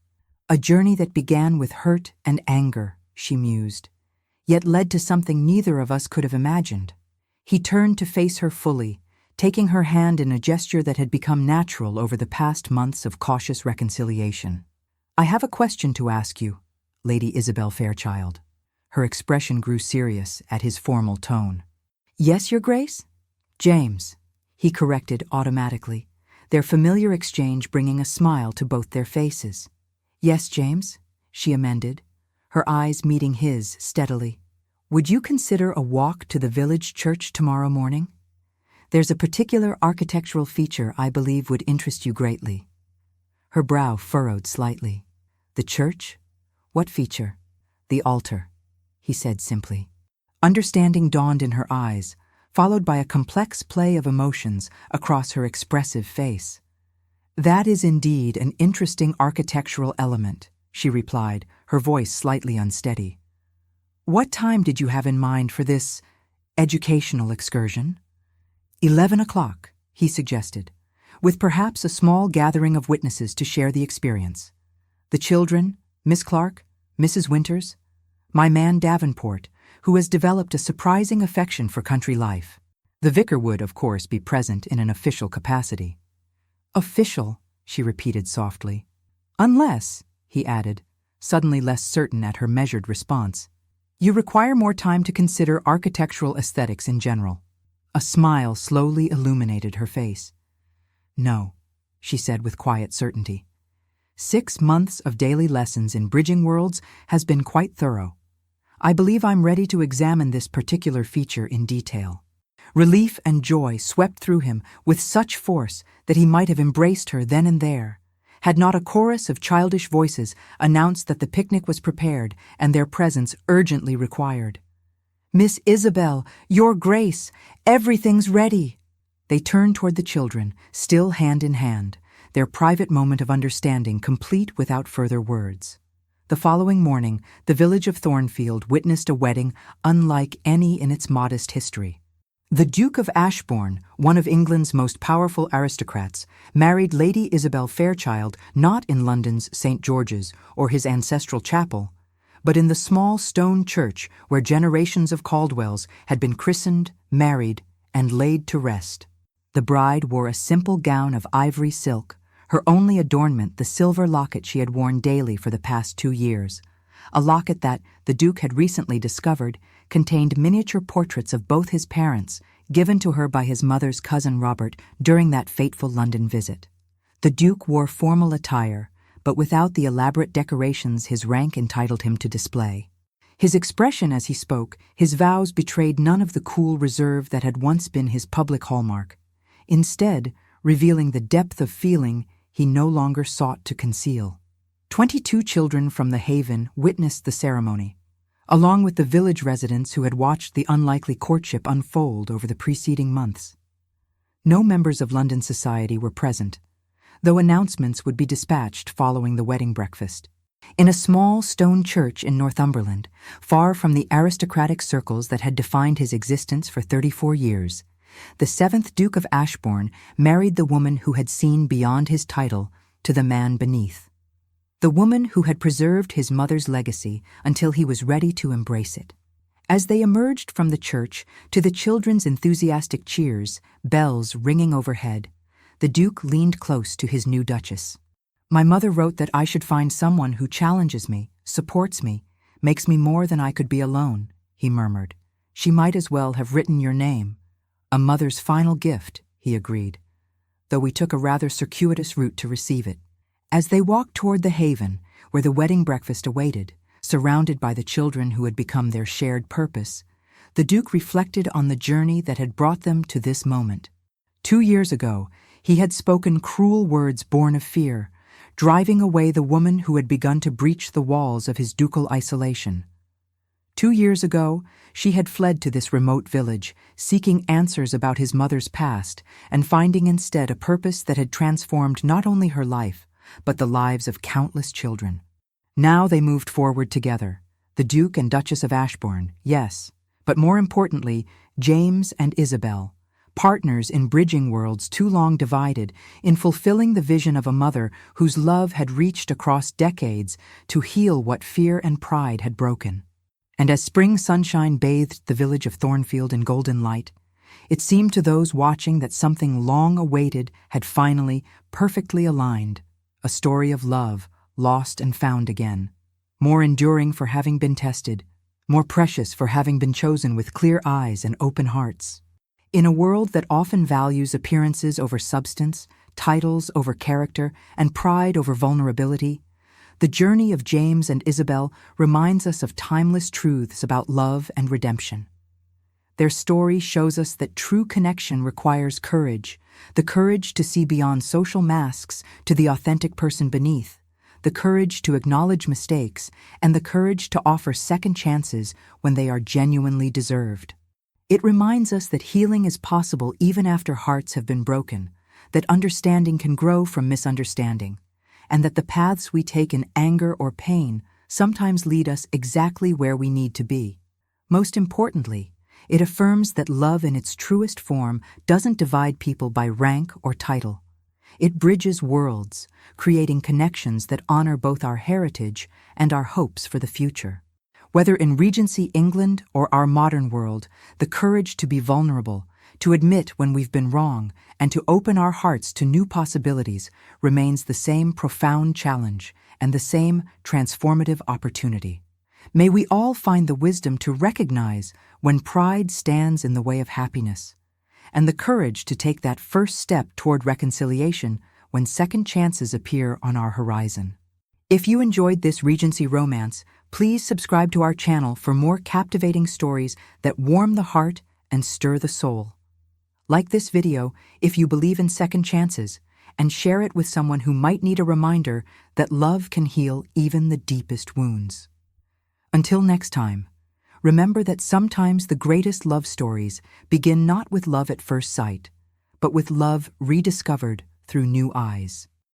A journey that began with hurt and anger," she mused, "yet led to something neither of us could have imagined." He turned to face her fully, taking her hand in a gesture that had become natural over the past months of cautious reconciliation. "I have a question to ask you, Lady Isabel Fairchild." Her expression grew serious at his formal tone. "Yes, Your Grace?" "James," he corrected automatically, their familiar exchange bringing a smile to both their faces. "Yes, James," she amended, her eyes meeting his steadily. "Would you consider a walk to the village church tomorrow morning? There's a particular architectural feature I believe would interest you greatly." Her brow furrowed slightly. "The church? What feature?" "The altar," he said simply. Understanding dawned in her eyes, followed by a complex play of emotions across her expressive face. "That is indeed an interesting architectural element," she replied, her voice slightly unsteady. "What time did you have in mind for this educational excursion?" 11 o'clock, he suggested, with perhaps a small gathering of witnesses to share the experience. "The children, Miss Clark, Mrs. Winters, my man Davenport, who has developed a surprising affection for country life. The vicar would, of course, be present in an official capacity." "Official," she repeated softly. "Unless," he added, suddenly less certain at her measured response, "you require more time to consider architectural aesthetics in general." A smile slowly illuminated her face. "No," she said with quiet certainty. 6 months of daily lessons in bridging worlds has been quite thorough. I believe I'm ready to examine this particular feature in detail. Relief and joy swept through him with such force that he might have embraced her then and there, had not a chorus of childish voices announced that the picnic was prepared and their presence urgently required. "Miss Isabel, your grace, everything's ready." They turned toward the children, still hand in hand, their private moment of understanding complete without further words. The following morning, the village of Thornfield witnessed a wedding unlike any in its modest history. The Duke of Ashbourne, one of England's most powerful aristocrats, married Lady Isabel Fairchild not in London's St. George's or his ancestral chapel, but in the small stone church where generations of Caldwells had been christened, married, and laid to rest. The bride wore a simple gown of ivory silk, her only adornment the silver locket she had worn daily for the past 2 years, a locket that, the Duke had recently discovered, contained miniature portraits of both his parents, given to her by his mother's cousin Robert during that fateful London visit. The Duke wore formal attire, but without the elaborate decorations his rank entitled him to display. His expression as he spoke, his vows betrayed none of the cool reserve that had once been his public hallmark, instead revealing the depth of feeling he no longer sought to conceal. 22 children from the Haven witnessed the ceremony, along with the village residents who had watched the unlikely courtship unfold over the preceding months. No members of London society were present, though announcements would be dispatched following the wedding breakfast. In a small stone church in Northumberland, far from the aristocratic circles that had defined his existence for 34 years, the 7th Duke of Ashbourne married the woman who had seen beyond his title to the man beneath. The woman who had preserved his mother's legacy until he was ready to embrace it. As they emerged from the church, to the children's enthusiastic cheers, bells ringing overhead, the Duke leaned close to his new Duchess. "My mother wrote that I should find someone who challenges me, supports me, makes me more than I could be alone," he murmured. "She might as well have written your name." "A mother's final gift," he agreed, though we took a rather circuitous route to receive it. As they walked toward the Haven, where the wedding breakfast awaited, surrounded by the children who had become their shared purpose, the Duke reflected on the journey that had brought them to this moment. 2 years ago, he had spoken cruel words born of fear, driving away the woman who had begun to breach the walls of his ducal isolation. 2 years ago, she had fled to this remote village, seeking answers about his mother's past and finding instead a purpose that had transformed not only her life, but the lives of countless children. Now they moved forward together, the Duke and Duchess of Ashbourne, yes, but more importantly, James and Isabel, partners in bridging worlds too long divided, in fulfilling the vision of a mother whose love had reached across decades to heal what fear and pride had broken. And as spring sunshine bathed the village of Thornfield in golden light, it seemed to those watching that something long awaited had finally, perfectly aligned, a story of love, lost and found again, more enduring for having been tested, more precious for having been chosen with clear eyes and open hearts. In a world that often values appearances over substance, titles over character, and pride over vulnerability, the journey of James and Isabel reminds us of timeless truths about love and redemption. Their story shows us that true connection requires courage, the courage to see beyond social masks to the authentic person beneath, the courage to acknowledge mistakes, and the courage to offer second chances when they are genuinely deserved. It reminds us that healing is possible even after hearts have been broken, that understanding can grow from misunderstanding, and that the paths we take in anger or pain sometimes lead us exactly where we need to be. Most importantly, it affirms that love in its truest form doesn't divide people by rank or title. It bridges worlds, creating connections that honor both our heritage and our hopes for the future. Whether in Regency England or our modern world, the courage to be vulnerable, to admit when we've been wrong, and to open our hearts to new possibilities remains the same profound challenge and the same transformative opportunity. May we all find the wisdom to recognize when pride stands in the way of happiness, and the courage to take that first step toward reconciliation when second chances appear on our horizon. If you enjoyed this Regency romance, please subscribe to our channel for more captivating stories that warm the heart and stir the soul. Like this video if you believe in second chances, and share it with someone who might need a reminder that love can heal even the deepest wounds. Until next time, remember that sometimes the greatest love stories begin not with love at first sight, but with love rediscovered through new eyes.